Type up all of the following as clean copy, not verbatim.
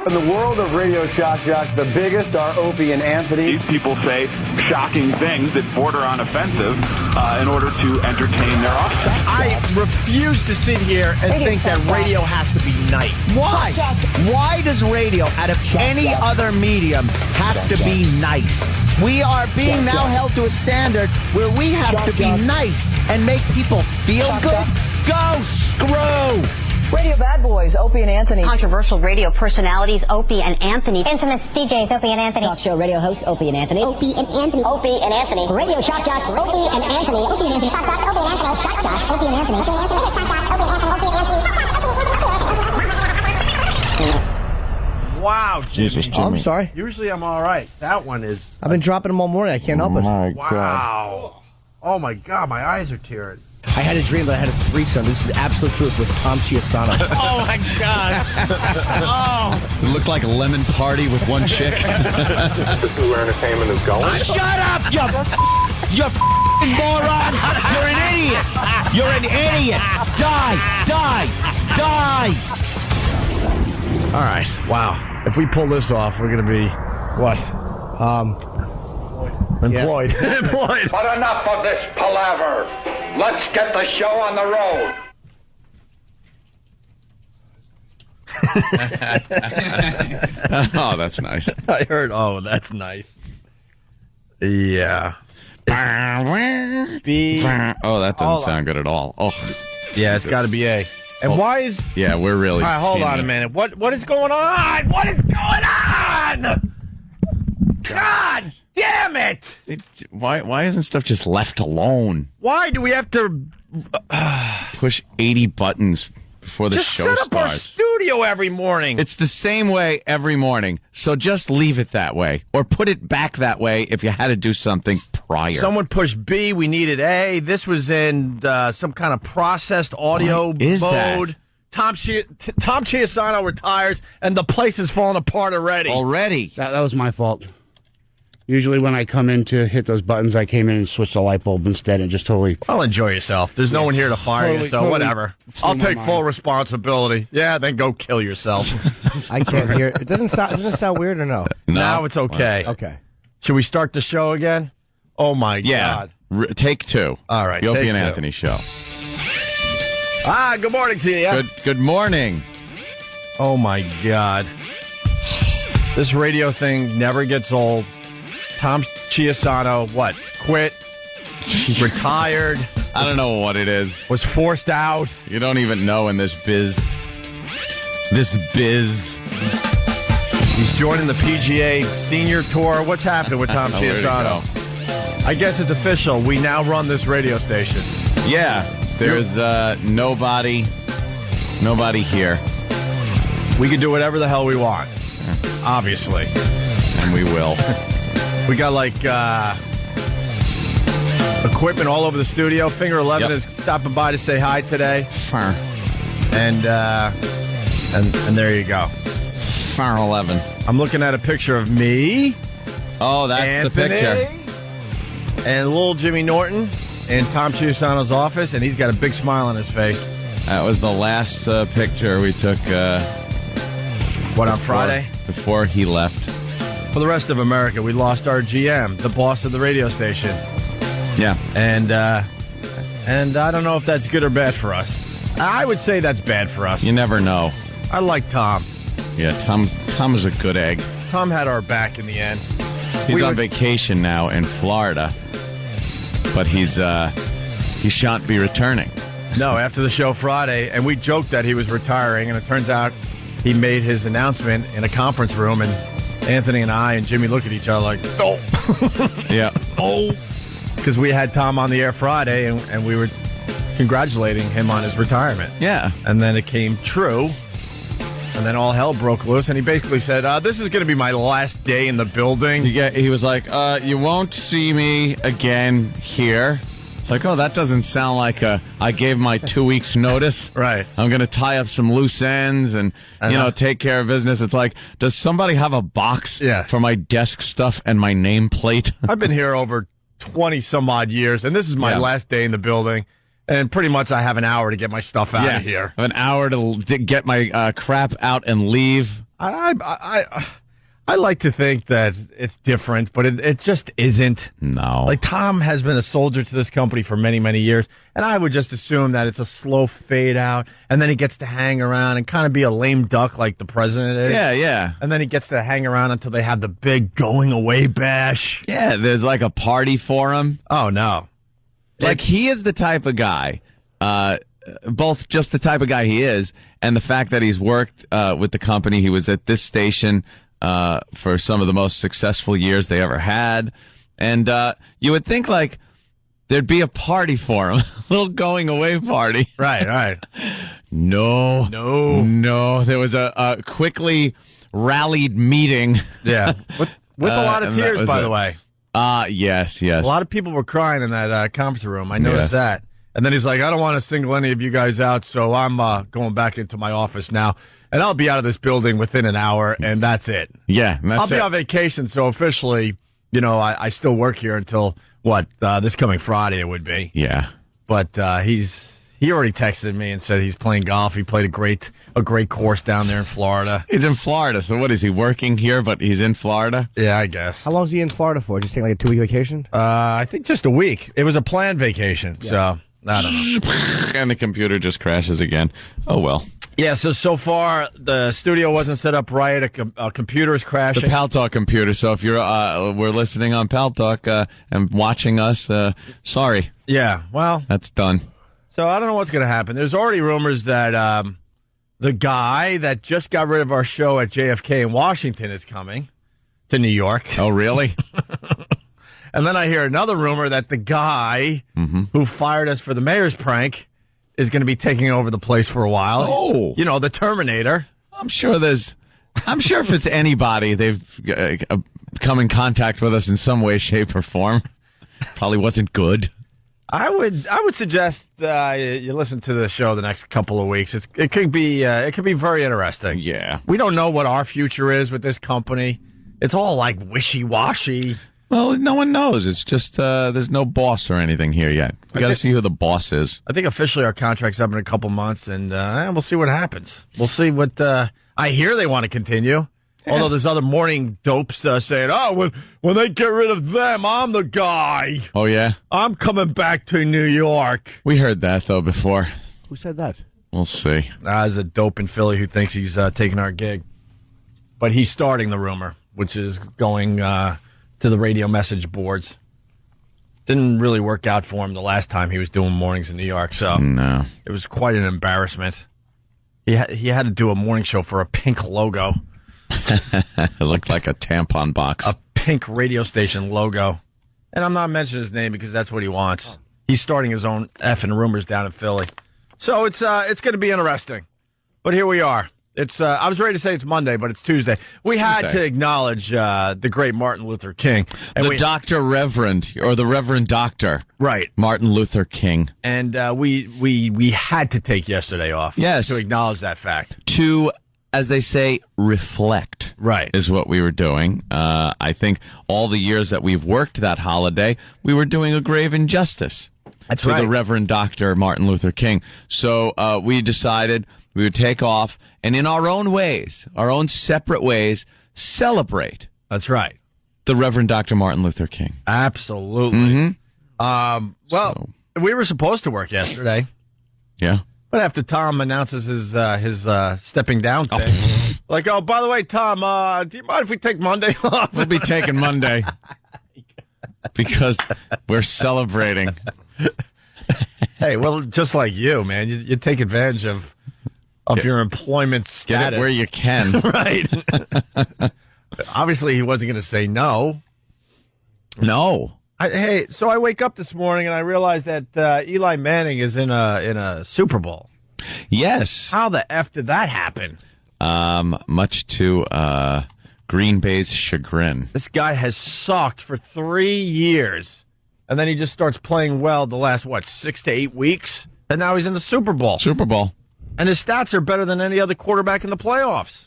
In the world of Radio Shock Jocks, the biggest are Opie and Anthony. These people say shocking things that border on offensive in order to entertain their offspring. I refuse to sit here and think that radio has to be nice. Why? Why does radio, out of any other medium, have to be nice? We are being now held to a standard where we have to be nice and make people feel good. Go screw! Radio bad boys, Opie and Anthony. Controversial radio personalities, Opie and Anthony. Infamous DJs, Opie and Anthony. Talk show radio hosts, Opie and Anthony. Opie and Anthony. Opie and Anthony. Radio shock jocks, Opie and Anthony. Opie and Anthony. Shock jocks, Opie and Anthony. Shock jocks, Opie and Anthony. Opie and Anthony. Shock jocks, Opie and Anthony. Opie and Anthony. Wow, Jimmy. Oh, I'm sorry. Usually I'm all right. That one is... I've been dropping them all morning. I can't help it. Wow. Oh, my God. My eyes are tearing. I had a dream that I had a threesome. This is the absolute truth with Tom Chiasano. Oh, my God. Oh. It looked like a lemon party with one chick. This is where entertainment is going. Shut up, you moron. You're an idiot. You're an idiot. Die. All right. Wow. If we pull this off, we're going to be, what? Employed. Yeah. Employed. But enough of this palaver. Let's get the show on the road. Oh, that's nice. I heard, oh, that's nice. Yeah. Oh, that doesn't sound good at all. Oh, yeah, it's got to be A. And why is... Yeah, we're really... All right, hold on a minute. What is going on? What is going on? God damn it! Why isn't stuff just left alone? Why do we have to... Push 80 buttons before the show starts. Just set up our studio every morning. It's the same way every morning, so just leave it that way. Or put it back that way if you had to do something prior. Someone pushed B, we needed A. This was in some kind of processed audio mode. That? Tom Chiasano retires, and the place is falling apart already. That was my fault. Usually when I come in to hit those buttons, I came in and switched the light bulb instead and just totally... Well, enjoy yourself. There's no one here to fire you, so whatever. I'll take full responsibility. Yeah, then go kill yourself. I can't hear it. Doesn't it sound weird or no? Now it's okay. Okay. Should we start the show again? Oh, my God. Take two. All right, The Opie and two. Anthony Show. Good morning to you. Good morning. Oh, my God. This radio thing never gets old. Tom Chiasano, what? Quit? Retired? I don't know what it is. Was forced out? You don't even know in this biz. He's joining the PGA Senior Tour. What's happening with Tom Chiasano? I guess it's official. We now run this radio station. Yeah. There's nobody here. We can do whatever the hell we want. Obviously. And we will. We got equipment all over the studio. Finger 11 is stopping by to say hi today. And there you go. Finger 11. I'm looking at a picture of me. Oh, that's Anthony, the picture. And little Jimmy Norton in Tom Chiasano's office, and he's got a big smile on his face. That was the last picture we took. On Friday? Before he left. For the rest of America, we lost our GM, the boss of the radio station. Yeah. And I don't know if that's good or bad for us. I would say that's bad for us. You never know. I like Tom. Yeah, Tom is a good egg. Tom had our back in the end. He's on vacation now in Florida, but he shan't be returning. No, after the show Friday, and we joked that he was retiring, and it turns out he made his announcement in a conference room, and Anthony and I and Jimmy look at each other like, oh. Yeah. Oh. Because we had Tom on the air Friday, and we were congratulating him on his retirement. Yeah. And then it came true, and then all hell broke loose, and he basically said, this is going to be my last day in the building. He was like, you won't see me again here. It's like, oh, that doesn't sound like I gave my 2 weeks notice. Right. I'm going to tie up some loose ends and, take care of business. It's like, does somebody have a box for my desk stuff and my nameplate? I've been here over 20 some odd years, and this is my last day in the building. And pretty much I have an hour to get my stuff out of here. An hour to get my crap out and leave. I like to think that it's different, but it just isn't. No. Like, Tom has been a soldier to this company for many, many years, and I would just assume that it's a slow fade out, and then he gets to hang around and kind of be a lame duck like the president is. Yeah. And then he gets to hang around until they have the big going away bash. Yeah, there's like a party for him. Oh, no. Like, he is the type of guy, both just the type of guy he is, and the fact that he's worked with the company. He was at this station for some of the most successful years they ever had. And you would think, like, there'd be a party for him, a little going away party. Right. No. There was a quickly rallied meeting. Yeah. With a lot of tears, by the way. Yes. A lot of people were crying in that conference room. I noticed that. And then he's like, I don't want to single any of you guys out, so I'm going back into my office now. And I'll be out of this building within an hour, and that's it. Yeah, I'll be on vacation, so officially, I still work here until, this coming Friday it would be. Yeah. But he already texted me and said he's playing golf. He played a great course down there in Florida. He's in Florida, so what is he working here, but he's in Florida? Yeah, I guess. How long is he in Florida for? Just take like a 2-week vacation? I think just a week. It was a planned vacation, so I don't know. And the computer just crashes again. Oh, well. Yeah, so far the studio wasn't set up right. A computer is crashing. The Pal Talk computer. So if you're we're listening on Pal Talk and watching us, sorry. Yeah, well, that's done. So I don't know what's going to happen. There's already rumors that the guy that just got rid of our show at JFK in Washington is coming to New York. Oh, really? And then I hear another rumor that the guy who fired us for the mayor's prank is going to be taking over the place for a while. Oh. The Terminator. I'm sure if it's anybody, they've come in contact with us in some way, shape, or form. Probably wasn't good. I would suggest you listen to the show the next couple of weeks. It could be very interesting. Yeah. We don't know what our future is with this company. It's all like wishy-washy. Well, no one knows. It's just there's no boss or anything here yet. We got to see who the boss is. I think officially our contract's up in a couple months, and we'll see what happens. We'll see what I hear they want to continue. Yeah. Although there's other morning dopes saying, "Oh, when they get rid of them, I'm the guy." Oh yeah, I'm coming back to New York. We heard that though before. Who said that? We'll see. There's a dope in Philly who thinks he's taking our gig, but he's starting the rumor, which is going to the radio message boards. Didn't really work out for him the last time he was doing mornings in New York, so no, it was quite an embarrassment. He had to do a morning show for a pink logo. It looked like a tampon box. A pink radio station logo. And I'm not mentioning his name because that's what he wants. He's starting his own effing rumors down in Philly. So it's going to be interesting. But here we are. I was ready to say it's Monday, but it's Tuesday. We had to acknowledge the great Martin Luther King. And the Reverend Doctor. Right. Martin Luther King. And we had to take yesterday off. Yes. To acknowledge that fact. To, as they say, reflect. Right. Is what we were doing. I think all the years that we've worked that holiday, we were doing a grave injustice. That's to the Reverend Dr. Martin Luther King. So we decided we would take off and in our own ways, our own separate ways, celebrate. That's right. The Reverend Dr. Martin Luther King. Absolutely. We were supposed to work yesterday. Yeah. But after Tom announces his stepping down thing, like, oh, by the way, Tom, do you mind if we take Monday off? We'll be taking Monday because we're celebrating. Hey, well, just like you, man, you take advantage of your employment status. Get it where you can. Right. Obviously, he wasn't going to say no. No. So I wake up this morning and I realize that Eli Manning is in a Super Bowl. Yes. How the F did that happen? Much to Green Bay's chagrin. This guy has sucked for 3 years, and then he just starts playing well the last, 6 to 8 weeks? And now he's in the Super Bowl. Super Bowl. And his stats are better than any other quarterback in the playoffs.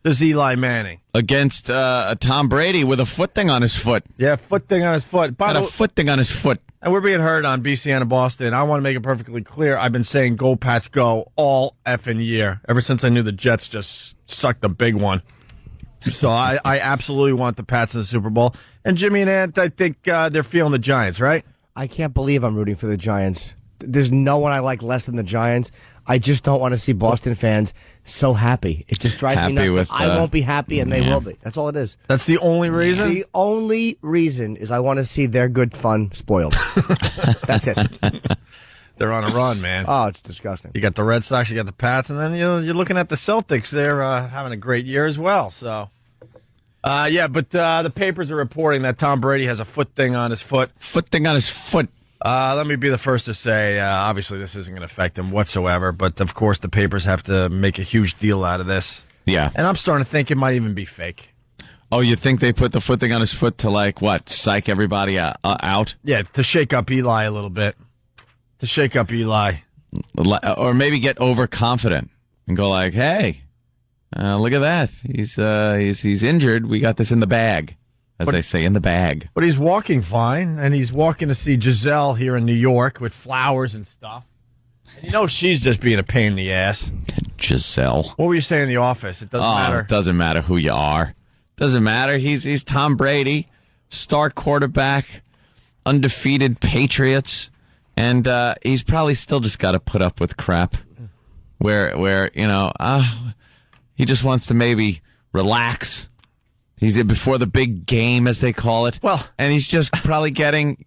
does Eli Manning. Against Tom Brady with a foot thing on his foot. Yeah, foot thing on his foot. Got a foot thing on his foot. And we're being heard on BCN in Boston. I want to make it perfectly clear. I've been saying go Pats go all effing year. Ever since I knew the Jets just sucked a big one. So I absolutely want the Pats in the Super Bowl. And Jimmy and Ant, I think they're feeling the Giants, right? I can't believe I'm rooting for the Giants. There's no one I like less than the Giants. I just don't want to see Boston fans so happy. It just drives me nuts. With, I won't be happy, and they will be. That's all it is. That's the only reason? The only reason is I want to see their good fun spoiled. That's it. They're on a run, man. Oh, it's disgusting. You got the Red Sox, you got the Pats, and then you're looking at the Celtics. They're having a great year as well. So, but the papers are reporting that Tom Brady has a foot thing on his foot. Foot thing on his foot. Let me be the first to say, obviously this isn't going to affect him whatsoever, but of course the papers have to make a huge deal out of this. Yeah. And I'm starting to think it might even be fake. Oh, you think they put the foot thing on his foot to, like, what, psych everybody out? Yeah, to shake up Eli a little bit. To shake up Eli. Or maybe get overconfident and go like, hey, look at that. He's injured. We got this in the bag. As they say, in the bag. But he's walking fine, and he's walking to see Giselle here in New York with flowers and stuff. And you know she's just being a pain in the ass. Giselle. What were you saying in the office? It doesn't matter. It doesn't matter who you are. Doesn't matter. He's Tom Brady, star quarterback, undefeated Patriots, and he's probably still just got to put up with crap where he just wants to maybe relax. He's before the big game, as they call it. Well, and he's just probably getting.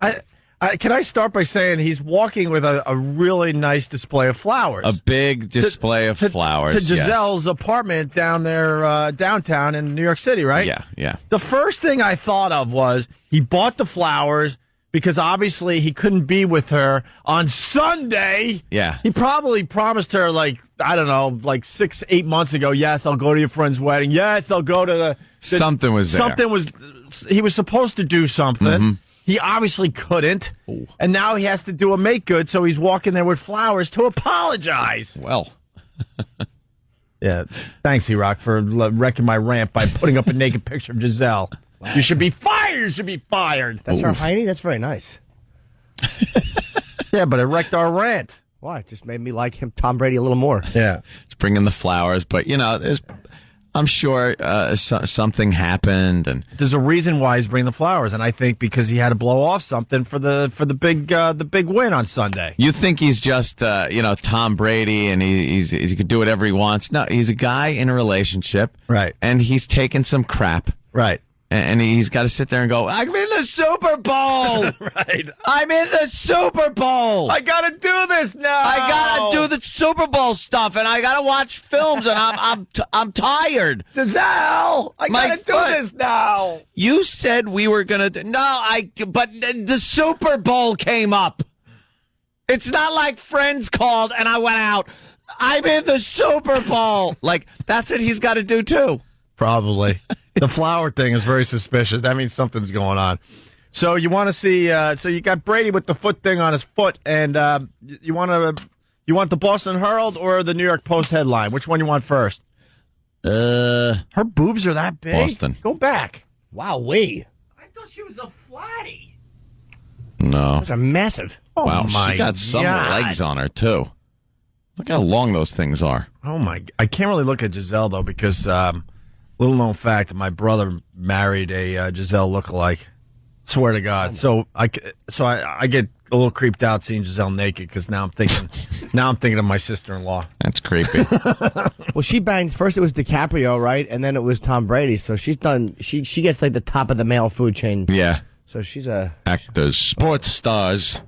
Can I start by saying he's walking with a really nice display of flowers? A big display of flowers. To Giselle's apartment down there, downtown in New York City, right? Yeah. The first thing I thought of was he bought the flowers because obviously he couldn't be with her on Sunday. Yeah. He probably promised her, like 6-8 months ago, yes, I'll go to your friend's wedding. Yes, I'll go to the something was there. He was supposed to do something. Mm-hmm. He obviously couldn't. Ooh. And now he has to do a make good, so he's walking there with flowers to apologize. Well. Yeah. Thanks, E-Rock, for wrecking my rant by putting up a naked picture of Giselle. Wow. You should be fired. You should be fired. That's her Heine? That's very nice. Yeah, but it wrecked our rant. Why? It just made me like him, Tom Brady, a little more. Yeah. It's bringing the flowers, but, I'm sure something happened, and there's a reason why he's bringing the flowers, and I think because he had to blow off something for the big win on Sunday. You think he's just Tom Brady, and he could do whatever he wants? No, he's a guy in a relationship, right? And he's taking some crap, right? And he's got to sit there and go, I'm in the Super Bowl! Right. I'm in the Super Bowl! I got to do this now! I got to do the Super Bowl stuff, and I got to watch films, and I'm tired. Giselle! I got to do this now! You said we were going to... But the Super Bowl came up. It's not like friends called, and I went out. I'm in the Super Bowl! That's what he's got to do, too. Probably. The flower thing is very suspicious. That means something's going on. So you want to see? So you got Brady with the foot thing on his foot, and you want the Boston Herald or the New York Post headline? Which one you want first? Her boobs are that big. Boston. Go back. Wowee. I thought she was a flatty. No. Those are massive. Oh wow, my she got some God. legs on her too. Look how long those things are. Oh my! I can't really look at Giselle though because. Little known fact, my brother married a Giselle lookalike. Swear to God. So I get a little creeped out seeing Giselle naked because now I'm thinking of my sister-in-law. That's creepy. Well, she banged first. It was DiCaprio, right, and then it was Tom Brady. So she's done. She gets like the top of the male food chain. Yeah. So she's a actors, sports stars,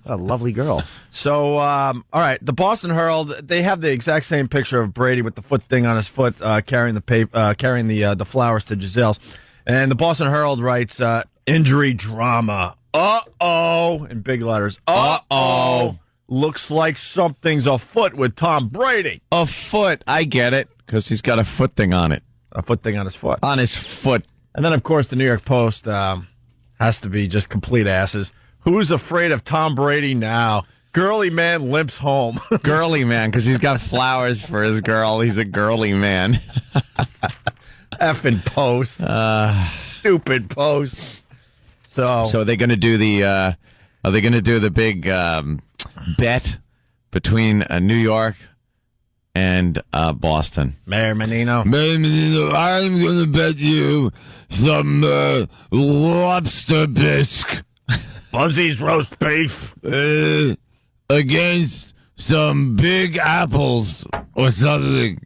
a lovely girl. So, all right, the Boston Herald, they have the exact same picture of Brady with the foot thing on his foot, carrying the flowers to Giselle's, and the Boston Herald writes, injury drama. In big letters. Looks like something's afoot with Tom Brady. A foot, I get it, because he's got a foot thing on it. A foot thing on his foot. On his foot. And then, of course, the New York Post has to be just complete asses. Who's afraid of Tom Brady now? Girly man limps home. Girly man, because he's got flowers for his girl. He's a girly man. Effing Post. Stupid Post. So are they going to do the? Are they going to do the big bet between New York and Boston? Mayor Menino. Mayor Menino, I'm going to bet you some lobster bisque. Buzzy's roast beef. Against some big apples or something.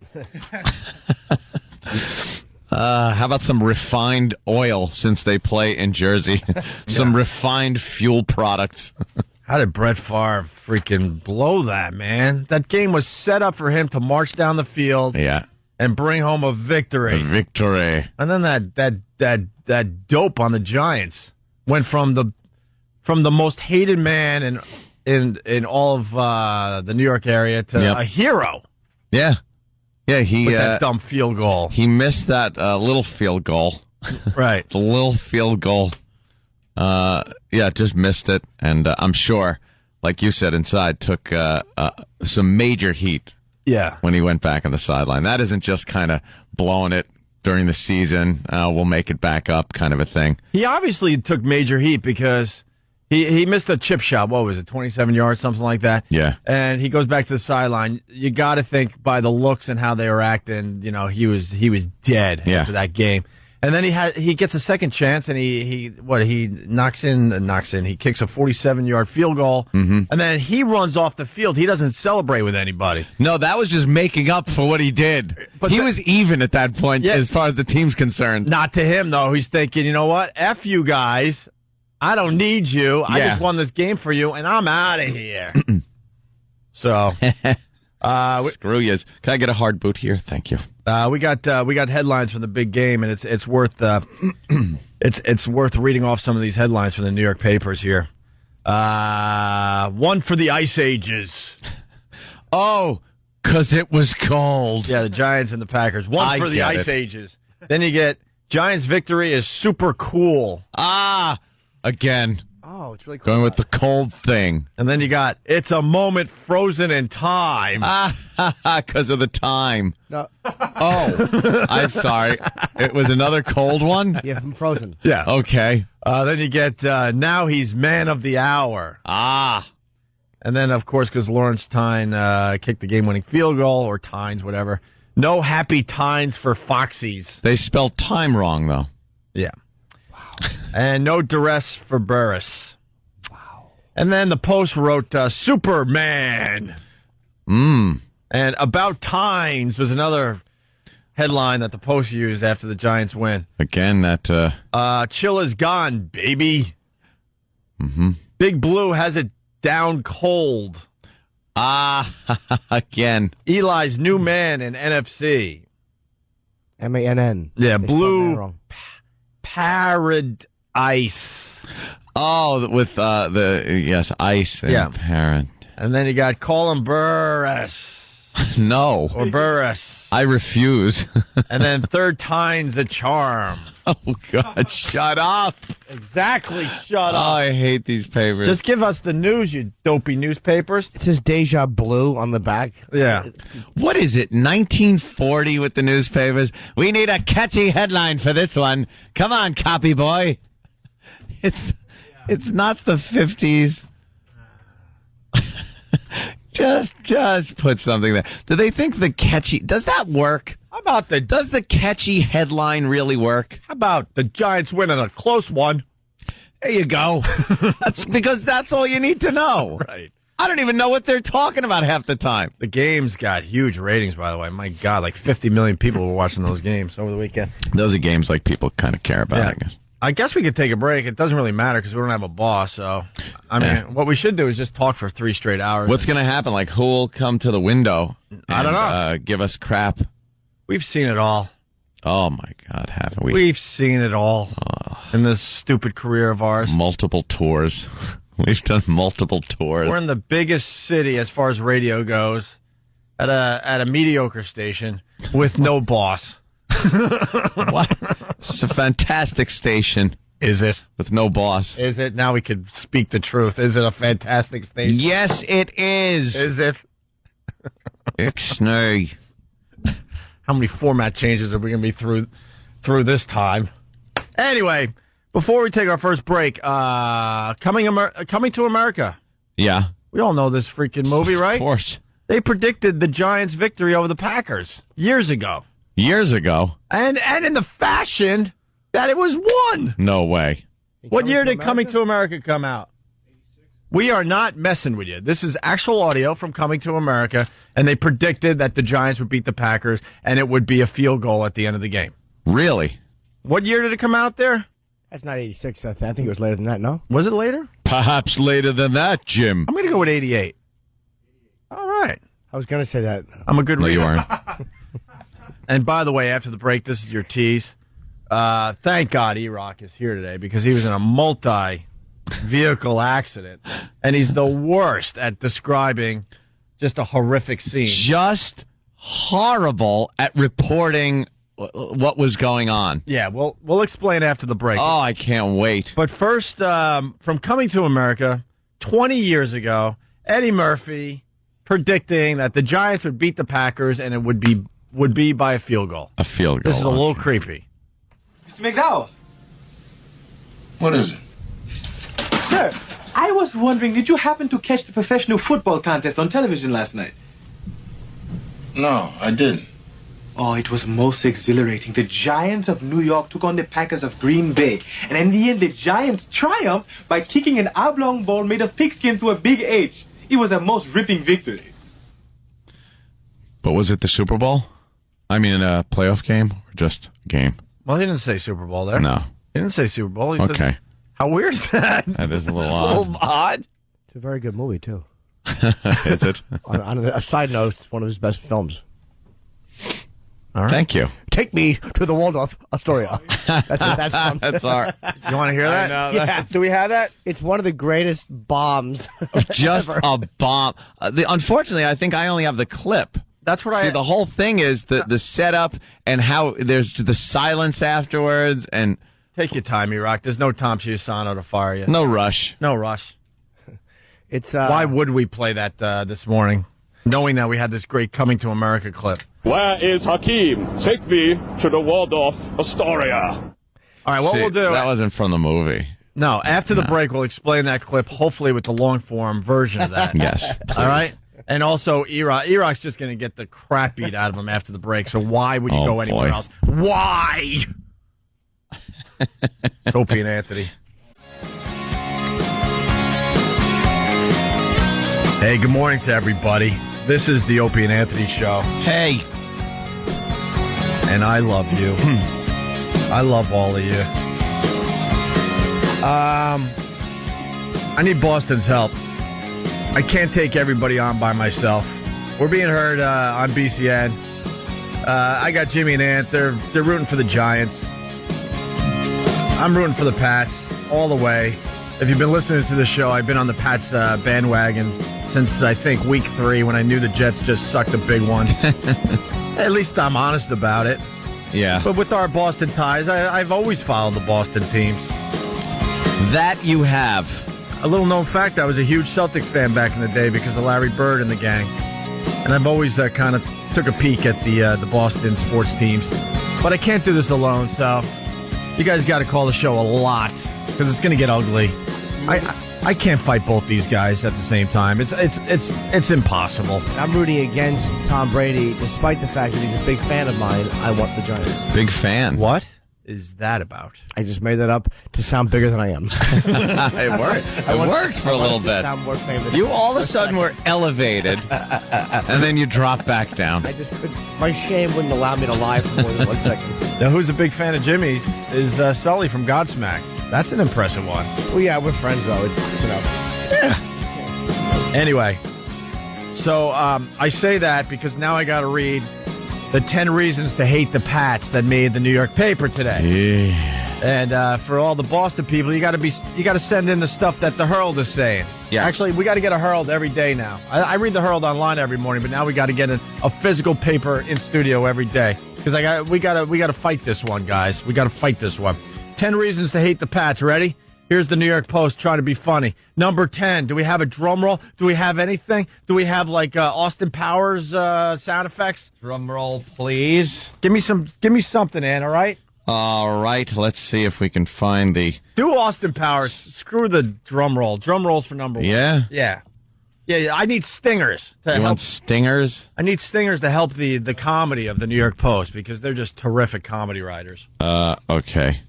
How about some refined oil since they play in Jersey? Some refined fuel products. How did Brett Favre freaking blow that, man? That game was set up for him to march down the field and bring home a victory. A victory. And then that dope on the Giants went from the most hated man in all of the New York area to a hero. Yeah. Yeah, he with that dumb field goal. He missed that little field goal. Right. The little field goal. Just missed it. And I'm sure, like you said, inside took some major heat. Yeah. When he went back on the sideline. That isn't just kind of blowing it during the season. We'll make it back up kind of a thing. He obviously took major heat because he missed a chip shot. What was it, 27 yards, something like that? Yeah. And he goes back to the sideline. You got to think by the looks and how they were acting, he was dead after that game. And then he gets a second chance, and he knocks in. He kicks a 47-yard field goal, and then he runs off the field. He doesn't celebrate with anybody. No, that was just making up for what he did. But he was even at that point as far as the team's concerned. Not to him, though. He's thinking, you know what? F you guys. I don't need you. I just won this game for you, and I'm out of here. So, screw you. Can I get a hard boot here? Thank you. We got headlines from the big game, and it's worth it's worth reading off some of these headlines from the New York papers here. One for the Ice Ages. Oh, because it was cold. Yeah, the Giants and the Packers. One for the Ice Ages. Then you get Giants' victory is super cool. Again. Oh, it's really cool. Going with the cold thing. And then you got, it's a moment frozen in time. Because of the time. No. Oh, I'm sorry. It was another cold one? Yeah, from Frozen. Yeah. Okay. Then you get, now he's man of the hour. And then, of course, because Lawrence Tyne kicked the game-winning field goal, or Tynes, whatever. No happy Tynes for Foxies. They spelled time wrong, though. Yeah. And no duress for Burris. Wow. And then the Post wrote Superman. And About Tynes was another headline that the Post used after the Giants win. Again, that... chill is gone, baby. Big Blue has it down cold. Again. Eli's new man in NFC. M-A-N-N. Yeah, They Blue Paradise. Oh, with ice and parent. And then you got Colin Burris. No. Or Burris. I refuse. And then third time's a charm. Oh, God, shut up. Exactly, shut up. Oh, I hate these papers. Just give us the news, you dopey newspapers. It says Deja Blue on the back. Yeah. What is it, 1940 with the newspapers? We need a catchy headline for this one. Come on, copy boy. It's not the 50s. Just put something there. Do they think the catchy... Does that work? How about Does the catchy headline really work? How about the Giants winning a close one? There you go. That's all you need to know. Right. I don't even know what they're talking about half the time. The games got huge ratings, by the way. My God, like 50 million people were watching those games over the weekend. Those are games like people kind of care about, Yeah. I guess. I guess we could take a break. It doesn't really matter because we don't have a boss. So, I mean, what we should do is just talk for 3 straight hours. What's going to happen? Like, who will come to the window and, I don't know. Give us crap? We've seen it all. Oh, my God, haven't we? We've seen it all in this stupid career of ours. Multiple tours. We've done multiple tours. We're in the biggest city as far as radio goes at a mediocre station with no boss. What? It's a fantastic station. Is it? With no boss. Is it? Now we could speak the truth. Is it a fantastic station? Yes, it is. Is it? Ixnay. How many format changes are we going to be through this time? Anyway, before we take our first break, Coming to America. Yeah. We all know this freaking movie, right? Of course. They predicted the Giants' victory over the Packers years ago. Years ago. And in the fashion that it was won. No way. What year did Coming to America come out? We are not messing with you. This is actual audio from Coming to America, and they predicted that the Giants would beat the Packers, and it would be a field goal at the end of the game. Really? What year did it come out there? That's not 86. I think it was later than that, no? Was it later? Perhaps later than that, Jim. I'm going to go with 88. All right. I was going to say that. I'm a good reader. No, you aren't. And by the way, after the break, this is your tease. Thank God E-Rock is here today because he was in a multi-vehicle accident, and he's the worst at describing just a horrific scene. Just horrible at reporting what was going on. Yeah, we'll explain after the break. Oh, I can't wait. But first, from Coming to America, 20 years ago, Eddie Murphy predicting that the Giants would beat the Packers and it would be by a field goal. A field goal. This is a little creepy. Mr. McDowell. What is it? Sir, I was wondering, did you happen to catch the professional football contest on television last night? No, I didn't. Oh, it was most exhilarating. The Giants of New York took on the Packers of Green Bay. And in the end, the Giants triumphed by kicking an oblong ball made of pigskin to a big H. It was a most ripping victory. But was it the Super Bowl? I mean, a playoff game or just a game? Well, he didn't say Super Bowl there. No. He didn't say Super Bowl. He Okay. said, how weird is that? That is a little It's odd. a little odd. It's a very good movie, too. Is it? On a side note, it's one of his best films. All right. Thank you. Take me to the Waldorf Astoria. That's from. That's all right. You want to hear that? I know, Yeah. Do we have that? It's one of the greatest bombs. Just ever. a bomb. Unfortunately, I think I only have the clip. That's what See, the whole thing is the setup and how there's the silence afterwards and Take your time, E-Rock. There's no Tom Chiusano to fire you. no rush. No rush. It's Why would we play that this morning, knowing that we had this great Coming to America clip? Where is Hakeem? Take me to the Waldorf Astoria. All right, what See, we'll do... That wasn't from the movie. No, after the break, we'll explain that clip, hopefully with the long-form version of that. Yes. All right? And also, E-Rock. E-Rock's just going to get the crap beat out of him after the break, so why would you Oh, go anywhere boy. else? Why? It's Opie and Anthony. Hey, good morning to everybody. This is the Opie and Anthony Show. Hey. And I love you. I love all of you. I need Boston's help. I can't take everybody on by myself. We're being heard on BCN. I got Jimmy and Ant. They're rooting for the Giants. I'm rooting for the Pats all the way. If you've been listening to the show, I've been on the Pats bandwagon since, I think, week 3 when I knew the Jets just sucked a big one. At least I'm honest about it. Yeah. But with our Boston ties, I've always followed the Boston teams. That you have. A little known fact, I was a huge Celtics fan back in the day because of Larry Bird and the gang. And I've always kind of took a peek at the Boston sports teams. But I can't do this alone, so you guys got to call the show a lot because it's going to get ugly. I can't fight both these guys at the same time. It's impossible. I'm rooting against Tom Brady, despite the fact that he's a big fan of mine. I want the Giants. Big fan. What is that about? I just made that up to sound bigger than I am. It worked. It worked for a little bit. Sound more famous. You all of a sudden were elevated, and then you dropped back down. My shame wouldn't allow me to lie for more than 1 second. Now, who's a big fan of Jimmy's is Sully from Godsmack. That's an impressive one. Well, yeah, we're friends, though. It's, you know. Yeah. Anyway, so I say that because now I got to read the 10 reasons to hate the Pats that made the New York paper today. Yeah. And for all the Boston people, you got to send in the stuff that the Herald is saying. Yeah. Actually, we got to get a Herald every day now. I read the Herald online every morning, but now we got to get a physical paper in studio every day because we got to fight this one, guys. We got to fight this one. 10 reasons to hate the Pats. Ready? Here's the New York Post trying to be funny. Number 10. Do we have a drum roll? Do we have anything? Do we have like Austin Powers sound effects? Drum roll, please. Give me something, Ann. All right. All right. Let's see if we can find the. Do Austin Powers. Screw the drum roll. Drum rolls for number 1. Yeah. Yeah. I need stingers to help. Want stingers? I need stingers to help the comedy of the New York Post because they're just terrific comedy writers. Okay.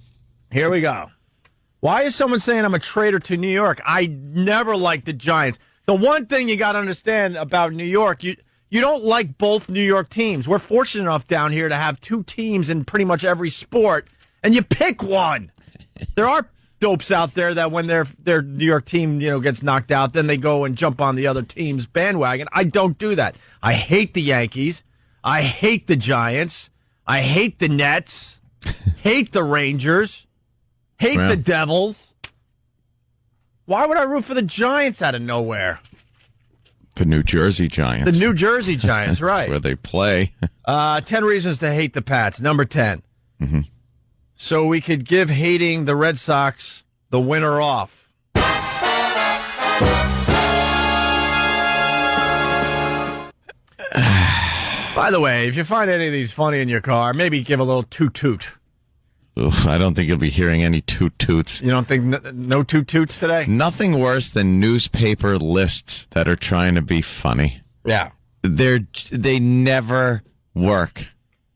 Here we go. Why is someone saying I'm a traitor to New York? I never liked the Giants. The one thing you got to understand about New York, you don't like both New York teams. We're fortunate enough down here to have 2 teams in pretty much every sport, and you pick one. There are dopes out there that when their New York team gets knocked out, then they go and jump on the other team's bandwagon. I don't do that. I hate the Yankees. I hate the Giants. I hate the Nets. Hate the Rangers. Hate the Devils. Why would I root for the Giants out of nowhere? The New Jersey Giants. The New Jersey Giants, right. That's where they play. 10 reasons to hate the Pats. Number 10. Mm-hmm. So we could give hating the Red Sox the winter off. By the way, if you find any of these funny in your car, maybe give a little toot-toot. Oof, I don't think you'll be hearing any toot-toots. You don't think no toot-toots today? Nothing worse than newspaper lists that are trying to be funny. Yeah. They never work.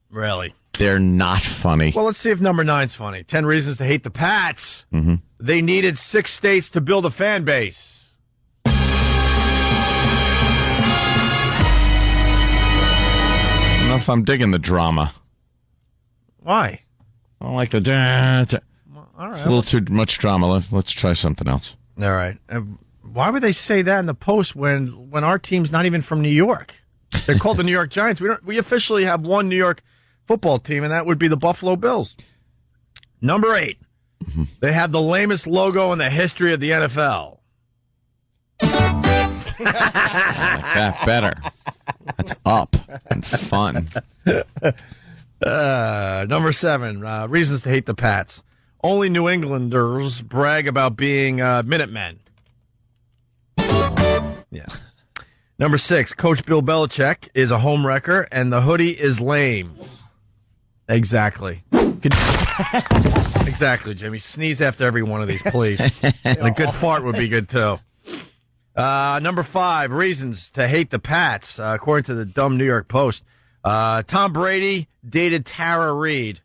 Really? They're not funny. Well, let's see if number 9's funny. 10 reasons to hate the Pats. Mm-hmm. They needed 6 states to build a fan base. I don't know if I'm digging the drama. Why? I don't like the... All right. It's a little too much drama. Let's try something else. All right. Why would they say that in the Post when our team's not even from New York? They're called the New York Giants. We officially have one New York football team, and that would be the Buffalo Bills. Number 8. Mm-hmm. They have the lamest logo in the history of the NFL. I like that better. That's up and fun. Number 7, reasons to hate the Pats. Only New Englanders brag about being Minutemen. Yeah. Number 6, Coach Bill Belichick is a home wrecker, and the hoodie is lame. Exactly. Exactly, Jimmy. Sneeze after every one of these, please. And a good fart would be good, too. Number 5, reasons to hate the Pats, according to the dumb New York Post. Tom Brady dated Tara Reid.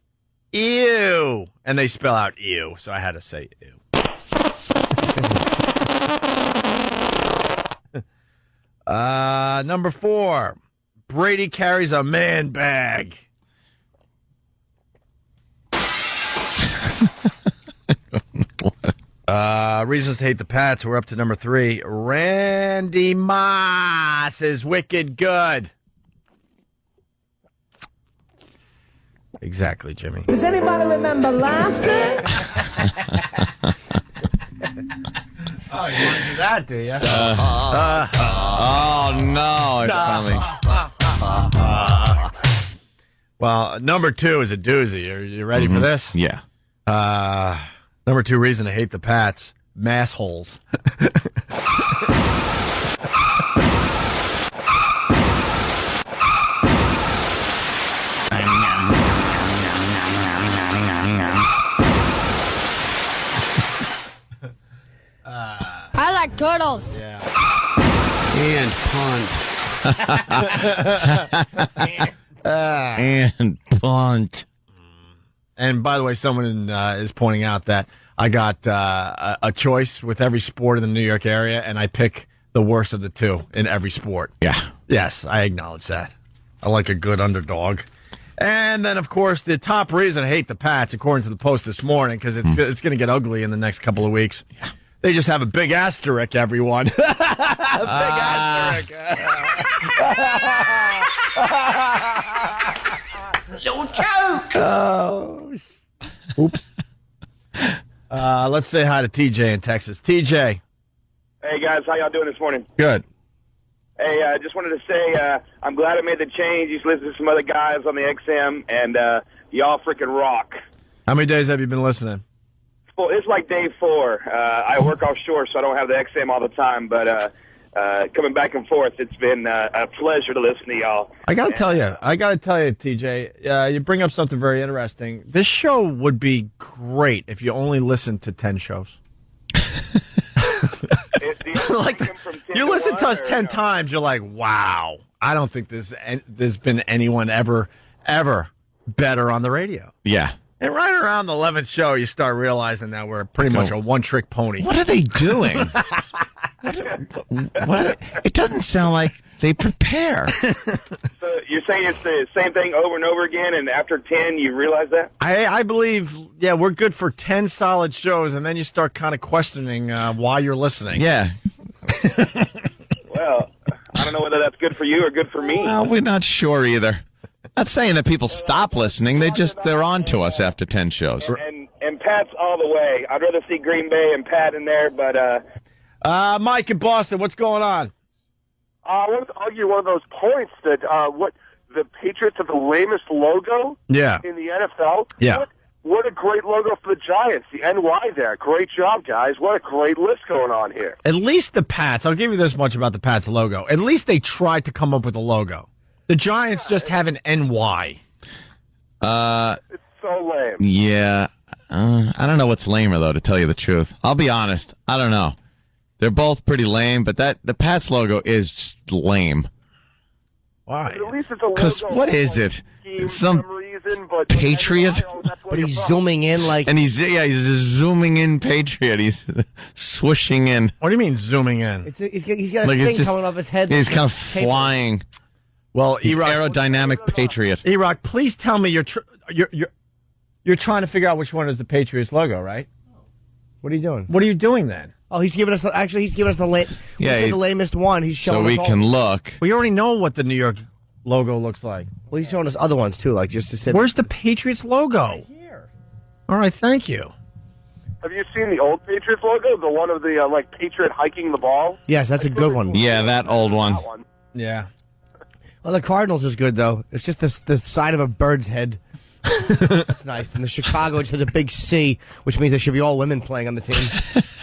Ew. And they spell out ew, so I had to say ew. Number 4, Brady carries a man bag. Reasons to hate the Pats. We're up to number 3. Randy Moss is wicked good. Exactly, Jimmy. Does anybody remember laughter? Oh, you want to do that, do you? Oh, no. Well, number 2 is a doozy. Are you ready for this? Yeah. Number 2 reason to hate the Pats. Massholes. I like turtles. Yeah. And punt. And by the way, someone is pointing out that I got a choice with every sport in the New York area, and I pick the worst of the 2 in every sport. Yeah. Yes, I acknowledge that. I like a good underdog. And then, of course, the top reason I hate the Pats, according to the Post this morning, because it's going to get ugly in the next couple of weeks. Yeah. They just have a big asterisk, everyone. Big asterisk. It's a little joke. Oh. Oops. Let's say hi to TJ in Texas. TJ. Hey, guys. How y'all doing this morning? Good. Hey, I just wanted to say I'm glad I made the change. Used to listen to some other guys on the XM, and y'all freaking rock. How many days have you been listening? It's like day 4. I work offshore, so I don't have the XM all the time. But coming back and forth, it's been a pleasure to listen to y'all. I got to tell you, TJ, you bring up something very interesting. This show would be great if you only listened to 10 shows. You listen to us 10 times, you're like, wow, I don't think there's been anyone ever better on the radio. Yeah. And right around the 11th show, you start realizing that we're pretty much a one-trick pony. What are they doing? It doesn't sound like they prepare. So you're saying it's the same thing over and over again, and after 10, you realize that? I believe, we're good for 10 solid shows, and then you start kind of questioning why you're listening. Yeah. Well, I don't know whether that's good for you or good for me. Well, we're not sure either. Not saying that people stop listening. They're on to us after 10 shows. And Pat's all the way. I'd rather see Green Bay and Pat in there, but... Mike in Boston, what's going on? I wanted to argue one of those points that the Patriots have the lamest logo in the NFL. Yeah. What a great logo for the Giants. The NY there. Great job, guys. What a great list going on here. At least the Pats, I'll give you this much about the Pats logo. At least they tried to come up with a logo. The Giants just have an NY. It's so lame. Yeah. I don't know what's lamer, though, to tell you the truth. I'll be honest. I don't know. They're both pretty lame, but the Pats logo is lame. Why? At least it's a logo. Because what is it? It's some Patriot? But he's zooming in like... And he's a zooming in Patriot. He's swooshing in. What do you mean zooming in? He's got a thing coming off his head. He's kind of flying. Well, aerodynamic Patriot. E-Rock, please tell me you're trying to figure out which one is the Patriots logo, right? What are you doing? What are you doing then? Oh, he's giving us the the lamest one. He's showing so we us can look. We already know what the New York logo looks like. Well, he's showing us other ones too, like just to say. Where's the Patriots logo? Right here. All right, thank you. Have you seen the old Patriots logo? The one of the Patriot hiking the ball? Yes, that's a good one. Yeah, that old one. Yeah. Well, the Cardinals is good though. It's just the side of a bird's head. That's nice. And the Chicago just has a big C, which means there should be all women playing on the team.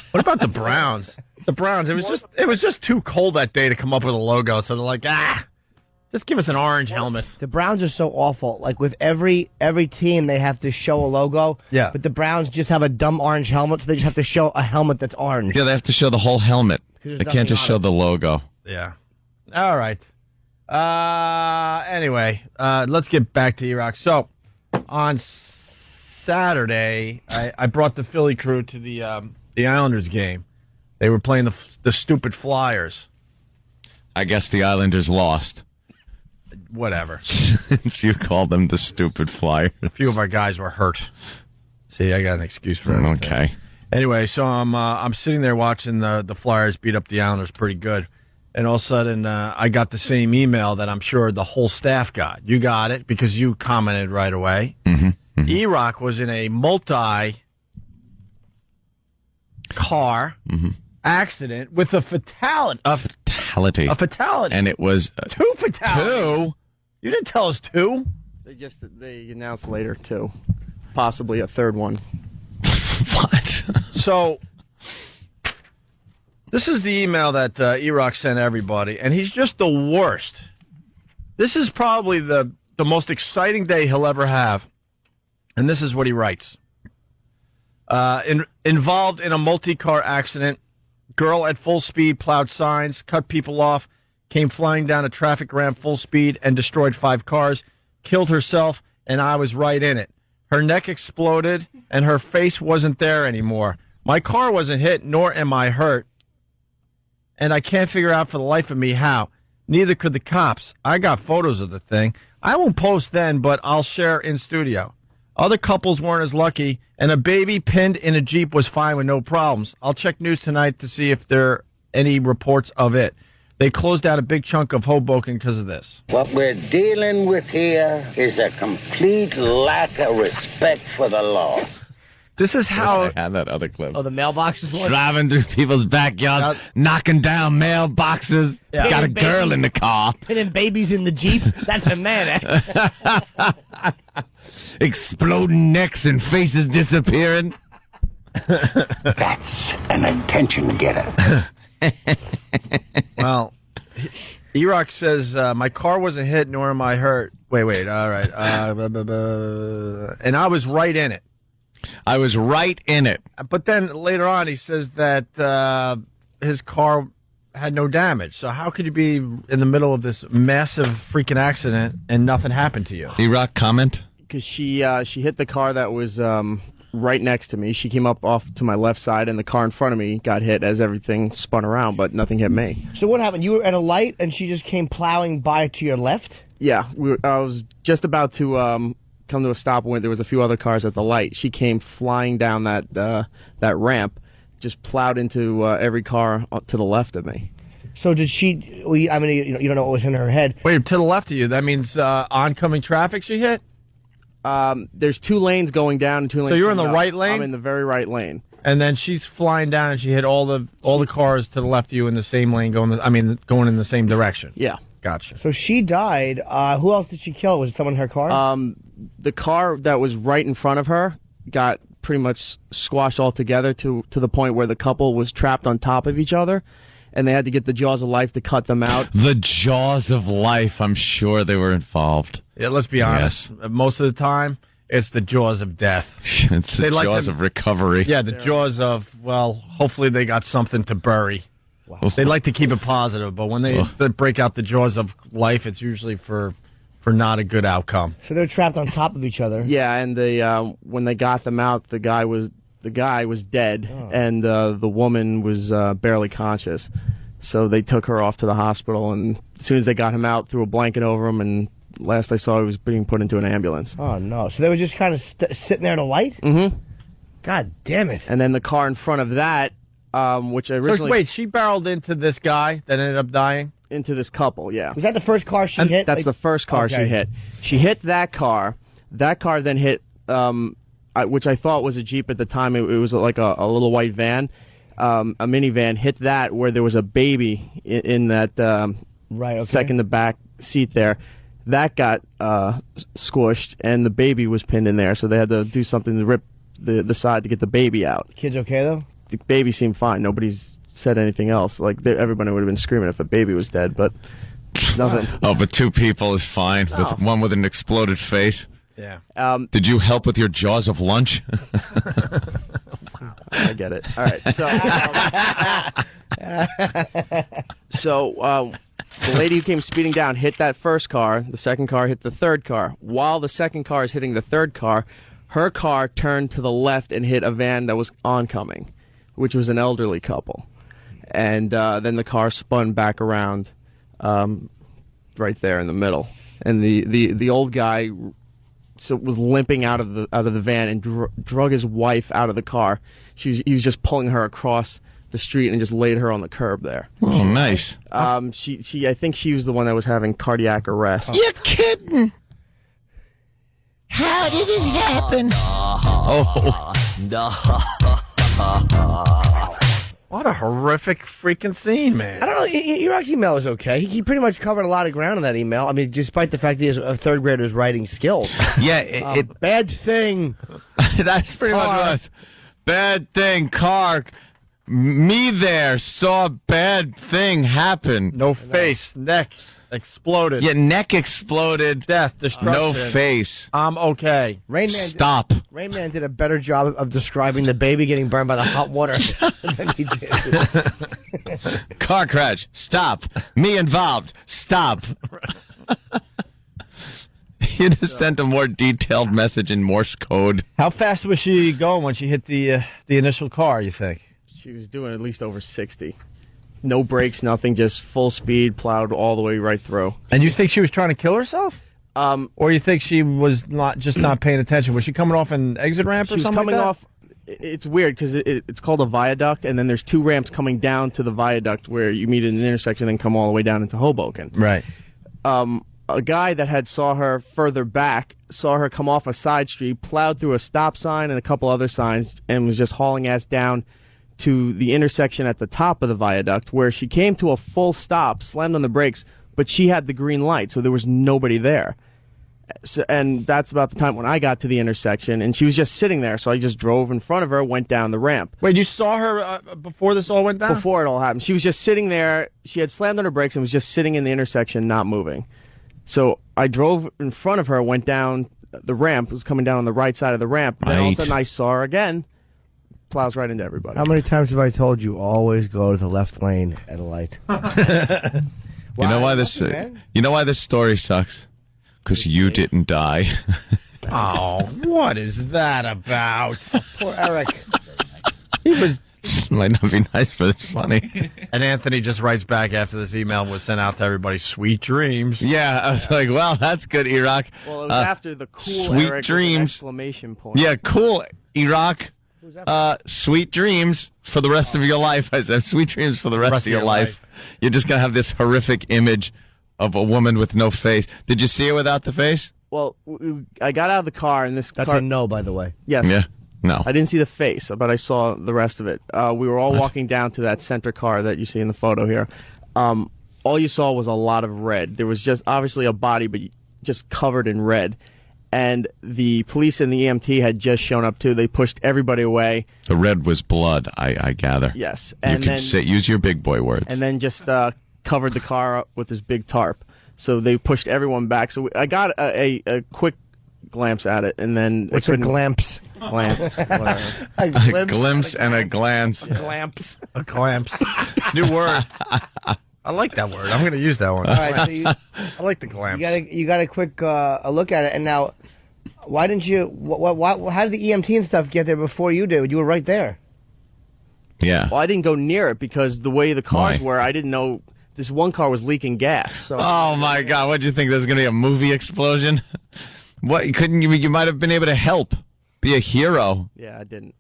What about the Browns? The Browns. It was just too cold that day to come up with a logo. So they're like, just give us an orange helmet. The Browns are so awful. Like with every team, they have to show a logo. Yeah. But the Browns just have a dumb orange helmet, so they just have to show a helmet that's orange. Yeah, they have to show the whole helmet. They can't just show the logo. Yeah. All right. Anyway, let's get back to E-Rock. So, on Saturday, I brought the Philly crew to the Islanders game. They were playing the stupid Flyers. I guess the Islanders lost. Whatever. Since you called them the stupid Flyers. A few of our guys were hurt. See, I got an excuse for everything. Okay. Anyway, so I'm sitting there watching the Flyers beat up the Islanders pretty good. And all of a sudden, I got the same email that I'm sure the whole staff got. You got it because you commented right away. Mm-hmm. E-Rock was in a multi-car accident with a fatality. A fatality. And it was... 2 fatalities. 2? You didn't tell us 2. They announced later 2. Possibly a third one. What? So... This is the email that E-Rock sent everybody, and he's just the worst. This is probably the most exciting day he'll ever have, and this is what he writes. Involved in a multi-car accident, girl at full speed plowed signs, cut people off, came flying down a traffic ramp full speed and destroyed 5 cars, killed herself, and I was right in it. Her neck exploded, and her face wasn't there anymore. My car wasn't hit, nor am I hurt. And I can't figure out for the life of me how. Neither could the cops. I got photos of the thing. I won't post then, but I'll share in studio. Other couples weren't as lucky, and a baby pinned in a Jeep was fine with no problems. I'll check news tonight to see if there are any reports of it. They closed out a big chunk of Hoboken because of this. What we're dealing with here is a complete lack of respect for the law. This is how... I had that other clip. Oh, the mailboxes one? Driving through people's backyards, knocking down mailboxes. Yeah. Got a girl in the car. Pinning babies in the Jeep. That's a man, Exploding necks and faces disappearing. That's an attention getter. Well, E-Rock says, my car wasn't hit, nor am I hurt. Wait, all right. And I was right in it. I was right in it. But then later on, he says that his car had no damage. So how could you be in the middle of this massive freaking accident and nothing happened to you? E-Rock, comment? Because she hit the car that was right next to me. She came up off to my left side, and the car in front of me got hit as everything spun around, but nothing hit me. So what happened? You were at a light, and she just came plowing by to your left? Yeah, I was just about to come to a stop when there was a few other cars at the light. She came flying down that ramp, just plowed into every car to the left of me. So did she? Well, I mean, you don't know what was in her head. Wait, to the left of you? That means oncoming traffic she hit? There's 2 lanes going down and 2 lanes. So you're in the coming up. right lane? I'm in the very right lane. And then she's flying down, and she hit all the cars to the left of you in the same lane, going in the same direction. Yeah. Gotcha. So she died. Who else did she kill? Was it someone in her car? The car that was right in front of her got pretty much squashed altogether to the point where the couple was trapped on top of each other, and they had to get the jaws of life to cut them out. The jaws of life. I'm sure they were involved. Yeah, let's be honest. Yes. Most of the time, it's the jaws of death. It's the jaws of recovery. Yeah, the jaws of, well, hopefully they got something to bury. Wow. They like to keep it positive, but when they break out the jaws of life, it's usually for not a good outcome. So they're trapped on top of each other. Yeah, and when they got them out, the guy was dead, and the woman was barely conscious. So they took her off to the hospital, and as soon as they got him out, threw a blanket over him, and last I saw, he was being put into an ambulance. Oh, no. So they were just kind of sitting there at a light? Mm-hmm. God damn it. And then the car in front of that, which originally... So wait, she barreled into this guy that ended up dying? Into this couple, yeah. Was that the first car she hit? That's the first car she hit. She hit that car. That car then hit, which I thought was a Jeep at the time. It was like a little white van, a minivan. Hit that where there was a baby in that second to back seat there. That got squished, and the baby was pinned in there. So they had to do something to rip the side to get the baby out. Kid's okay, though? The baby seemed fine. Nobody's said anything else. Like, everybody would have been screaming if a baby was dead, but nothing. Oh, but 2 people is fine. With one with an exploded face. Yeah. Did you help with your jaws of lunch? I get it. All right. So, the lady who came speeding down hit that first car. The second car hit the third car. While the second car is hitting the third car, her car turned to the left and hit a van that was oncoming, which was an elderly couple. And then the car spun back around right there in the middle. And the old guy was limping out of the van and drug his wife out of the car. He was just pulling her across the street and just laid her on the curb there. Oh, nice. She I think she was the one that was having cardiac arrest. You're kidding. How did it happen? What a horrific freaking scene, man. I don't know. Your email is okay. He pretty much covered a lot of ground in that email. I mean, despite the fact that he has a third grader's writing skills. Yeah, bad thing. That's pretty much us. Bad thing, car. Me there saw bad thing happen. No face, neck exploded. Yeah, neck exploded. Death, destruction. No face. I'm okay. Stop. Rain Man did a better job of describing the baby getting burned by the hot water than he did. Car crash. Stop. Me involved. Stop. You just sent a more detailed message in Morse code. How fast was she going when she hit the initial car, you think? She was doing at least over 60. No brakes, nothing, just full speed, plowed all the way right through. And you think she was trying to kill herself? Or you think she was not paying attention? Was she coming off an exit ramp or something? She was coming like that? off. It's weird because it's called a viaduct, and then there's 2 ramps coming down to the viaduct where you meet at an intersection and come all the way down into Hoboken. Right. A guy that saw her further back, saw her come off a side street, plowed through a stop sign and a couple other signs, and was just hauling ass down to the intersection at the top of the viaduct, where she came to a full stop, slammed on the brakes, but she had the green light, so there was nobody there. and that's about the time when I got to the intersection, and she was just sitting there. So I just drove in front of her, went down the ramp. Wait, you saw her before this all went down? Before it all happened. She was just sitting there. She had slammed on her brakes and was just sitting in the intersection, not moving. So I drove in front of her, went down the ramp, was coming down on the right side of the ramp. Then all of a sudden I saw her again, plows right into everybody. How many times have I told you always go to the left lane at a light? You know why this? You know why this story sucks? Because you didn't die. Oh, what is that about? Poor Eric. He was. Might not be nice, but it's funny. And Anthony just writes back after this email was sent out to everybody, sweet dreams. Yeah, I was like, well, that's good, Iraq. Well, it was after the cool sweet Eric dreams. Exclamation point. Yeah, cool, Iraq. Sweet dreams for the rest of your life. I said, sweet dreams for the rest of your life. You're just going to have this horrific image of a woman with no face. Did you see her without the face? Well, I got out of the car, and this That's car... a no, by the way. Yes. Yeah. No. I didn't see the face, but I saw the rest of it. We were all walking down to that center car that you see in the photo here. All you saw was a lot of red. There was just obviously a body, but just covered in red. And the police and the EMT had just shown up, too. They pushed everybody away. The red was blood, I gather. Yes. And you could use your big boy words. And then just covered the car up with this big tarp. So they pushed everyone back. So I got a quick glance at it, and then... What's a glimpse? Glance. A glimpse and a glance. Glamps. A clamps. New word. I like that word. I'm going to use that one. All right, so I like the clamps. You got a quick a look at it, and now, why didn't you? How did the EMT and stuff get there before you did? You were right there. Yeah. Well, I didn't go near it because the way the cars were, I didn't know this one car was leaking gas. So. Oh my God! What did you think? There's going to be a movie explosion? What couldn't you? You might have been able to help, be a hero. Yeah, I didn't.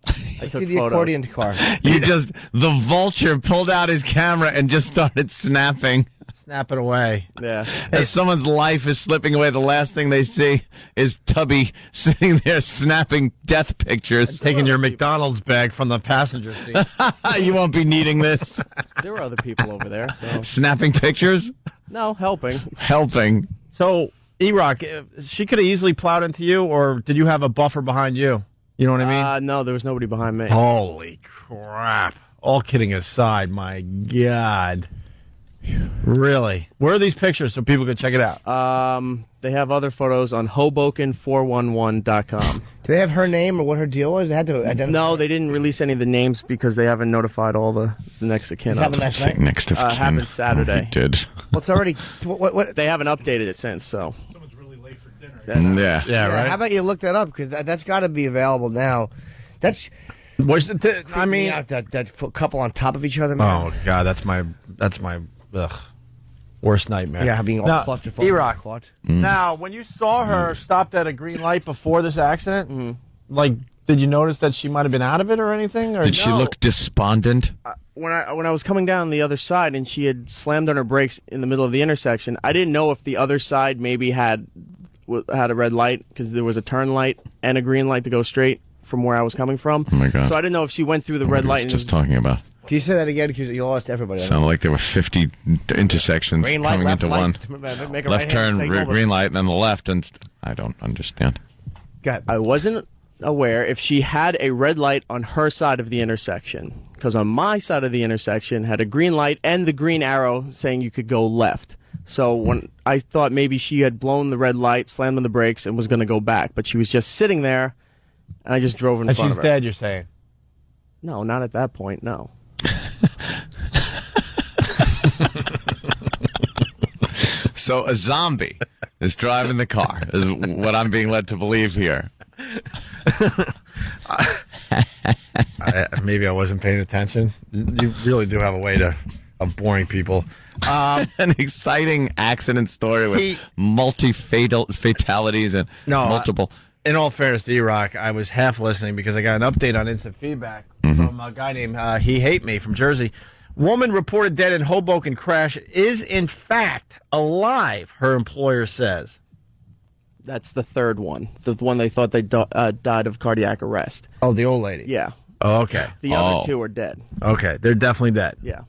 I see the accordion car. The vulture pulled out his camera and just started snapping. Snap it away. Yeah. As someone's life is slipping away, the last thing they see is Tubby sitting there snapping death pictures. Taking your McDonald's bag from the passenger seat. You won't be needing this. There were other people over there. So. Snapping pictures? No, helping. Helping. So, E-Rock, she could have easily plowed into you, or did you have a buffer behind you? You know what I mean? No, there was nobody behind me. Holy crap. All kidding aside, my God. Really? Where are these pictures so people can check it out? They have other photos on Hoboken411.com. Do they have her name or what her deal was? They had to identify. No, they didn't release any of the names because they haven't notified all the next of kin. This happened last night? Next of kin. Happened Saturday. He did. Well, it's already... What? They haven't updated it since, so... Yeah, right. How about you look that up? Because that's got to be available now. That's... I mean... That couple on top of each other, man. Oh, God, that's my worst nightmare. Yeah, being all clusterfuck. E-Rock. Now, when you saw her stopped at a green light before this accident, like, did you notice that she might have been out of it or anything? Or Did she look despondent? When I was coming down the other side and she had slammed on her brakes in the middle of the intersection, I didn't know if the other side maybe had a red light because there was a turn light and a green light to go straight from where I was coming from. Oh my God. So I didn't know if she went through the red light. Just talking about. Can you say that again? Because you lost everybody. Sounded like there were 50 intersections green light, coming into light, one. Left turn, green light, and then the left, and I don't understand. I wasn't aware if she had a red light on her side of the intersection, because on my side of the intersection had a green light and the green arrow saying you could go left. So when I thought maybe she had blown the red light, slammed on the brakes, and was going to go back, but she was just sitting there, and I just drove in front of her. And she's dead, you're saying? No, not at that point, no. So a zombie is driving the car, is what I'm being led to believe here. Maybe I wasn't paying attention. You really do have a way of boring people. An exciting accident story with fatalities and multiple. In all fairness to E-Rock, I was half listening because I got an update on instant feedback from a guy named He Hate Me from Jersey. Woman reported dead in Hoboken crash is in fact alive, her employer says. That's the third one. The one they thought they died of cardiac arrest. Oh, the old lady? Yeah. Oh, okay. The other two are dead. Okay, they're definitely dead. Yeah.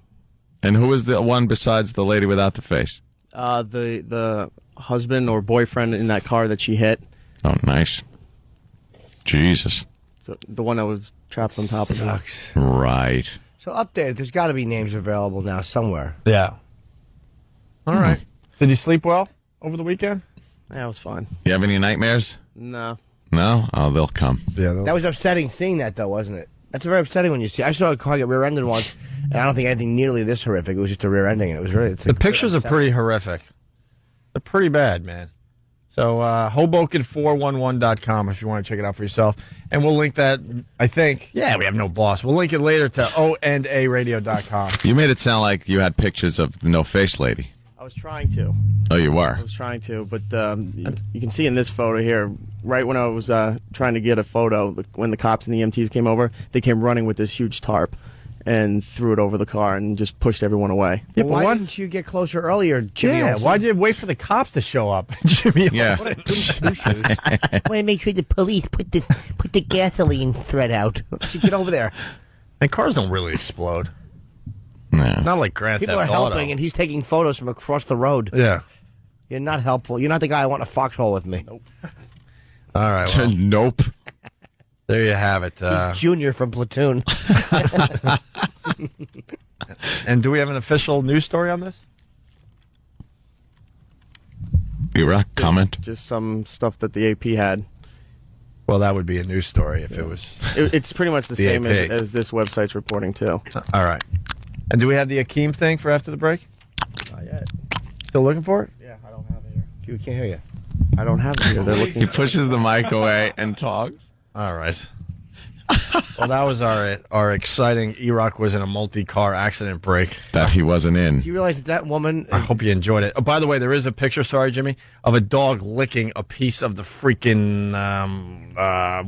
And who was the one besides the lady without the face? The husband or boyfriend in that car that she hit. Oh, nice. Jesus. So the one that was trapped on top of her. Right. So update. There's got to be names available now somewhere. Yeah. All right. Did you sleep well over the weekend? Yeah, it was fine. You have any nightmares? No. No? Oh, they'll come. Yeah. That was upsetting seeing that, though, wasn't it? That's very upsetting when you see. I saw a car get rear-ended once, and I don't think anything nearly this horrific. It was just a rear ending. It was really. The pictures are pretty horrific. They're pretty bad, man. So Hoboken411.com if you want to check it out for yourself, and we'll link that. I think. Yeah, we have no boss. We'll link it later to ONARadio.com. You made it sound like you had pictures of the no-face lady. I was trying to. Oh, you were? I was trying to, but you can see in this photo here, right when I was trying to get a photo, when the cops and the EMTs came over, they came running with this huge tarp and threw it over the car and just pushed everyone away. Yeah, but why didn't you get closer earlier, Jimmy? Yeah, Olsen? why did you wait for the cops to show up, Jimmy? Yeah. What a douche. I want to make sure the police put the gasoline thread out. Get over there. And cars don't really explode. No. Not like Grand People Theft are Auto. helping, and he's taking photos from across the road. Yeah. You're not helpful. You're not the guy I want in a foxhole with me. Nope. All right. Well, Nope. there you have it. He's Junior from Platoon. And do we have an official news story on this? Iraq comment? Just some stuff that the AP had. Well, that would be a news story if it was. It's pretty much the same AP. as this website's reporting, too. All right. And do we have the Akeem thing for after the break? Not yet. Still looking for it? Yeah, I don't have it here. We can't hear you. I don't have it here. They're looking. He pushes the mic away and talks. All right. Well, that was our exciting Iraq was in a multi-car accident break. That he wasn't in. Do you realize that woman... I hope you enjoyed it. Oh, by the way, there is a picture, sorry, Jimmy, of a dog licking a piece of the freaking,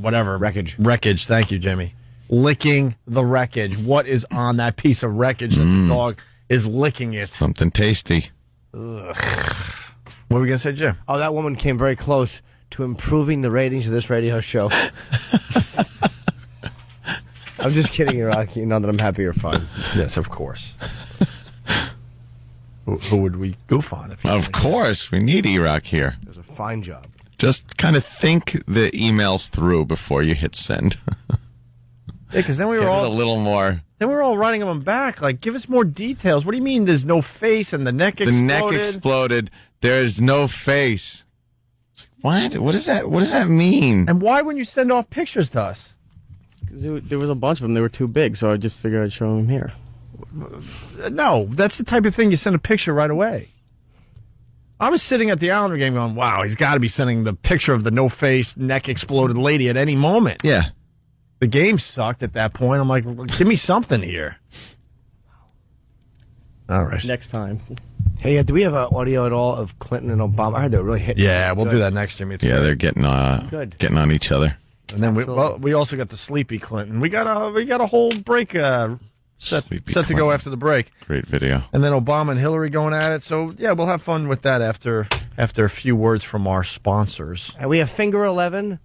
whatever. Wreckage. Thank you, Jimmy. Licking the wreckage. What is on that piece of wreckage that the dog is licking it? Something tasty. Ugh. What were we going to say, Jim? Oh, that woman came very close to improving the ratings of this radio show. I'm just kidding, Iraq. You know that I'm happy you're fine. Yes, of course. Who would we goof on? Of course. We need Iraq here. Does a fine job. Just kind of think the emails through before you hit send. Yeah, because then we were Give it all a little more. Then we were all running them back. Like, give us more details. What do you mean? There's no face and the neck exploded. The neck exploded. There's no face. What? What does that mean? And why wouldn't you send off pictures to us? There was a bunch of them. They were too big, so I just figured I'd show them here. No, that's the type of thing you send a picture right away. I was sitting at the Islander game going, wow, he's got to be sending the picture of the no-face, neck exploded lady at any moment. Yeah. The game sucked at that point. I'm like, give me something here. All right. Next time. Hey, do we have audio at all of Clinton and Obama? I heard they really hit. Yeah, we'll do that next, Jimmy. It's Yeah, great. they're getting on each other. And then we also got the Sleepy Clinton. We got a whole break set to go after the break. Great video. And then Obama and Hillary going at it. So yeah, we'll have fun with that after a few words from our sponsors. And we have Finger 11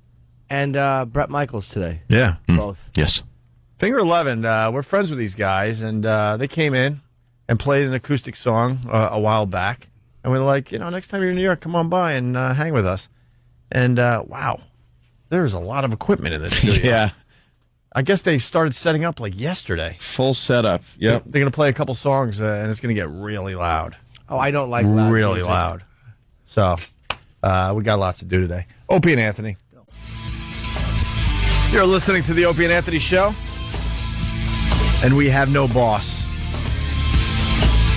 and Bret Michaels today. Yeah, both. Yes. Finger 11. We're friends with these guys, and they came in and played an acoustic song a while back. And we were like, next time you're in New York, come on by and hang with us. And wow. There's a lot of equipment in this studio. Yeah. I guess they started setting up like yesterday. Full setup. Yep. They're going to play a couple songs, and it's going to get really loud. Oh, I don't like loud really music. loud. So, we got lots to do today. Opie and Anthony. You're listening to the Opie and Anthony Show, and we have no boss.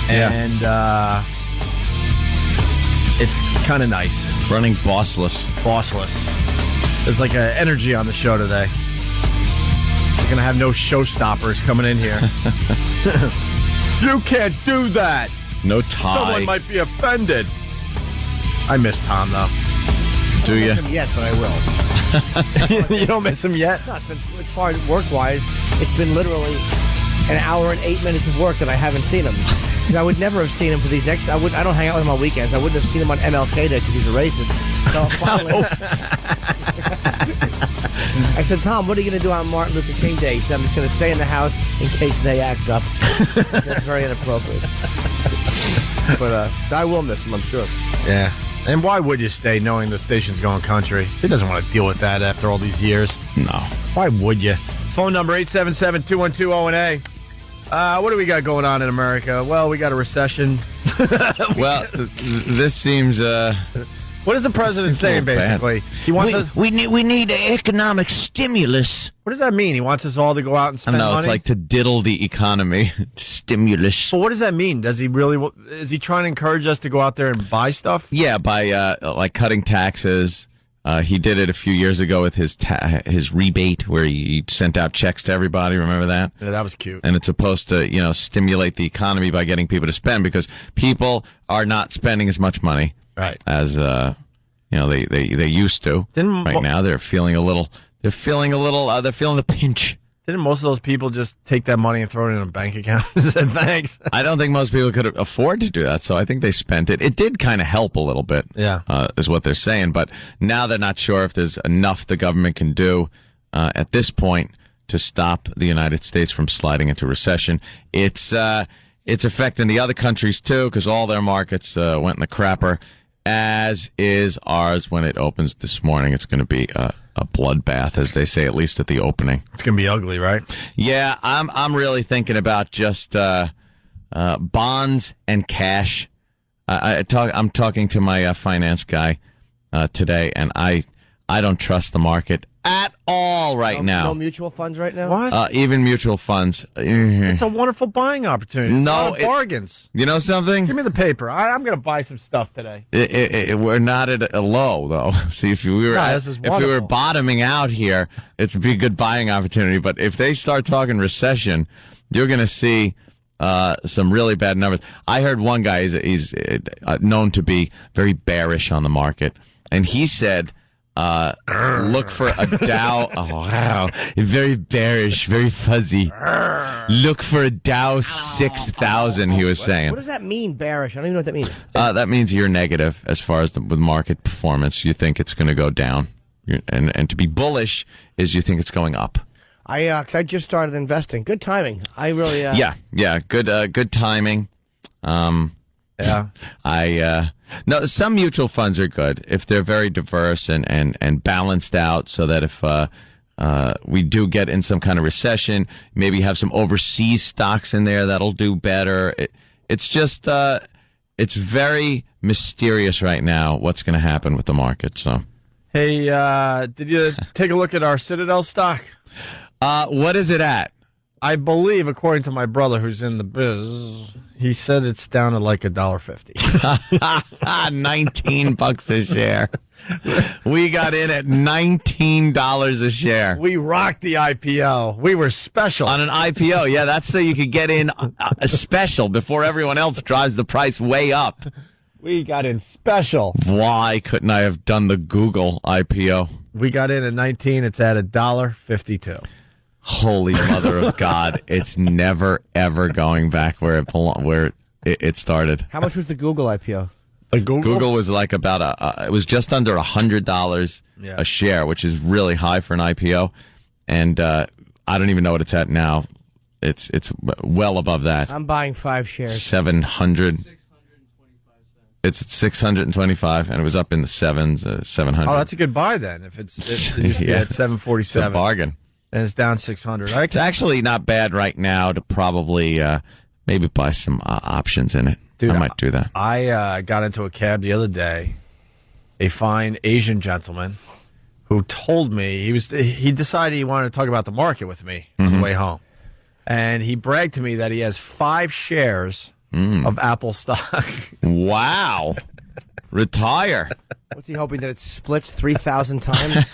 Yeah. And it's kind of nice. Running bossless. There's like an energy on the show today. We're going to have no showstoppers coming in here. You can't do that. No tie. Someone might be offended. I miss Tom, though. Do you? I don't miss him yet, but I will. You don't miss him yet? No, as far as work-wise, it's been literally an hour and 8 minutes of work that I haven't seen him. Because I would never have seen him for these next... I don't hang out with him on weekends. I wouldn't have seen him on MLK Day because he's a racist. So finally... I said, Tom, what are you going to do on Martin Luther King Day? He said, I'm just going to stay in the house in case they act up. That's very inappropriate. But I will miss him, I'm sure. Yeah. And why would you stay knowing the station's going country? He doesn't want to deal with that after all these years. No. Why would you? Phone number 877-212-ONA. What do we got going on in America? Well, we got a recession. Well, this seems... what is the president saying, basically? He wants us... we need economic stimulus. What does that mean? He wants us all to go out and spend money? No, it's like to diddle the economy. Stimulus. But what does that mean? Does he really... Is he trying to encourage us to go out there and buy stuff? Yeah, by like cutting taxes. He did it a few years ago with his rebate, where he sent out checks to everybody. Remember that? Yeah, that was cute. And it's supposed to, stimulate the economy by getting people to spend, because people are not spending as much money, right, as they used to. Right now, they're feeling a little. They're feeling the pinch. Didn't most of those people just take that money and throw it in a bank account and said thanks? I don't think most people could afford to do that, so I think they spent it. It did kind of help a little bit, is what they're saying. But now they're not sure if there's enough the government can do at this point to stop the United States from sliding into recession. It's affecting the other countries, too, because all their markets went in the crapper, as is ours when it opens this morning. It's going to be a bloodbath, as they say, at least at the opening. It's going to be ugly, right? Yeah, I'm really thinking about just bonds and cash. I'm talking to my finance guy today, and I don't trust the market at all now. No mutual funds right now? What? Even mutual funds. It's a wonderful buying opportunity. It's a lot of bargains. You know something? Give me the paper. I'm going to buy some stuff today. We're not at a low, though. See, if we were bottoming out here, it'd be a good buying opportunity. But if they start talking recession, you're going to see some really bad numbers. I heard one guy, he's known to be very bearish on the market, and he said, look for a Dow. Oh, wow. Very bearish, very fuzzy. Look for a Dow 6,000, he was saying. What does that mean, bearish? I don't even know what that means. That means you're negative as far as the market performance. You think it's going to go down. And to be bullish is you think it's going up. I just started investing. Good timing. I really... Yeah. Good timing. Yeah. No, some mutual funds are good if they're very diverse and balanced out, so that if we do get in some kind of recession, maybe have some overseas stocks in there that'll do better. It's just it's very mysterious right now what's going to happen with the market. So, hey, did you take a look at our Citadel stock? What is it at? I believe, according to my brother who's in the biz, he said it's down at like $1.50. $19 a share. We got in at $19 a share. We rocked the IPO. We were special. On an IPO, yeah, that's so you could get in a special before everyone else drives the price way up. We got in special. Why couldn't I have done the Google IPO? We got in at 19. It's at $1.52. Holy mother of God. It's never, ever going back where it started. How much was the Google IPO? Google was like about it was just under $100 a share, which is really high for an IPO. And I don't even know what it's at now. It's well above that. I'm buying 5 shares. 700. It's at 625, and it was up in the 700. Oh, that's a good buy then. If it used to be at 747. It's a bargain. And it's down 600. It's actually not bad right now to probably maybe buy some options in it. Dude, I might do that. I got into a cab the other day. A fine Asian gentleman who told me he decided he wanted to talk about the market with me on the way home. And he bragged to me that he has 5 shares of Apple stock. Wow. Retire. What's he hoping, that it splits 3,000 times?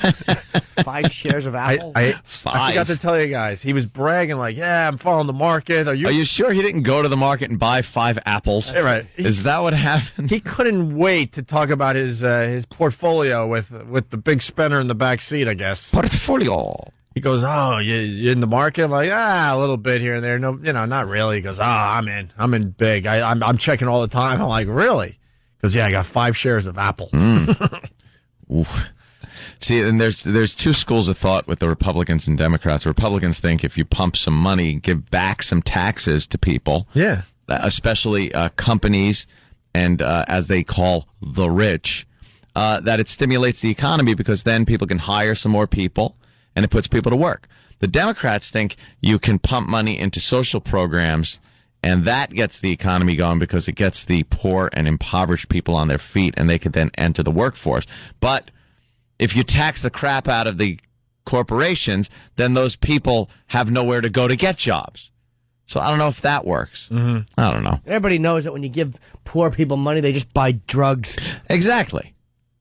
5 shares of Apple? I forgot to tell you guys. He was bragging like, yeah, I'm following the market. Are you sure he didn't go to the market and buy 5 apples? Right. Is that what happened? He couldn't wait to talk about his portfolio with the big spender in the back seat, I guess. Portfolio. He goes, oh, you in the market? I'm like, a little bit here and there. No, not really. He goes, I'm in. I'm in big. I'm checking all the time. I'm like, really? Because, I got 5 shares of Apple. See, and there's 2 schools of thought with the Republicans and Democrats. The Republicans think if you pump some money, give back some taxes to people, yeah, especially companies and as they call the rich, that it stimulates the economy because then people can hire some more people and it puts people to work. The Democrats think you can pump money into social programs and that gets the economy going because it gets the poor and impoverished people on their feet and they could then enter the workforce. But if you tax the crap out of the corporations, then those people have nowhere to go to get jobs. So I don't know if that works. Mm-hmm. I don't know. Everybody knows that when you give poor people money, they just buy drugs. Exactly.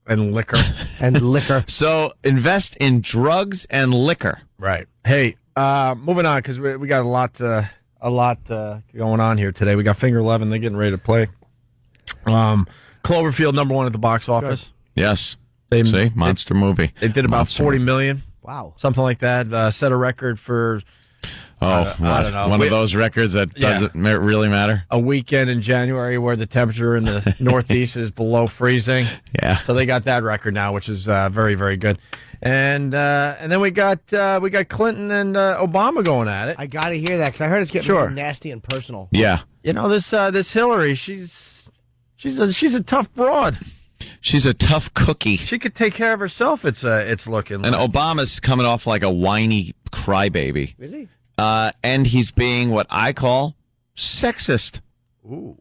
And liquor. And liquor. So invest in drugs and liquor. Right. Hey, moving on, because we got a lot going on here today. We got Finger 11. They're getting ready to play. Cloverfield, #1 at the box office. Yes. Monster movie. They did about $40 million. Wow. Something like that. Set a record for... I don't know. One of those records that doesn't really matter. A weekend in January where the temperature in the Northeast is below freezing. Yeah. So they got that record now, which is very, very good. And then we got Clinton and Obama going at it. I got to hear that because I heard it's getting really nasty and personal. Yeah. You know, this Hillary, she's a tough broad. She's a tough cookie. She could take care of herself. It's looking like. And Obama's coming off like a whiny crybaby. Is he? And he's being what I call sexist. Ooh.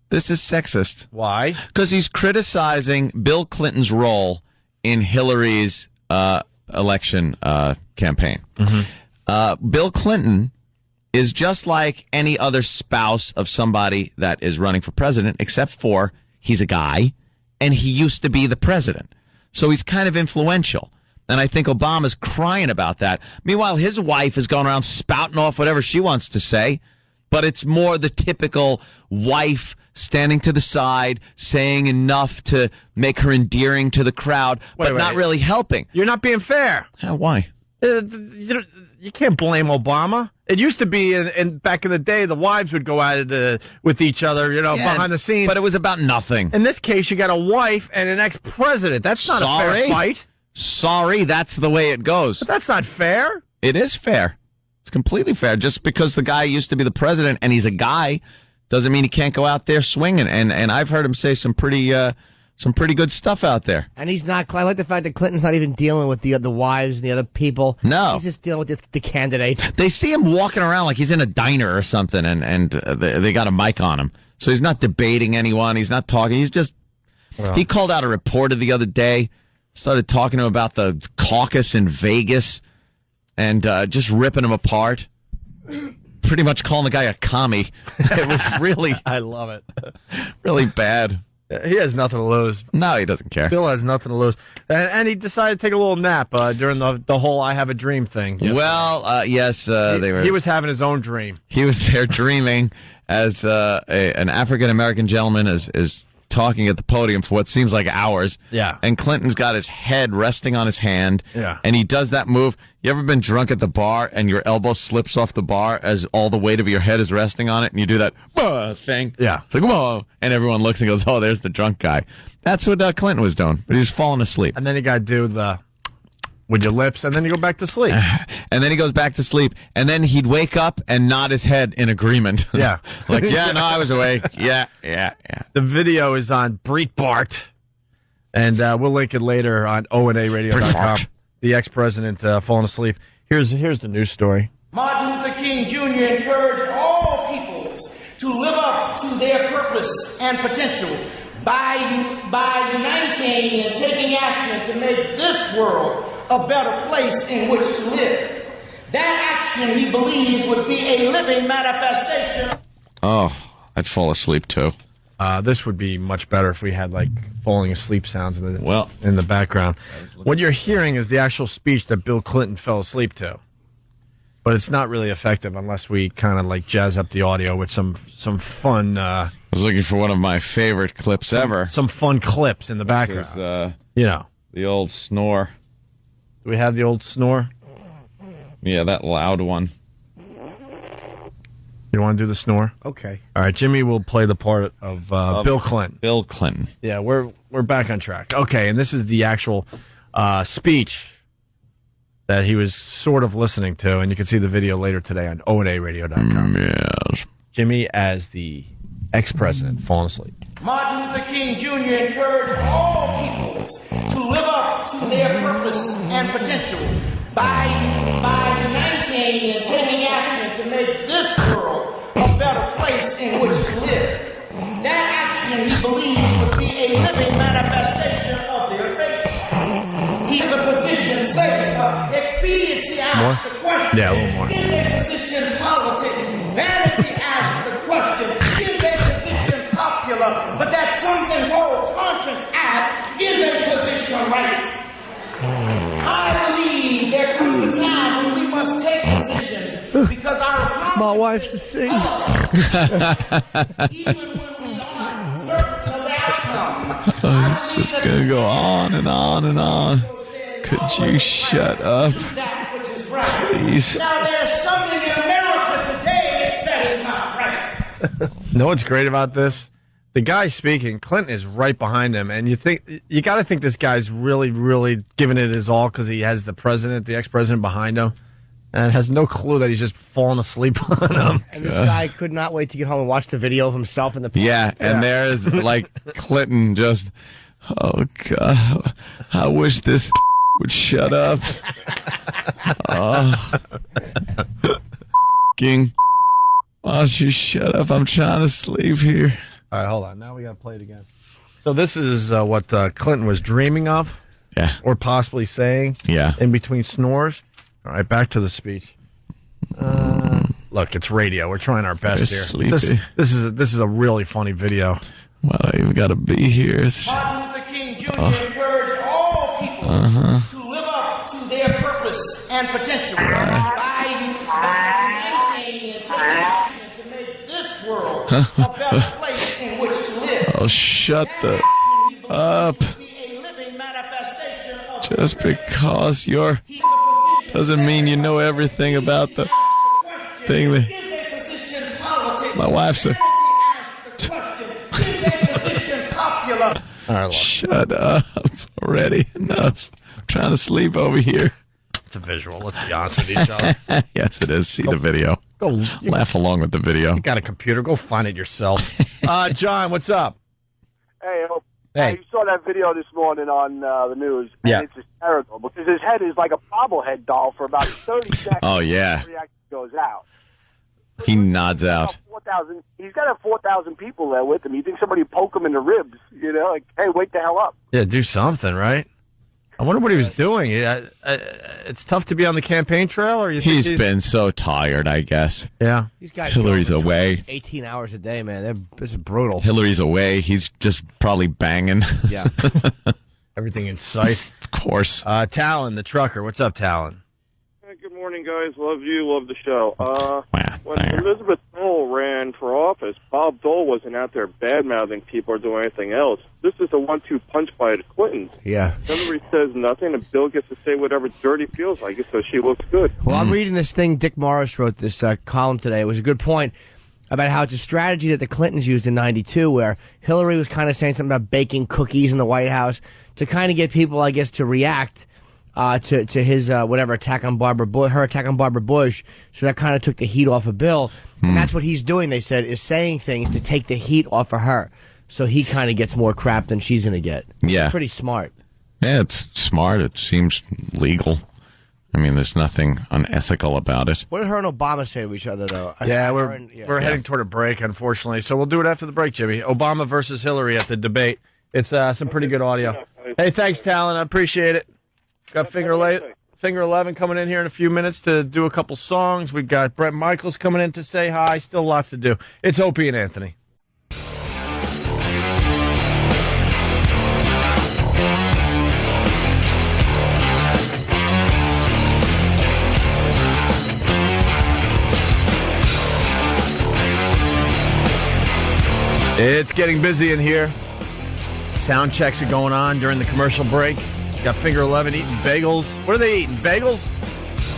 This is sexist. Why? Because he's criticizing Bill Clinton's role in Hillary's election campaign. Mm-hmm. Bill Clinton is just like any other spouse of somebody that is running for president, except for he's a guy, and he used to be the president. So he's kind of influential. And I think Obama's crying about that. Meanwhile, his wife is going around spouting off whatever she wants to say, but it's more the typical wife standing to the side, saying enough to make her endearing to the crowd, but not really helping. You're not being fair. Why? You can't blame Obama. It used to be, back in the day, the wives would go at it with each other, behind the scenes. But it was about nothing. In this case, you got a wife and an ex-president. That's not a fair fight. Sorry, that's the way it goes. But that's not fair. It is fair. It's completely fair. Just because the guy used to be the president and he's a guy doesn't mean he can't go out there swinging. And I've heard him say some pretty good stuff out there. And he's not. I like the fact that Clinton's not even dealing with the wives and the other people. No, he's just dealing with the candidate. They see him walking around like he's in a diner or something, and they got a mic on him, so he's not debating anyone. He's not talking. He's just. Well. He called out a reporter the other day. Started talking to him about the caucus in Vegas and just ripping him apart. Pretty much calling the guy a commie. It was really... I love it. Really bad. He has nothing to lose. No, he doesn't care. Bill has nothing to lose. And he decided to take a little nap during the whole I Have a Dream thing. Yesterday. Well, yes, they were... He was having his own dream. He was there dreaming as an African-American gentleman is talking at the podium for what seems like hours. Yeah. And Clinton's got his head resting on his hand. Yeah. And he does that move. You ever been drunk at the bar and your elbow slips off the bar as all the weight of your head is resting on it and you do that thing? Yeah. It's like, whoa. And everyone looks and goes, oh, there's the drunk guy. That's what Clinton was doing. But he was falling asleep. And then you got to do the... with your lips, and then you go back to sleep. And then he goes back to sleep, and then he'd wake up and nod his head in agreement. Yeah. Like, yeah, no, I was awake. Yeah. The video is on Breitbart, and we'll link it later on ONARadio.com. The ex-president falling asleep. Here's the news story. Martin Luther King Jr. encouraged all peoples to live up to their purpose and potential by uniting and taking action to make this world a better place in which to live. That action, he believed, would be a living manifestation. Oh, I'd fall asleep too. This would be much better if we had like falling asleep sounds in the background. What you're hearing is the actual speech that Bill Clinton fell asleep to. But it's not really effective unless we kind of like jazz up the audio with some fun. I was looking for one of my favorite clips ever. Some fun clips in the background. Is, the old snore. Do we have the old snore? Yeah, that loud one. You want to do the snore? Okay. All right, Jimmy will play the part of Bill Clinton. Bill Clinton. Yeah, we're back on track. Okay, and this is the actual speech that he was sort of listening to, and you can see the video later today on ONARadio.com. Yes. Jimmy as the ex-president falling asleep. Martin Luther King Jr. encouraged all peoples to live up to their purpose and potential by uniting and taking action to make this world a better place in which to live. That action, he believes, would be a living manifestation of their faith. He's a position saying, expediency asks the question, Yeah, a little more. is a position politic? Vanity asks the question, is a position popular? But that something called conscience asks, is a position right? I believe there comes a time when we must take positions because our My wife's a singer. even when we aren't certain of the outcome. It's just going to go on and on and on. Could you shut up? That which is right. Please. Now there's something in America today that is not right. Know what's great about this? The guy speaking, Clinton is right behind him, and you got to think this guy's really, really giving it his all because he has the ex-president behind him, and has no clue that he's just falling asleep on him. And this guy could not wait to get home and watch the video of himself in the park. Yeah, and there's like Clinton just, oh God, I wish this would shut up. Oh. King, why don't you shut up? I'm trying to sleep here. All right, hold on. Now we got to play it again. So this is what Clinton was dreaming of, or possibly saying, in between snores. All right, back to the speech. Look, it's radio. We're trying our best here. Sleepy. This is a really funny video. Well, I even got to be here. Martin Luther King Jr. encouraged all people to live up to their purpose and potential by uniting and taking action to make this world a better place in which to live. Oh, shut the up. Just because you're doesn't mean you know everything about the thing that my wife's a. All right, shut up already. Enough. I'm trying to sleep over here. It's a visual. Let's be honest with each other. Yes, it is. See the video. Laugh along with the video. You got a computer. Go find it yourself. John, what's up? Hey, Hey. you saw that video this morning on the news. And Yeah. it's hysterical because his head is like a bobblehead doll for about 30 seconds. Oh, yeah. Before he actually goes out. He nods out. 4,000. He's got 4,000 people there with him. You think somebody poke him in the ribs? You know, like, hey, wake the hell up. Yeah, do something, right? I wonder what he was doing. It's tough to be on the campaign trail, or you think He's been so tired, I guess. Yeah. These guys Hillary's go away. 18 hours a day, man. This is brutal. Hillary's away. He's just probably banging. Yeah. Everything in sight. Of course. Talon, the trucker. What's up, Talon? Hey, good morning, guys. Love you. Love the show. When Elizabeth Dole ran for office, Bob Dole wasn't out there bad-mouthing people or doing anything else. This is a 1-2 punch by the Clintons. Yeah. Hillary says nothing, and Bill gets to say whatever dirt he feels like it, so she looks good. Well, I'm reading this thing. Dick Morris wrote this column today. It was a good point about how it's a strategy that the Clintons used in '92, where Hillary was kind of saying something about baking cookies in the White House to kind of get people, I guess, to react to his whatever attack on her attack on Barbara Bush. So that kind of took the heat off of Bill, and that's what he's doing. They said is saying things to take the heat off of her, so he kind of gets more crap than she's going to get. Yeah. It's pretty smart. Yeah, it's smart. It seems legal. I mean, there's nothing unethical about it. What did her and Obama say to each other, though? Yeah, we're heading toward a break, unfortunately. So we'll do it after the break, Jimmy. Obama versus Hillary at the debate. It's some pretty good audio. Hey, thanks, Talon. I appreciate it. Got Finger 11 coming in here in a few minutes to do a couple songs. We've got Brett Michaels coming in to say hi. Still lots to do. It's Opie and Anthony. It's getting busy in here. Sound checks are going on during the commercial break. Got Finger 11 eating bagels. What are they eating? Bagels?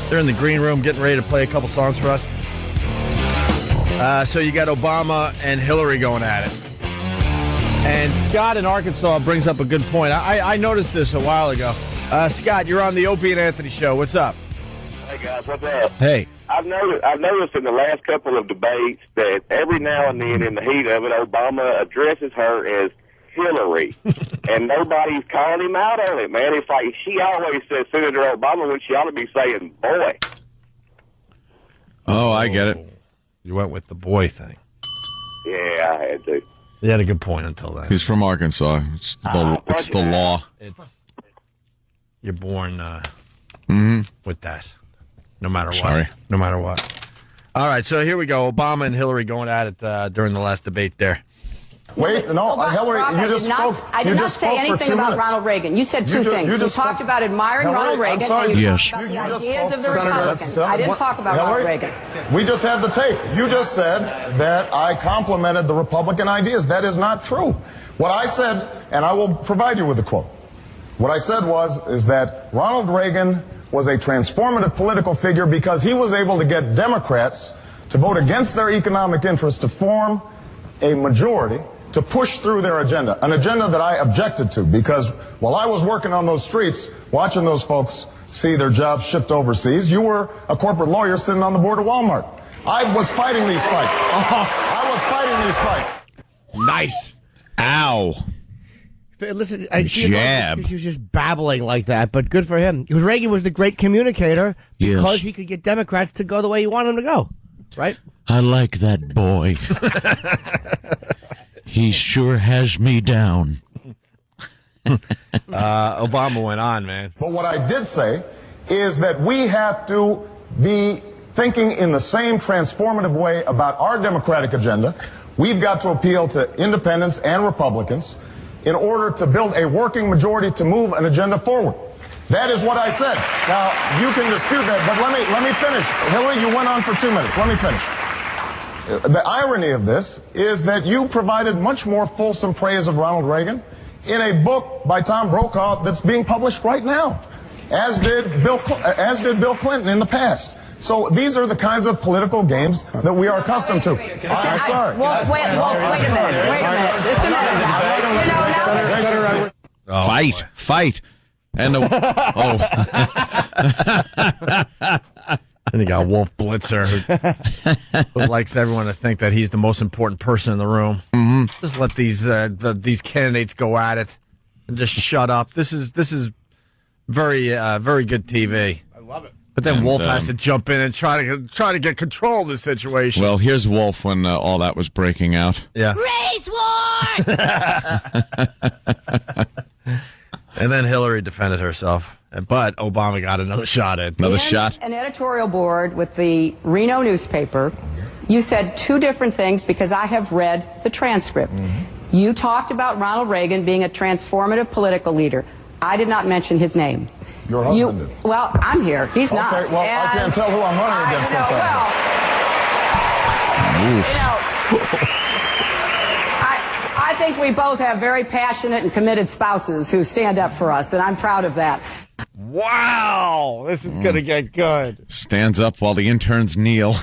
They're in the green room getting ready to play a couple songs for us. So you got Obama and Hillary going at it. And Scott in Arkansas brings up a good point. I noticed this a while ago. Scott, you're on the Opie and Anthony show. What's up? Hey, guys. What's up? Hey. I've noticed in the last couple of debates that every now and then in the heat of it, Obama addresses her as Hillary, and nobody's calling him out on it, man. It's like she always says Senator Obama when she ought to be saying boy. Oh, I get it. You went with the boy thing. Yeah, I had to. You had a good point until then. He's from Arkansas. It's the law. You're born with that, no matter what. Sorry. No matter what. All right, so here we go. Obama and Hillary going at it during the last debate there. Wait, no, Hillary, you just spoke. I did not say anything about Ronald Reagan. You said two things. You talked about admiring Ronald Reagan, and you talked about the ideas of the Republicans. I didn't talk about Ronald Reagan. We just had the tape. You just said that I complimented the Republican ideas. That is not true. What I said, and I will provide you with a quote. What I said is that Ronald Reagan was a transformative political figure because he was able to get Democrats to vote against their economic interests to form a majority to push through their agenda, an agenda that I objected to because while I was working on those streets, watching those folks see their jobs shipped overseas, you were a corporate lawyer sitting on the board of Walmart. I was fighting these fights. I was fighting these fights. Nice. Ow. Listen, jab. She was just babbling like that, but good for him. Because Reagan was the great communicator because he could get Democrats to go the way he wanted them to go, right? I like that boy. He sure has me down. Obama went on, man. But what I did say is that we have to be thinking in the same transformative way about our Democratic agenda. We've got to appeal to independents and Republicans in order to build a working majority to move an agenda forward. That is what I said. Now, you can dispute that, but let me finish. Hillary, you went on for 2 minutes. Let me finish. The irony of this is that you provided much more fulsome praise of Ronald Reagan in a book by Tom Brokaw that's being published right now, as did Bill Clinton in the past. So these are the kinds of political games that we are accustomed to. I'm sorry. Well, wait a minute. Just a minute. Fight. And and you got Wolf Blitzer, who likes everyone to think that he's the most important person in the room. Mm-hmm. Just let these candidates go at it and just shut up. This is very very good TV. I love it. But then Wolf has to jump in and try to get control of the situation. Well, here's Wolf when all that was breaking out. Yeah. Race war! And then Hillary defended herself, but Obama got another shot at An editorial board with the Reno newspaper. You said two different things because I have read the transcript. Mm-hmm. You talked about Ronald Reagan being a transformative political leader. I did not mention his name. Your husband did. Well, I'm here. He's not. Okay, well, I can't tell who I'm running against sometimes. I think we both have very passionate and committed spouses who stand up for us, and I'm proud of that. Wow, this is going to get good. Stands up while the interns kneel.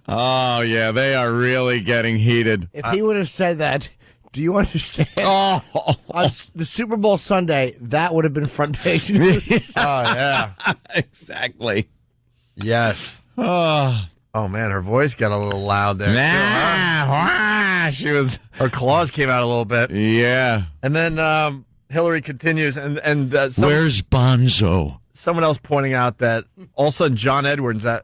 Oh, yeah, they are really getting heated. If he would have said that, do you understand? On the Super Bowl Sunday, that would have been front page news. Yeah. Exactly. Yes. Oh, man, her voice got a little loud there. She was. Her claws came out a little bit. Yeah. And then Hillary continues, and where's Bonzo? Someone else pointing out that all of a sudden John Edwards, all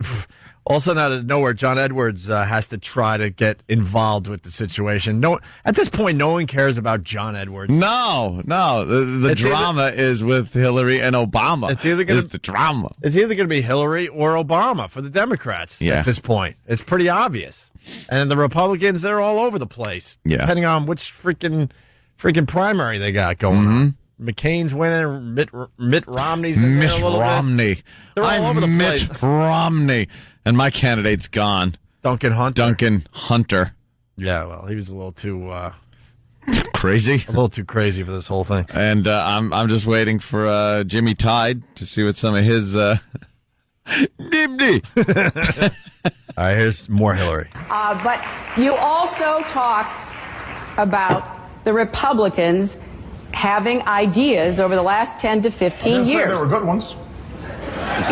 of a sudden out of nowhere, John Edwards has to try to get involved with the situation. No, at this point, no one cares about John Edwards. No. The drama is with Hillary and Obama. It's either the drama. It's either going to be Hillary or Obama for the Democrats. Yeah. At this point, it's pretty obvious. And the Republicans, they're all over the place. Yeah. Depending on which freaking primary they got going on. McCain's winning. Mitt Romney's in there a little bit. They're all over the place. Mitt Romney. And my candidate's gone. Duncan Hunter. Yeah, well, he was a little too crazy. A little too crazy for this whole thing. And I'm just waiting for Jimmy Tide to see what some of his All right, here's more Hillary. But you also talked about the Republicans having ideas over the last 10 to 15 I didn't years. say they were good ones.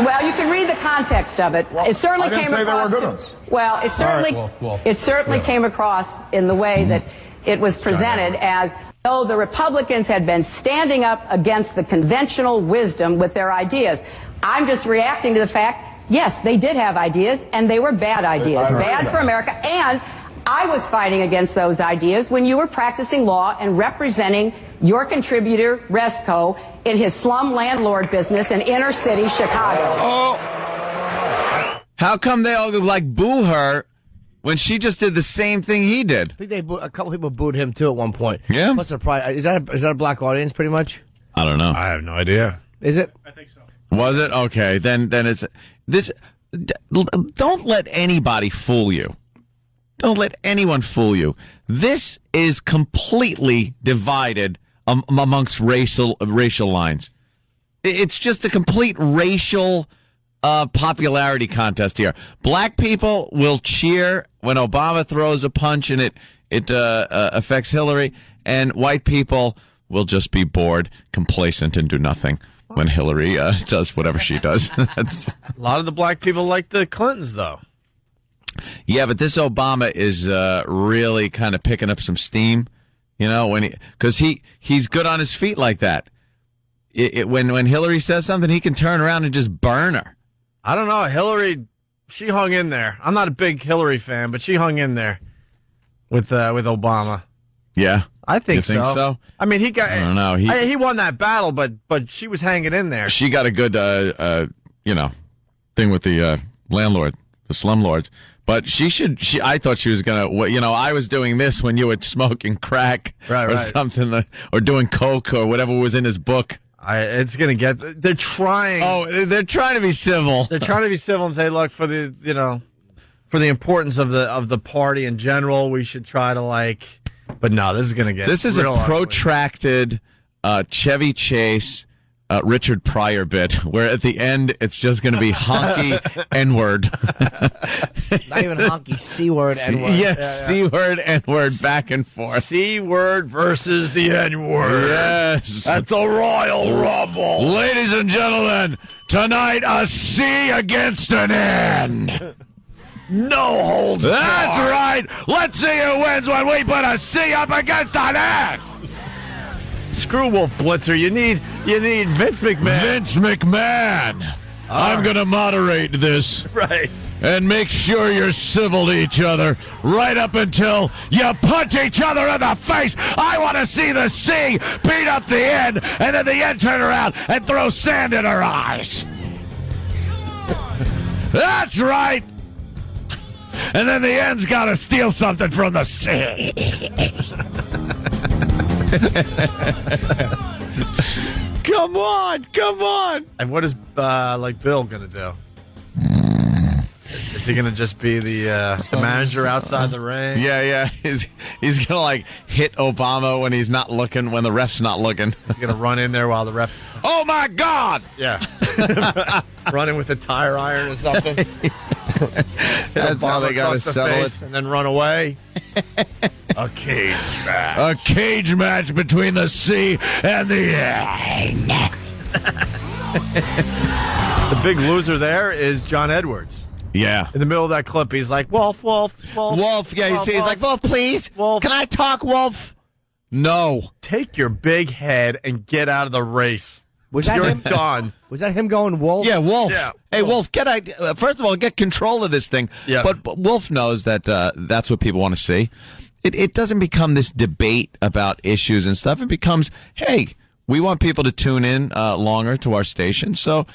Well, you can read the context of it. It certainly I didn't came say across. they were good ones. Well, it certainly, it certainly came across in the way that it was presented as though the Republicans had been standing up against the conventional wisdom with their ideas. I'm just reacting to the fact, yes, they did have ideas, and they were bad ideas, bad for America, and I was fighting against those ideas when you were practicing law and representing your contributor, Resco, in his slum landlord business in inner city Chicago. Oh. How come they all like boo her when she just did the same thing he did? I think a couple people booed him too at one point. Yeah? What's the price? Is that a black audience pretty much? I don't know. I have no idea. Is it? I think so. Was it? Okay. Then it's this. Don't let anybody fool you. Don't let anyone fool you. This is completely divided amongst racial lines. It's just a complete racial popularity contest here. Black people will cheer when Obama throws a punch and it affects Hillary, and white people will just be bored, complacent, and do nothing when Hillary does whatever she does. That's a lot of the black people like the Clintons, though. Yeah, but this Obama is really kind of picking up some steam, you know, because he's good on his feet like that. When Hillary says something, he can turn around and just burn her. I don't know. Hillary, she hung in there. I'm not a big Hillary fan, but she hung in there with Obama. Yeah, I think you think so. I mean, I don't know. He won that battle, but she was hanging in there. She got a good thing with the landlord, the slumlords. But I thought she was going to, I was doing this when you were smoking crack or something, or doing coke or whatever was in his book. It's going to get, they're trying. Oh, they're trying to be civil. They're trying to be civil and say, look, for the importance of the party in general, we should try to but no, this is going to get This is a protracted Chevy Chase Richard Pryor bit, where at the end it's just going to be honky N-word. Not even honky, C-word, N-word. Yes, C-word, N-word, back and forth. C-word versus the N-word. Yes. That's a Royal Rumble. Ladies and gentlemen, tonight a C against an N. No holds barred. That's right. Let's see who wins when we put a C up against an N. Screw Wolf Blitzer. You need Vince McMahon. Vince McMahon. I'm going to moderate this. Right. And make sure you're civil to each other right up until you punch each other in the face. I want to see the C beat up the N, and then the N turn around and throw sand in her eyes. That's right. And then the N's got to steal something from the C. Come on. And what is Bill gonna do? Is he gonna just be the manager outside the ring? Yeah. He's gonna hit Obama when he's not looking, when the ref's not looking. He's gonna run in there while the ref. Oh my God! Yeah. Running with a tire iron or something. That's how they gotta settle it. And then run away. A cage match. A cage match between the C and the N. The big loser there is John Edwards. Yeah. In the middle of that clip, he's like, Wolf. Yeah, he's like, Wolf, please. Wolf. Can I talk, Wolf? No. Take your big head and get out of the race. Was that him? Gone. Was that him going Wolf? Yeah, Wolf. Yeah. Hey, Wolf, first of all, get control of this thing. Yeah. But Wolf knows that that's what people want to see. It doesn't become this debate about issues and stuff. It becomes, hey, we want people to tune in longer to our station, so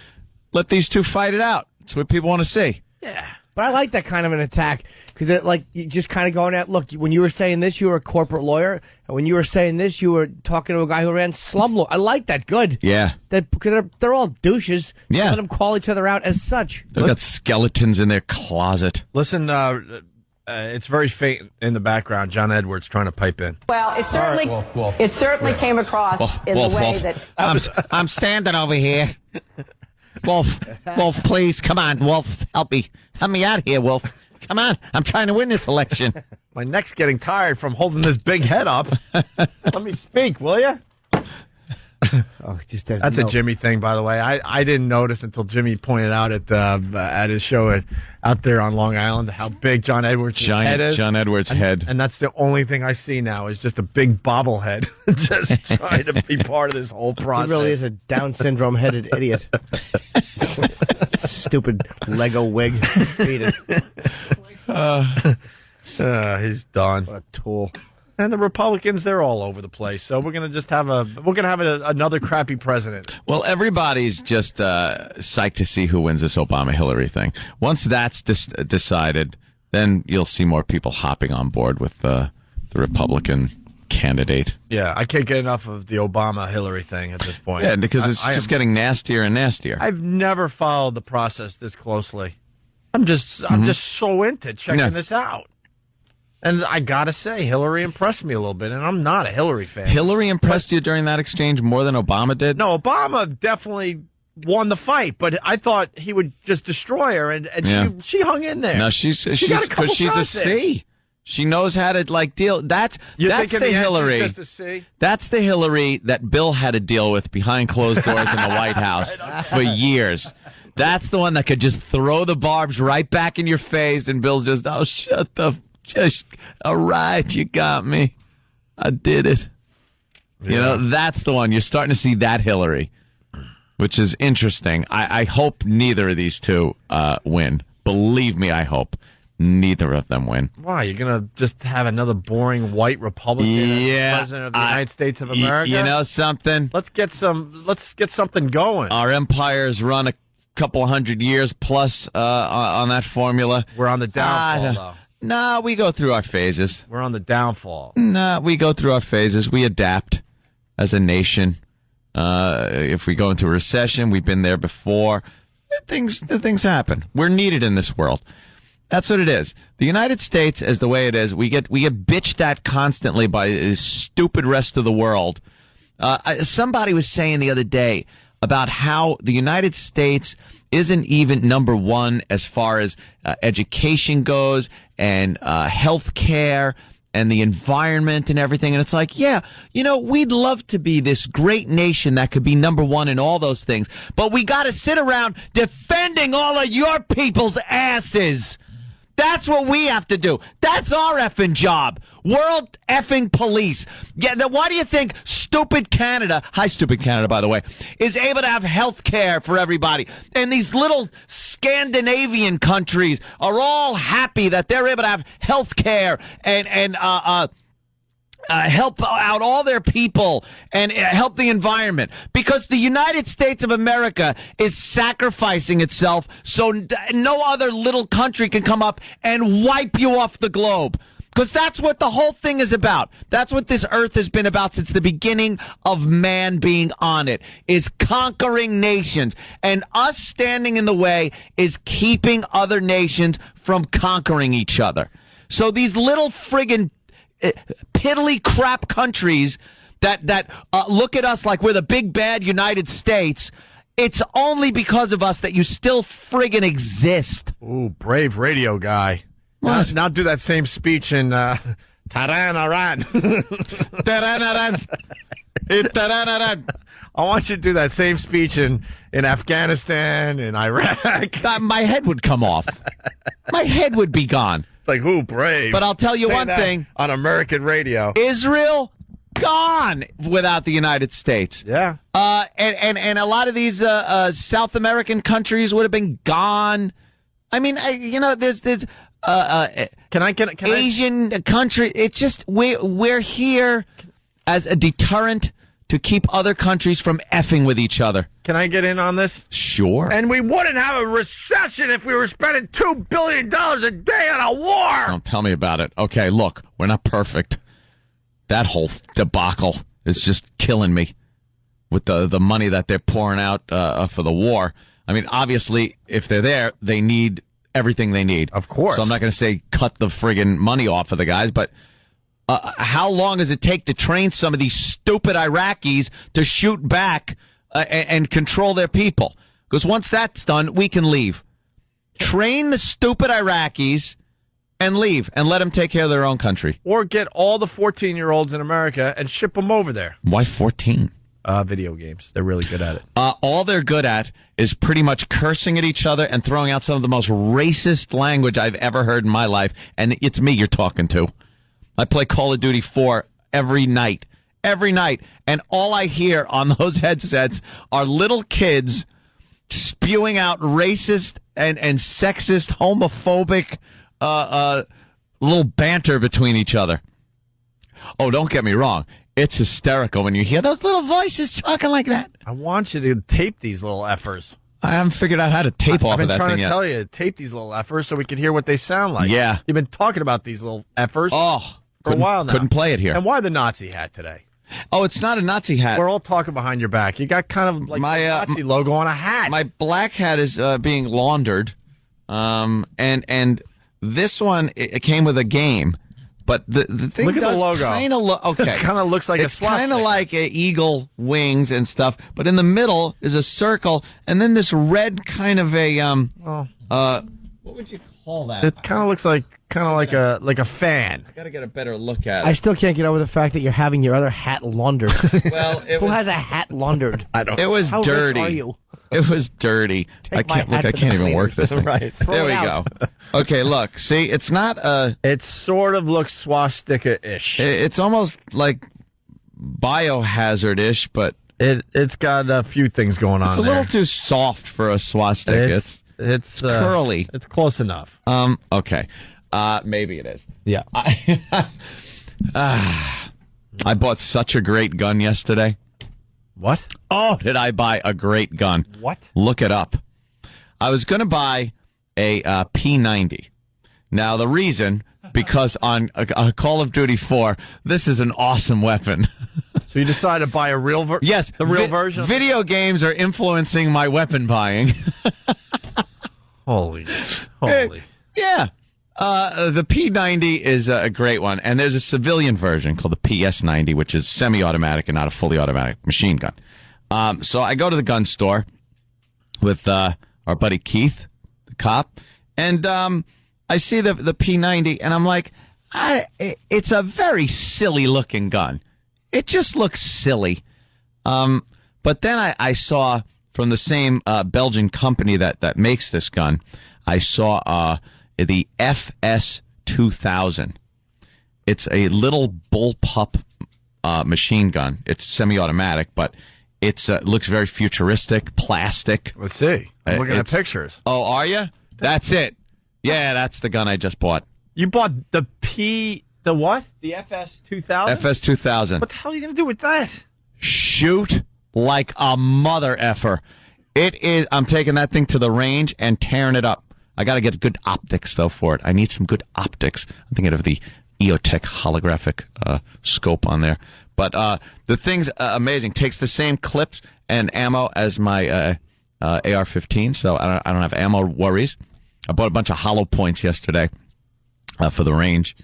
let these two fight it out. It's what people want to see. Yeah. But I like that kind of an attack, because you just kind of going at, look, when you were saying this, you were a corporate lawyer, and when you were saying this, you were talking to a guy who ran slum law. I like that. Good. Yeah. Because they're all douches. Yeah. Let them call each other out as such. They've got skeletons in their closet. Listen, it's very faint in the background. John Edwards trying to pipe in. Well, it certainly came across in the way that... I'm standing over here. Wolf, please, come on, Wolf, help me out here, Wolf. Come on, I'm trying to win this election. My neck's getting tired from holding this big head up. Let me speak, will you? That's a Jimmy thing, by the way. I didn't notice until Jimmy pointed out at his show out there on Long Island how big John Edwards' head is. John Edwards' head. And that's the only thing I see now is just a big bobblehead just trying to be part of this whole process. He really is a Down syndrome-headed idiot. Stupid Lego wig. He's done. What a tool. And the Republicans, they're all over the place. So we're gonna just have another crappy president. Well, everybody's just psyched to see who wins this Obama-Hillary thing. Once that's decided, then you'll see more people hopping on board with the Republican candidate. Yeah, I can't get enough of the Obama-Hillary thing at this point. Yeah, because it's just getting nastier and nastier. I've never followed the process this closely. I'm just so into checking this out. And I gotta say, Hillary impressed me a little bit, and I'm not a Hillary fan. Hillary impressed you during that exchange more than Obama did? No, Obama definitely won the fight, but I thought he would just destroy her, and she hung in there. No, she's a C. She knows how to deal. That's the Hillary. Just a C? That's the Hillary that Bill had to deal with behind closed doors in the White House for years. That's the one that could just throw the barbs right back in your face, and Bill's just, oh, shut the. Just, all right, you got me. I did it. Yeah. You know, that's the one. You're starting to see that Hillary, which is interesting. I hope neither of these two win. Believe me, I hope neither of them win. Why? You're going to just have another boring white Republican as president of the United States of America? You know something? Let's get something going. Our empire's run a couple 100 years plus on that formula. We're on the downfall, though. No, we go through our phases. We're on the downfall. No, we go through our phases. We adapt as a nation. If we go into a recession, we've been there before. Things happen. We're needed in this world. That's what it is. The United States, as the way it is, we get bitched at constantly by the stupid rest of the world. Somebody was saying the other day about how the United States isn't even number one as far as education goes and health care and the environment and everything. And it's like, yeah, you know, we'd love to be this great nation that could be number one in all those things. But we got to sit around defending all of your people's asses. That's what we have to do. That's our effing job. World effing police. Yeah, then why do you think stupid Canada, hi stupid Canada, by the way, is able to have health care for everybody? And these little Scandinavian countries are all happy that they're able to have health care and help out all their people and help the environment, because the United States of America is sacrificing itself so no other little country can come up and wipe you off the globe. Because that's what the whole thing is about. That's what this earth has been about since the beginning of man being on it, is conquering nations. And us standing in the way is keeping other nations from conquering each other. So these little friggin' piddly crap countries that look at us like we're the big bad United States, it's only because of us that you still friggin' exist. Ooh, brave radio guy. What? Now do that same speech in Tehran, Iran. Tehran, Iran. Tehran. I want you to do that same speech in Afghanistan, in Iraq. My head would come off. My head would be gone. It's like, ooh, brave. But I'll tell you one thing. On American radio. Israel, gone without the United States. Yeah. And a lot of these South American countries would have been gone. I mean, there's Asian country. It's just we're here as a deterrent to keep other countries from effing with each other. Can I get in on this? Sure. And we wouldn't have a recession if we were spending $2 billion a day on a war. Don't tell me about it. Okay, look, we're not perfect. That whole debacle is just killing me with the money that they're pouring out for the war. I mean, obviously, if they're there, they need everything they need. Of course. So I'm not going to say cut the friggin' money off of the guys, but how long does it take to train some of these stupid Iraqis to shoot back and control their people? Because once that's done, we can leave. Train the stupid Iraqis and leave and let them take care of their own country. Or get all the 14-year-olds in America and ship them over there. Why 14? video games. They're really good at it. All they're good at is pretty much cursing at each other and throwing out some of the most racist language I've ever heard in my life. And it's me you're talking to. I play Call of Duty 4 every night. And all I hear on those headsets are little kids spewing out racist and sexist, homophobic little banter between each other. Oh, don't get me wrong. It's hysterical when you hear those little voices talking like that. I want you to tape these little effers. I haven't figured out how to tape off of that thing yet. I've been trying to tell you, tape these little effers so we can hear what they sound like. Yeah. You've been talking about these little effers for a while now. Couldn't play it here. And why the Nazi hat today? Oh, it's not a Nazi hat. We're all talking behind your back. You got kind of like the Nazi logo on a hat. My black hat is being laundered. And this one, it came with a game. But the thing look at does the logo. Kind of look okay. It kind of looks like it's a swastika. Kind of like an eagle wings and stuff. But in the middle is a circle, and then this red kind of a what would you call that? It kind of looks like a fan. I got to get a better look at it. I still can't get over the fact that you're having your other hat laundered. Well, who has a hat laundered? I don't. It was How dirty. rich are you? It was dirty. I can't even work this thing. Right. There we go. Okay, look. See, it's not a... It sort of looks swastika-ish. It's almost like biohazard-ish, but... It's got a few things going on It's a little too soft for a swastika. It's curly. It's close enough. Okay. Maybe it is. Yeah. I bought such a great gun yesterday. What? Oh, did I buy a great gun? What? Look it up. I was going to buy a P90. Now, the reason, because on Call of Duty 4, this is an awesome weapon. So you decided to buy a real version? Yes. The real version? Video games are influencing my weapon buying. Holy. Yeah. The P90 is a great one, and there's a civilian version called the PS90, which is semi-automatic and not a fully automatic machine gun. So I go to the gun store with our buddy Keith, the cop, and I see the P90, and I'm like, it's a very silly-looking gun. It just looks silly. But then I saw from the same Belgian company that makes this gun, I saw the FS2000. It's a little bullpup machine gun. It's semi-automatic, but it looks very futuristic, plastic. Let's see. I'm looking at pictures. Oh, are you? That's it. Yeah, that's the gun I just bought. You bought the what? The FS2000? FS2000. What the hell are you going to do with that? Shoot like a mother effer. It is. I'm taking that thing to the range and tearing it up. I got to get good optics, though, for it. I need some good optics. I'm thinking of the EOTech holographic scope on there. But the thing's amazing. Takes the same clips and ammo as my AR-15, so I don't have ammo worries. I bought a bunch of hollow points yesterday for the range.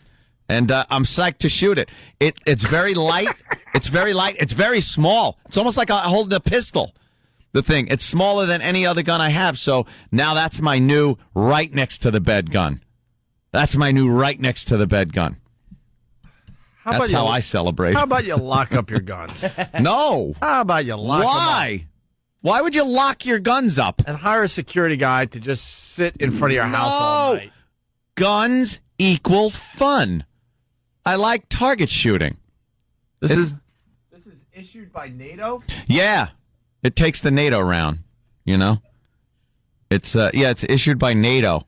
And I'm psyched to shoot it. It's very light. It's very light. It's very small. It's almost like I'm holding a pistol. The thing. It's smaller than any other gun I have, so now that's my new right next to the bed gun. That's my new right next to the bed gun. That's how I celebrate. How about you lock up your guns? No. How about you lock them up? Why? Why would you lock your guns up? And hire a security guy to just sit in front of your house all night. Guns equal fun. I like target shooting. This is issued by NATO? Yeah. It takes the NATO round, you know? It's issued by NATO.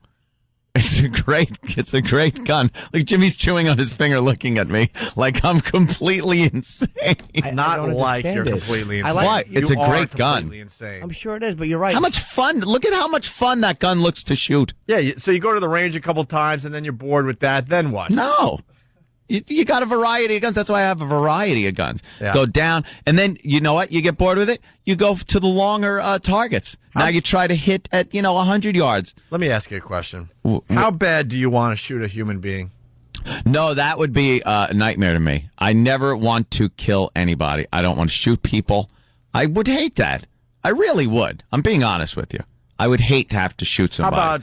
It's a great gun. Like Jimmy's chewing on his finger looking at me like I'm completely insane. Not like you're completely insane. Why? It's a great gun. Insane. I'm sure it is, but you're right. How much fun? Look at how much fun that gun looks to shoot. Yeah, so you go to the range a couple times and then you're bored with that. Then what? No. You got a variety of guns. That's why I have a variety of guns. Yeah. Go down, and then, you know what? You get bored with it, you go to the longer targets. Now you try to hit at, 100 yards. Let me ask you a question. How bad do you want to shoot a human being? No, that would be a nightmare to me. I never want to kill anybody. I don't want to shoot people. I would hate that. I really would. I'm being honest with you. I would hate to have to shoot somebody. How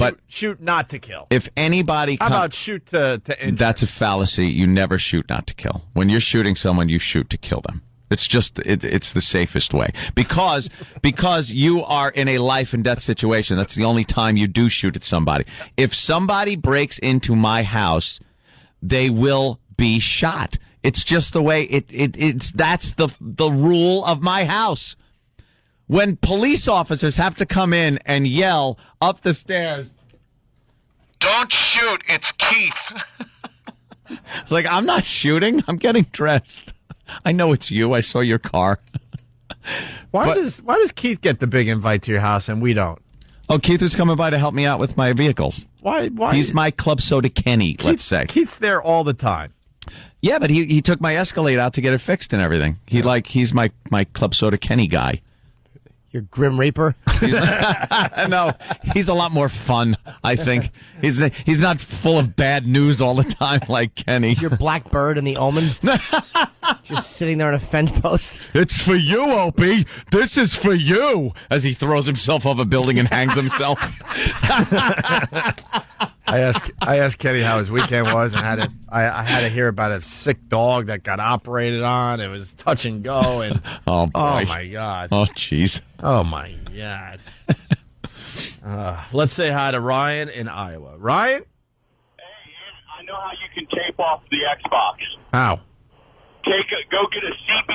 about shoot not to kill? If anybody... How about shoot to injure? That's a fallacy. You never shoot not to kill. When you're shooting someone, you shoot to kill them. It's just it's the safest way because you are in a life and death situation. That's the only time you do shoot at somebody. If somebody breaks into my house, they will be shot. It's just the way that's the rule of my house. When police officers have to come in and yell up the stairs, "Don't shoot, it's Keith." It's like, I'm not shooting. I'm getting dressed. I know it's you. I saw your car. Why does Keith get the big invite to your house and we don't? Oh, Keith was coming by to help me out with my vehicles. Why? He's my Club Soda Kenny, let's say. Keith's there all the time. Yeah, but he took my Escalade out to get it fixed and everything. He's my Club Soda Kenny guy. Your Grim Reaper? No, he's a lot more fun, I think. He's not full of bad news all the time like Kenny. Your Blackbird and the Omen? Just sitting there on a fence post. It's for you, Opie. This is for you. As he throws himself off a building and hangs himself. I asked Kenny how his weekend was, and I had to hear about a sick dog that got operated on. It was touch and go, and oh my God, oh jeez, oh my God. Let's say hi to Ryan in Iowa. Ryan, I know how you can tape off the Xbox. How? Go get a CB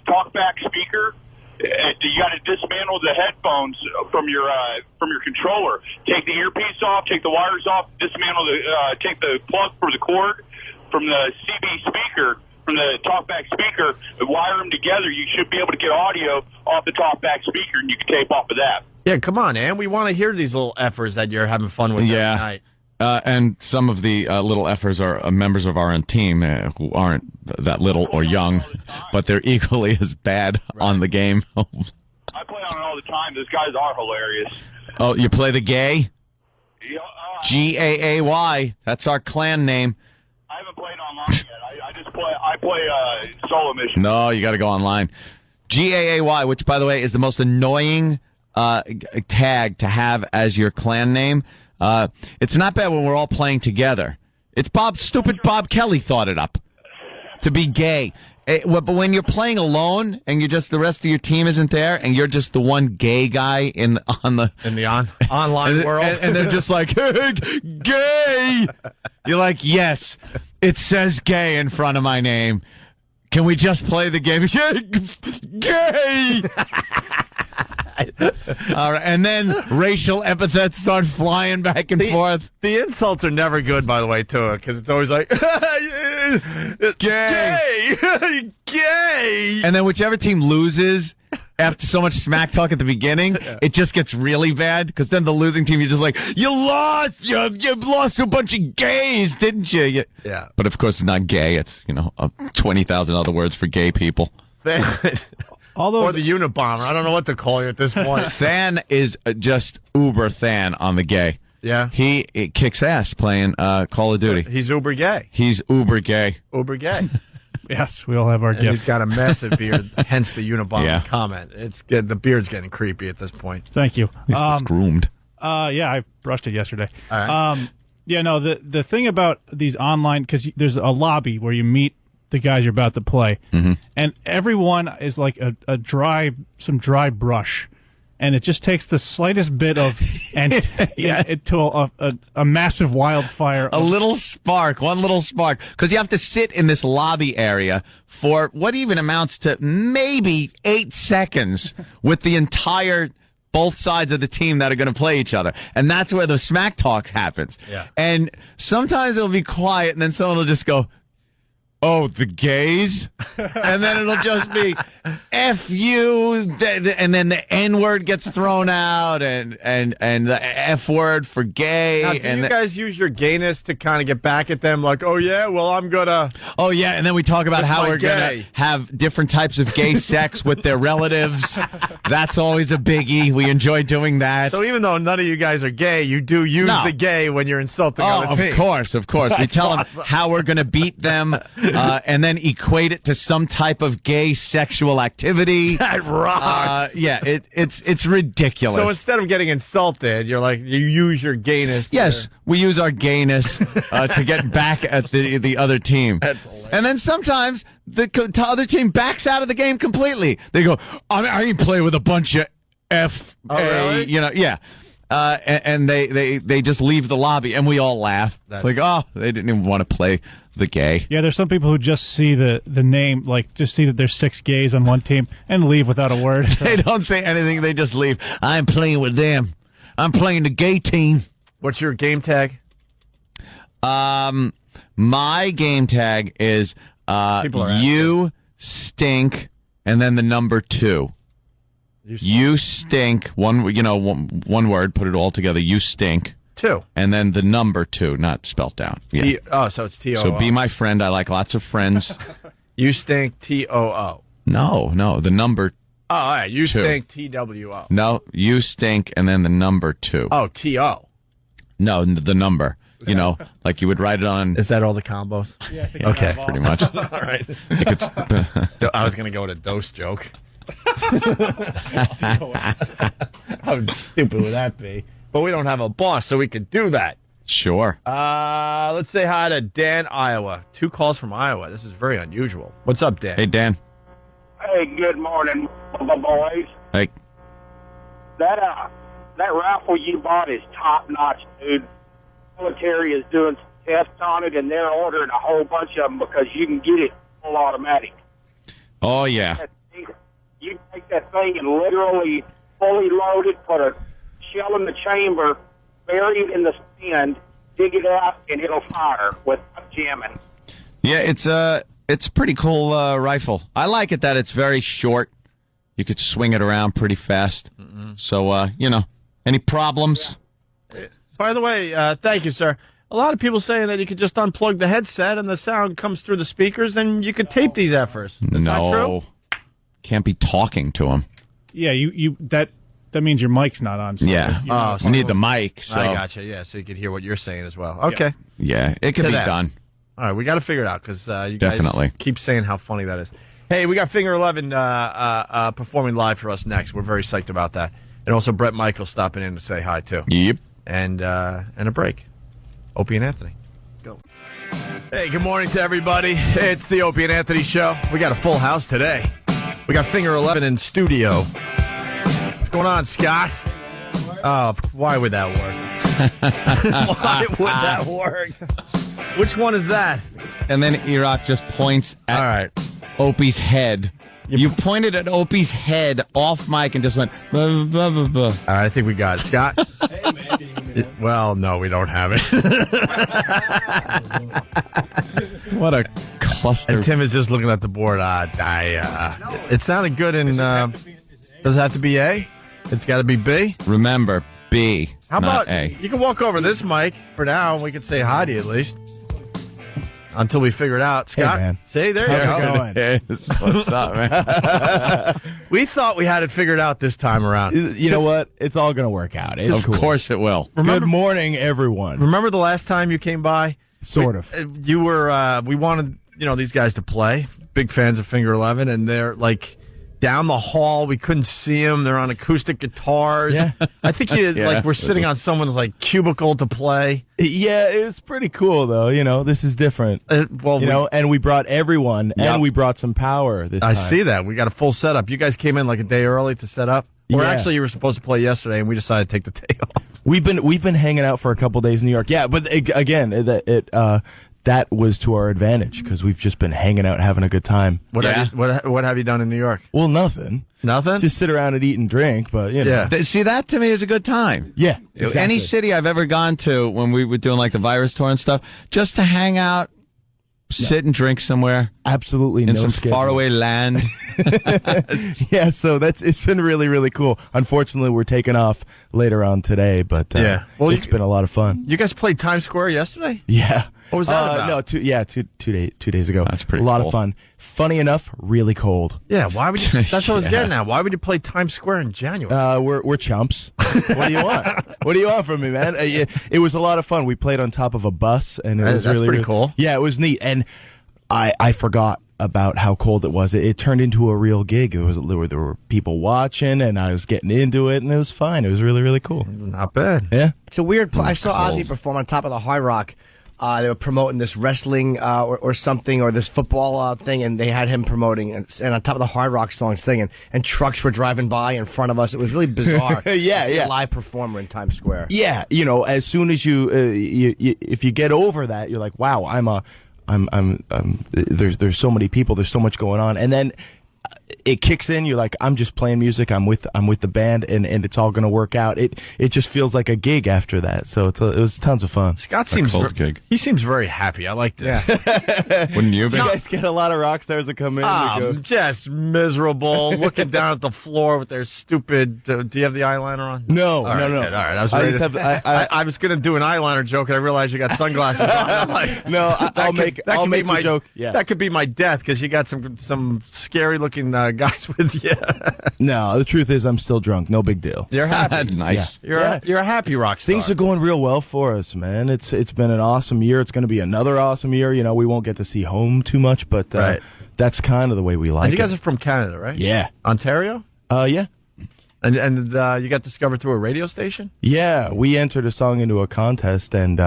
TalkBack speaker. You got to dismantle the headphones from your controller. Take the earpiece off, take the wires off, dismantle take the plug for the cord from the CB speaker, from the TalkBack speaker, and wire them together. You should be able to get audio off the TalkBack speaker, and you can tape off of that. Yeah, come on, Ann. We want to hear these little effers that you're having fun with every night. And some of the little effers are members of our own team who aren't that little or young, but they're equally as bad on the game. I play on it all the time. Those guys are hilarious. Oh, you play the gay? Gaay. That's our clan name. I haven't played online yet. I play solo mission. No, you got to go online. Gaay, which, by the way, is the most annoying tag to have as your clan name. It's not bad when we're all playing together. It's stupid Bob Kelly thought it up to be gay. But when you're playing alone and the rest of your team isn't there and you're just the one gay guy in the online world, and they're just like, hey, gay. You're like, yes, it says gay in front of my name. Can we just play the game? Gay. All right, and then racial epithets start flying back and forth. The insults are never good, by the way, to it, because it's always like, gay, gay. And then whichever team loses after so much smack talk at the beginning, it just gets really bad, because then the losing team, you're just like, you lost to a bunch of gays, didn't you? Yeah. But of course it's not gay. It's, 20,000 other words for gay people. Or the Unabomber. I don't know what to call you at this point. Than is just uber Than on the gay. Yeah. He kicks ass playing Call of Duty. He's uber gay. He's uber gay. Uber gay. Yes, we all have our and gifts. He's got a massive beard, hence the Unabomber comment. The beard's getting creepy at this point. Thank you. It's groomed. Yeah, I brushed it yesterday. All right. The thing about these online, because there's a lobby where you meet the guys you're about to play, and everyone is like some dry brush, and it just takes the slightest bit of to a massive wildfire. One little spark, because you have to sit in this lobby area for what even amounts to maybe 8 seconds with the entire both sides of the team that are going to play each other, and that's where the smack talk happens. Yeah. And sometimes it'll be quiet, and then someone will just go, "Oh, the gays," and then it'll just be "F you," and then the N word gets thrown out, and the F word for gay. Now, do you guys use your gayness to kind of get back at them? Like, oh yeah, well I'm gonna. Oh yeah, and then we talk about how we're gonna have different types of gay sex with their relatives. That's always a biggie. We enjoy doing that. So even though none of you guys are gay, you do use the gay when you're insulting other teams. Of course. We tell them how we're gonna beat them. and then equate it to some type of gay sexual activity. That rocks. Yeah, it's ridiculous. So instead of getting insulted, you're like, you use your gayness. Yes, we use our gayness to get back at the other team. That's hilarious. And then sometimes the other team backs out of the game completely. They go, I ain't play with a bunch of really? Yeah. And they just leave the lobby, and we all laugh. It's like, they didn't even want to play the gay. Yeah, there's some people who just see the name, like just see that there's 6 gays on one team and leave without a word. They don't say anything. They just leave. I'm playing with them. I'm playing the gay team. What's your game tag? My game tag is you stink, and then the number 2. You stink. One word. Put it all together. You stink. 2. And then the number 2, not spelled down. Yeah. So it's T-O-O. So be my friend. I like lots of friends. You stink, T-O-O. No, the number. Oh, all right. You 2. stink, T-W-O. No, you stink, and then the number 2. Oh, T-O. No, the number. Like you would write it on. Is that all the combos? Yeah, I think Okay, pretty much. All right. I was going to go with a dose joke. How stupid would that be? But we don't have a boss, so we could do that. Sure. Let's say hi to Dan, Iowa. 2 calls from Iowa. This is very unusual. What's up, Dan? Hey, Dan. Hey, good morning, my boys. Hey. That rifle you bought is top notch, dude. The military is doing some tests on it, and they're ordering a whole bunch of them because you can get it full automatic. Oh yeah. You take that thing and literally fully load it, put a shell in the chamber, bury it in the stand, dig it out, and it'll fire without jamming. Yeah, it's a pretty cool rifle. I like it that it's very short. You could swing it around pretty fast. Mm-hmm. So, any problems? Yeah. By the way, thank you, sir. A lot of people saying that you could just unplug the headset and the sound comes through the speakers, and you could tape these efforts. That's not true? Can't be talking to them. Yeah, that means your mic's not on. So yeah, you need the mic. So. I gotcha. Yeah, so you could hear what you're saying as well. Okay. Yeah, it could be done. All right, we got to figure it out because you Definitely. guys keep saying how funny that is. Hey, we got Finger 11 performing live for us next. We're very psyched about that, and also Brett Michaels stopping in to say hi too. Yep. And a break. Opie and Anthony. Go. Hey, good morning to everybody. It's the Opie and Anthony Show. We got a full house today. We got Finger 11 in studio. What's going on, Scott? Oh, why would that work? Why would that work? Which one is that? And then Iraq just points at Opie's head. You pointed at Opie's head off mic and just went, blah, blah, blah, blah. All right, I think we got it. Scott? Hey, man, can you hear me? Well, no, we don't have it. What a cluster. And Tim is just looking at the board. It sounded good in... does it have to be A? It's got to be B? Remember, B, How not about A. You can walk over this mic for now, and we can say hi to you at least. Until we figure it out. Scott, man. See, there you go. What's up, man? We thought we had it figured out this time around. You know what? It's all going to work out. It's Of course it will. Good morning, everyone. Remember the last time you came by? Sort of. You were, we wanted, these guys to play. Big fans of Finger 11, and they're like down the hall. We couldn't see them. They're on acoustic guitars. Yeah. I think we're sitting on someone's cubicle to play. Yeah, it was pretty cool though. This is different. And we brought everyone, and we brought some power this time. I see that. We got a full setup. You guys came in like a day early to set up. Or actually, you were supposed to play yesterday, and we decided to take the day off. We've been hanging out for a couple days in New York. Yeah, but again, that was to our advantage because we've just been hanging out, having a good time. What have you done in New York? Well, nothing. Nothing? Just sit around and eat and drink, but Yeah. See, that to me is a good time. Yeah, exactly. Any city I've ever gone to when we were doing the virus tour and stuff, just to hang out, sit and drink somewhere. Absolutely, in no some schedule. faraway land. Yeah, so it's been really, really cool. Unfortunately, we're taking off later on today, but it's been a lot of fun. You guys played Times Square yesterday? Yeah. What was that about? No, two days ago. That's pretty a lot cool. of fun. Funny enough, really cold. Yeah, why would you? That's what I was getting at. Why would you play Times Square in January? We're chumps. What do you want? What do you want from me, man? It was a lot of fun. We played on top of a bus, and it was that's really pretty cool. Yeah, it was neat. And I forgot about how cold it was. It turned into a real gig. There were people watching, and I was getting into it, and it was fine. It was really, really cool. Not bad. Yeah. It's a weird. I saw Ozzy perform on top of the Hard Rock. They were promoting this wrestling or something, or this football thing, and they had him promoting and on top of the Hard Rock song singing, and trucks were driving by in front of us. It was really bizarre. Yeah, to see yeah. a live performer in Times Square. Yeah, as soon as you if you get over that, you're like, wow, there's so many people, there's so much going on, and then it kicks in. You're like, I'm just playing music. I'm with the band, and it's all going to work out. It just feels like a gig after that. So it was tons of fun. Scott seems he seems very happy. I like this. Yeah. Wouldn't you be? You guys get a lot of rock stars that come in. and go, Just miserable, looking down at the floor with their stupid. Do you have the eyeliner on? No, All right, no. good. All right, I was going to do an eyeliner joke, and I realized you got sunglasses on. I'm like, no, I'll make the joke. Yeah. That could be my death because you got some scary looking guys with you. No, the truth is I'm still drunk. No big deal. You're happy. Nice. Yeah. You're a happy rock star. Things are going real well for us, man. It's been an awesome year. It's going to be another awesome year. We won't get to see home too much, but that's kind of the way we like and it. you guys are from Canada, right? Yeah. Ontario? Yeah. And you got discovered through a radio station? Yeah, we entered a song into a contest, and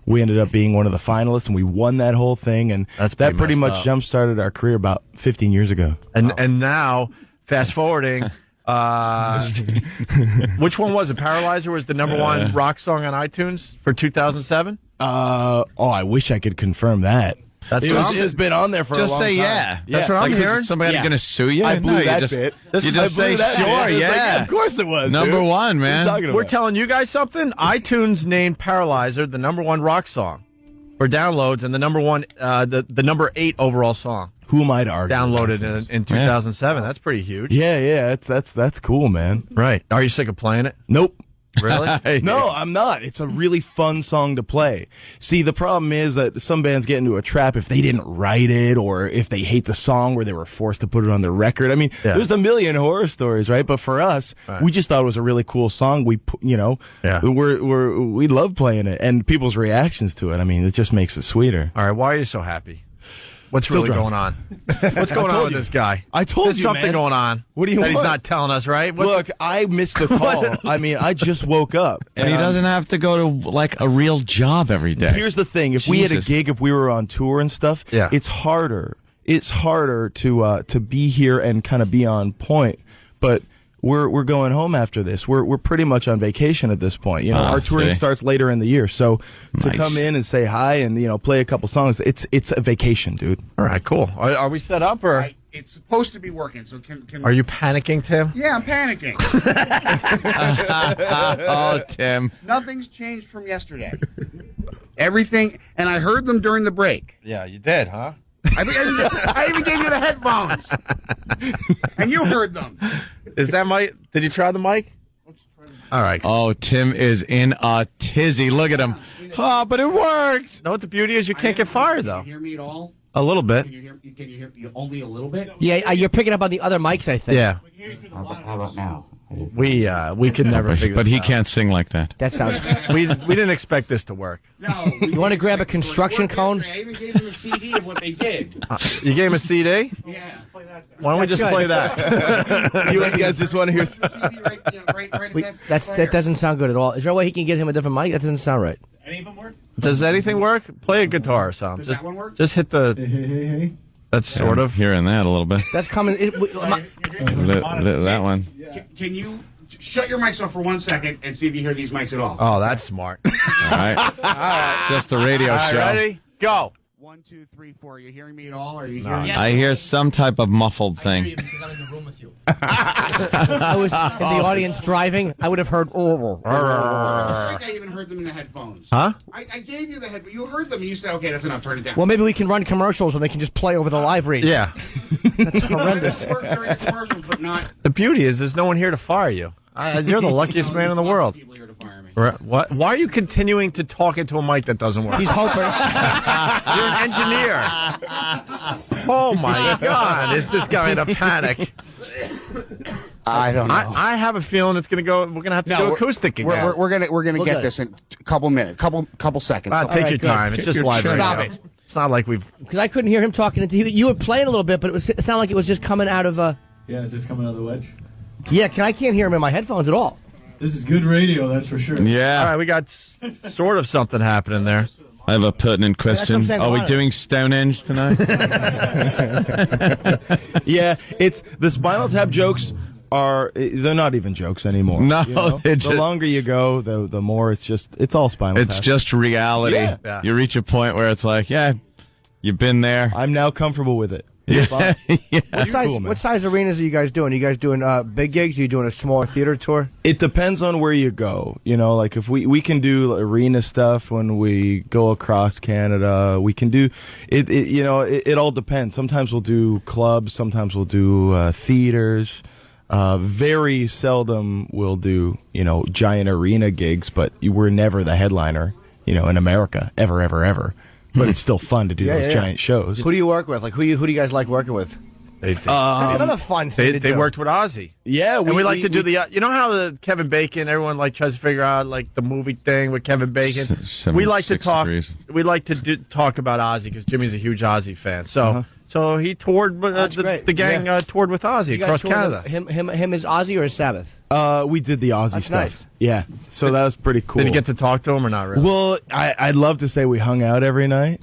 we ended up being one of the finalists, and we won that whole thing, and that pretty much jump-started our career about 15 years ago. And now, fast-forwarding, which one was it? Paralyzer was the number one rock song on iTunes for 2007? I wish I could confirm that. It's been on there for a long time. Just say yeah. That's what I'm hearing. Is somebody going to sue you? I blew that just, bit. You just say sure, yeah. Of course it was. Number one, man. We're telling you guys something. iTunes named Paralyzer the number one rock song for downloads and the number one, the number 8 overall song. Who might argue? Downloaded in 2007. That's pretty huge. Yeah. That's cool, man. Right. Are you sick of playing it? Nope. Really? No, I'm not. It's a really fun song to play. See, the problem is that some bands get into a trap if they didn't write it or if they hate the song where they were forced to put it on their record. I mean, there's a million horror stories, right? But for us, we just thought it was a really cool song. We love playing it and people's reactions to it. I mean, it just makes it sweeter. All right. Why are you so happy? What's Still really drunk. going on? What's going on with this guy? I told There's you, something man. going on. What do you that want? He's not telling us, right? Look, I missed the call. I mean, I just woke up. And he doesn't have to go to, like, a real job every day. Here's the thing. If we had a gig, if we were on tour and stuff, Yeah. it's harder. It's harder to be here and kind of be on point. But we're going home after this. We're pretty much on vacation at this point. Our touring starts later in the year. So to come in and say hi and, play a couple songs, it's a vacation, dude. All right, cool. Are we set up or? It's supposed to be working, so can Are you panicking, Tim? Yeah, I'm panicking. Oh, Tim. Nothing's changed from yesterday. Everything, and I heard them during the break. Yeah, you did, huh? I even gave you the headphones, and you heard them. Is that mic? Did you try the mic? All right. Oh, Tim is in a tizzy. Look at him. Oh, but it worked. Know what the beauty is? You can't get fired, though. Can you hear me at all? A little bit. Can you hear me only a little bit? Yeah, you're picking up on the other mics, I think. Yeah. How about now? We can never figure But this he out. can't sing like that. That sounds. We didn't expect this to work. No. You want to grab a construction cone? I even gave them a CD of what they did. You gave him a CD? Yeah. Why don't we just play that? You guys just want to hear? That doesn't sound good at all. Is there a way he can get him a different mic? That doesn't sound right. Any of them work? Does anything work? Play a guitar or something. Does that one work? Just hit the. That's sort of hearing that a little bit. That's coming. That one. Can you shut your mics off for 1 second and see if you hear these mics at all? Oh, that's smart. All right. Just a radio All right, show. ready? Go. 1, 2, 3, 4. Are you hearing me at all? Are you No. hearing me? I hear some type of muffled thing. I was in the audience driving. I would have heard. I think I even heard them in the headphones. Huh? I gave you the headphones. You heard them and you said, okay, that's enough. Turn it down. Well, maybe we can run commercials and they can just play over the live read. Yeah. That's horrendous. It worked during the commercials, but not. The beauty is there's no one here to fire you. You're the luckiest man in the world. People here to fire me. What? Why are you continuing to talk into a mic that doesn't work? He's hoping. You're an engineer. Oh my God! Is this guy in a panic? I don't know. I have a feeling it's going to go. We're going to have to do acoustic again. We're gonna get this in a couple minutes, couple seconds. Take your time. It's just live radio. Stop it. It's not like we've... Because I couldn't hear him talking into you. Were playing a little bit, but it sounded like it was just coming out of... Yeah, it's just coming out of the wedge. Yeah, I can't hear him in my headphones at all. This is good radio, that's for sure. Yeah. All right, we got sort of something happening there. I have a pertinent question. Are we doing Stonehenge tonight? Yeah, it's the Spinal Tap jokes they're not even jokes anymore. No, you know? The just, longer you go, the more it's all Spinal Tap. It's just reality. Yeah. You reach a point where it's like, yeah, you've been there. I'm now comfortable with it. Yeah. What size arenas are you guys doing? Are you guys doing big gigs? Are you doing a smaller theater tour? It depends on where you go. You know, like if we can do arena stuff when we go across Canada. We can do it. It all depends. Sometimes we'll do clubs. Sometimes we'll do theaters. Very seldom we'll do giant arena gigs, but we're never the headliner. In America, ever. But it's still fun to do those giant shows. Who do you work with? Like, who do you guys like working with? That's another fun thing to do. They worked with Ozzy. Yeah, we like to do the... you know how the Kevin Bacon, everyone tries to figure out the movie thing with Kevin Bacon? We like to talk... We like to talk about Ozzy because Jimmy's a huge Ozzy fan. So... So he toured, the gang toured with Ozzy across Canada. Him is Ozzy or is Sabbath? We did the Ozzy stuff. Nice. Yeah, so that was pretty cool. Did you get to talk to him or not really? Well, I'd love to say we hung out every night.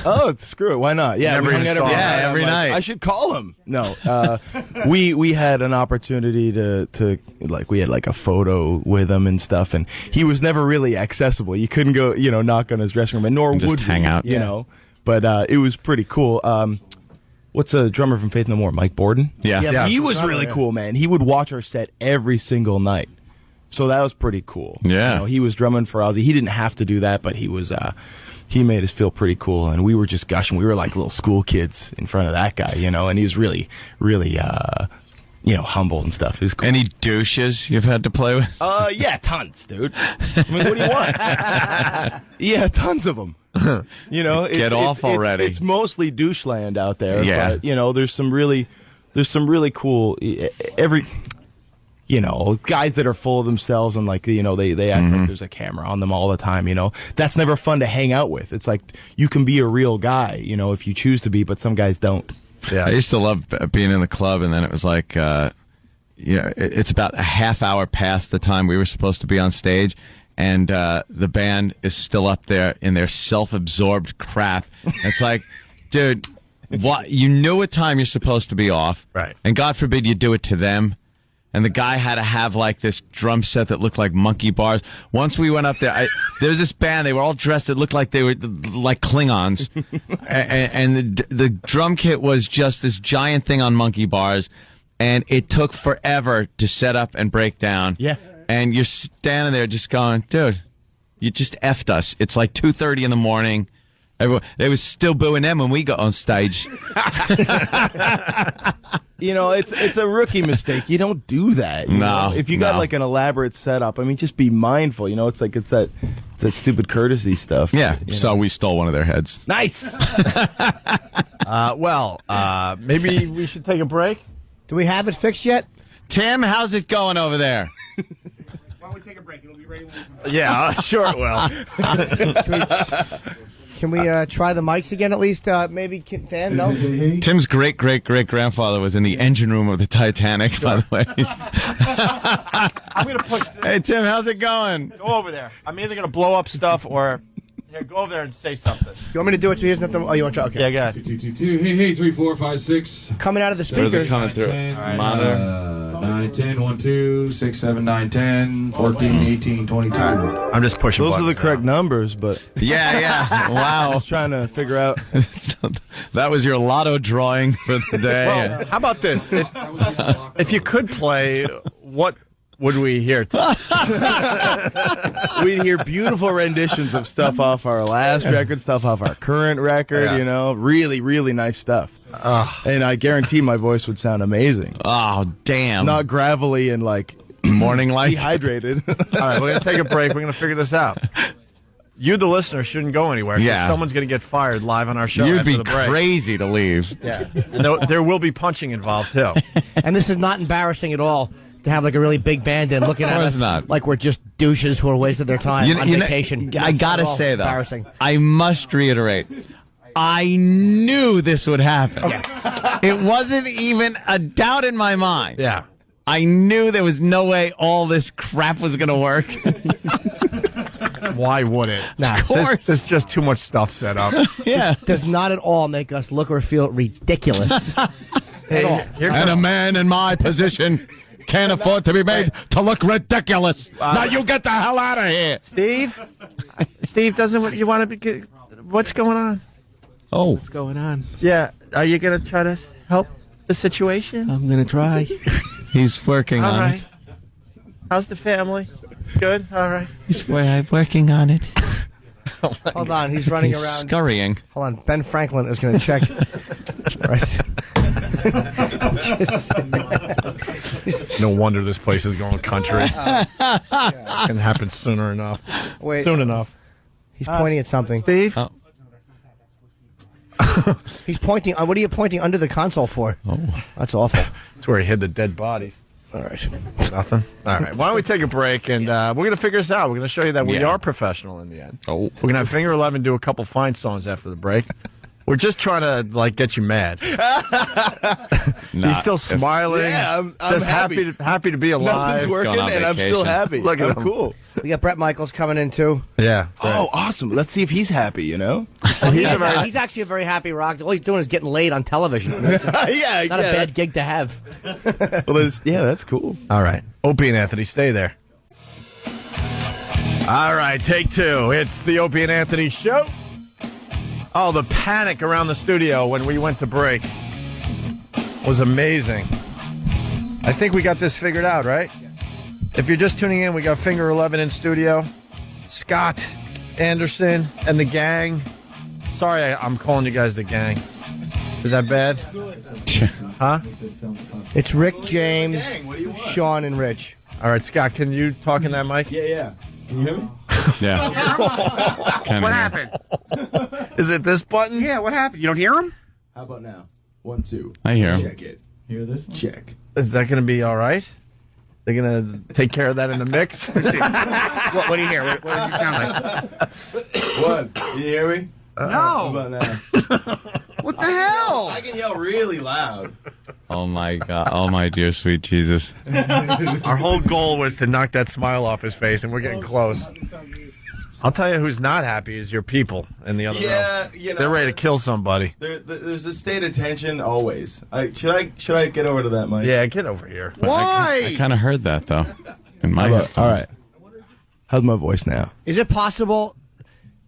Oh, screw it, why not? Yeah, we hung out every night. I should call him. No, we had an opportunity to we had a photo with him and stuff, and he was never really accessible. You couldn't go, knock on his dressing room, and nor would just hang out. You know, but it was pretty cool. What's a drummer from Faith No More? Mike Borden? Yeah. He was really cool, man. He would watch our set every single night. So that was pretty cool. Yeah. He was drumming for Ozzy. He didn't have to do that, but he was he made us feel pretty cool, and we were just gushing. We were like little school kids in front of that guy, and he was really, really humble and stuff. It was cool. Any douches you've had to play with? Yeah, tons, dude. I mean, what do you want? Yeah, tons of them. Get off already. It's mostly doucheland out there. Yeah. But, there's some really cool guys that are full of themselves and they act like there's a camera on them all the time. That's never fun to hang out with. It's like you can be a real guy, if you choose to be, but some guys don't. Yeah, I used to love being in the club, and then it was like, it's about a half hour past the time we were supposed to be on stage. And the band is still up there in their self-absorbed crap. It's like, dude, what? You knew what time you're supposed to be off. Right. And God forbid you do it to them. And the guy had to have this drum set that looked like monkey bars. Once we went up there, there was this band. They were all dressed. It looked like they were like Klingons. and the drum kit was just this giant thing on monkey bars. And it took forever to set up and break down. Yeah. And you're standing there just going, dude, you just effed us. It's like 2:30 in the morning. They was still booing them when we got on stage. It's a rookie mistake. You don't do that. No. If you got an elaborate setup, just be mindful. It's that stupid courtesy stuff. Yeah. So we stole one of their heads. Nice. Maybe we should take a break. Do we have it fixed yet? Tim, how's it going over there? Why don't we take a break? It'll be ready when Yeah, sure it will. Can we try the mics again at least? Maybe, Dan? No? Tim's great-great-great-grandfather was in the engine room of the Titanic, by the way. I'm going to push this. Hey, Tim, how's it going? Go over there. I'm either going to blow up stuff or... Here, go over there and say something. You want me to do it so he doesn't have to... Oh, you want to try? Okay. Yeah, go ahead. 222. Hey, 3, 4, 5, 6. Coming out of the speakers. Coming through. 9, 10, 1, 2, 6, 7, 9, 10, 14, 18, 22. I'm just pushing Those are the buttons correct numbers, but... Yeah. Wow. I was trying to figure out... That was your lotto drawing for the day. Well, how about this? If you could play, what would we hear? We'd hear beautiful renditions of stuff off our last record, stuff off our current record, really, really nice stuff. And I guarantee my voice would sound amazing. Oh, damn. Not gravelly and morning light. Dehydrated. All right, we're going to take a break. We're going to figure this out. You, the listener, shouldn't go anywhere. Yeah. Someone's going to get fired live on our show. You'd after be the break. crazy to leave. Yeah. And there will be punching involved, too. And this is not embarrassing at all to have a really big band in looking at us like we're just douches who are wasting their time on vacation. I got to say, though, embarrassing. I must reiterate, I knew this would happen. It wasn't even a doubt in my mind. Yeah. I knew there was no way all this crap was going to work. Why would it? Nah, of course. There's just too much stuff set up. Yeah. Does not at all make us look or feel ridiculous. At all. And a man in my position can't afford to be made to look ridiculous. Now you get the hell out of here. Steve, doesn't you want to be? What's going on? Oh. What's going on? Yeah. Are you going to try to help the situation? I'm going to try. He's working All on right. it. How's the family? Good? All right. He's working on it. Hold on, he's running He's around. scurrying. Hold on, Ben Franklin is going to check. Right. No wonder this place is going country. Can happen sooner enough. Wait. Soon enough. He's pointing at something. Steve? He's pointing. What are you pointing under the console for? Oh. That's awful. That's where he hid the dead bodies. All right. Nothing? All right. Why don't we take a break, and we're going to figure this out. We're going to show you that we are professional in the end. Oh. We're going to have Finger 11 do a couple fine songs after the break. We're just trying to, get you mad. He's still smiling. Yeah, I'm just happy to be alive. Nothing's working, and I'm still happy. Look at him. Cool. We got Brett Michaels coming in, too. Yeah. Oh, awesome. Let's see if he's happy, you know? He's actually a very happy rock. All he's doing is getting laid on television. It's not a bad gig to have. Well, that's cool. All right. Opie and Anthony, stay there. All right, take two. It's the Opie and Anthony show. Oh, the panic around the studio when we went to break was amazing. I think we got this figured out, right? If you're just tuning in, we got Finger 11 in studio. Scott Anderson and the gang. Sorry, I'm calling you guys the gang. Is that bad? Huh? It's Rick, James, Sean, and Rich. All right, Scott, can you talk in that mic? Yeah. Can you hear me? Yeah. What happened? Is it this button? Yeah, what happened? You don't hear him? How about now? 1, 2. I hear him. Check it. Hear this one? Check. Is that going to be all right? They're going to take care of that in the mix? What do you hear? What does he sound like? One. Can you hear me? How No. about now? What the hell? I can yell really loud. Oh, my God. Oh, my dear sweet Jesus. Our whole goal was to knock that smile off his face, and we're getting close. I'll tell you who's not happy is your people in the other room. You know, they're ready to kill somebody. There's a state of tension always. Should I get over to that, Mike? Yeah, get over here. Why? I kind of heard that, though, in my headphones. All right. How's my voice now? Is it possible?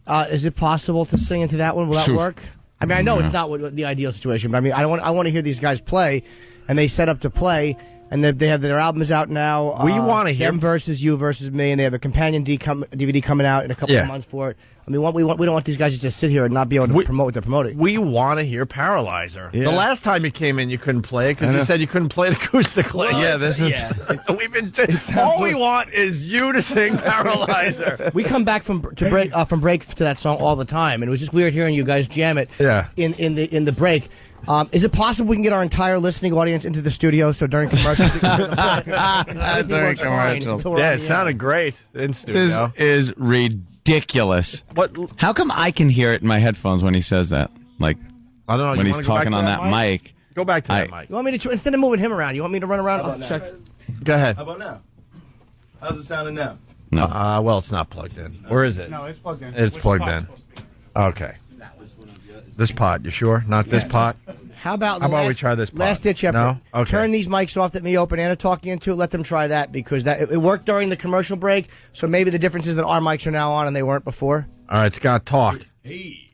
To sing into that one? Will that work? I mean, I know it's not the ideal situation, but I mean, I want to hear these guys play, and they set up to play, and they have their albums out now. We want to hear them versus you versus me, and they have a companion DVD coming out in a couple of months for it. I mean, we don't want these guys to just sit here and not be able to promote what they're promoting. We want to hear Paralyzer. Yeah. The last time you came in, you couldn't play it because you said you couldn't play it acoustically. Yeah, this is... We've been. All we want is you to sing Paralyzer. We come back from break to that song all the time, and it was just weird hearing you guys jam it. Yeah. In the break. Is it possible we can get our entire listening audience into the studio so during commercials? During commercials. Yeah, it sounded great in studio. This is ridiculous. What? How come I can hear it in my headphones when he says that? Like, I don't know. when he's talking on that mic. Go back to that mic. You want me to instead of moving him around? You want me to run around? Go ahead. How about now? How's it sounding now? No. Well, it's not plugged in. Where is it? No, it's plugged in. It's plugged in. Okay. This pot, you sure? Not this pot? How about we try this pot? Last ditch effort. No? Okay. Turn these mics off that me open and are talking into. Let them try that because it worked during the commercial break. So maybe the difference is that our mics are now on and they weren't before. All right, Scott, talk. Hey.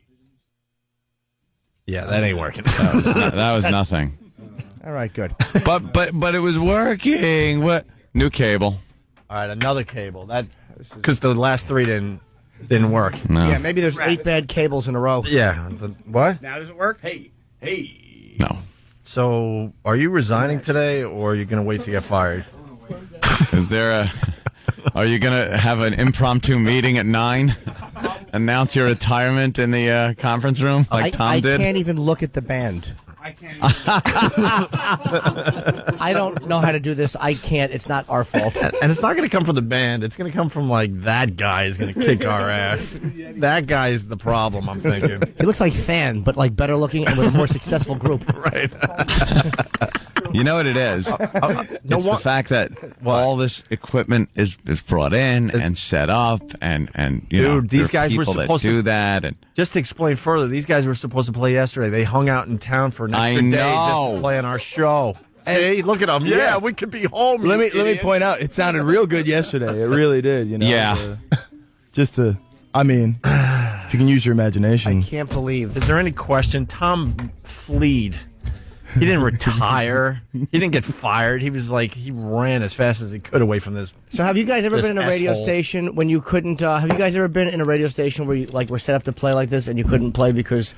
Yeah, that ain't working. That was nothing. All right, good. But it was working. What? New cable. All right, another cable. That because the last three didn't work. No. Yeah, maybe there's 8 bad cables in a row. Yeah. What? Now does it work? Hey. No. So, are you resigning today, or are you going to wait to get fired? Is there are you going to have an impromptu meeting at 9? Announce your retirement in the conference room like Tom did? I can't even look at the band. I can't. I don't know how to do this. I can't. It's not our fault. And it's not going to come from the band. It's going to come from, like, that guy is going to kick our ass. That guy is the problem, I'm thinking. He looks like Fan, but, like, better looking and with a more successful group. Right. You know what it is? It's the fact that all this equipment is brought in and set up, and you know, Dude, these guys were supposed to do to that. And just to explain further, these guys were supposed to play yesterday. They hung out in town for an extra day just to play on our show. See, look at them. Yeah, we could be home. Let me point out, it sounded real good yesterday. It really did. You know. Yeah. I mean, if you can use your imagination. I can't believe. Is there any question? Tom Fleed. He didn't retire. He didn't get fired. He was like, he ran as fast as he could away from this. So have you guys ever been in a radio asshole. station when you couldn't, have you guys ever been in a radio station where you like were set up to play like this and you couldn't play because...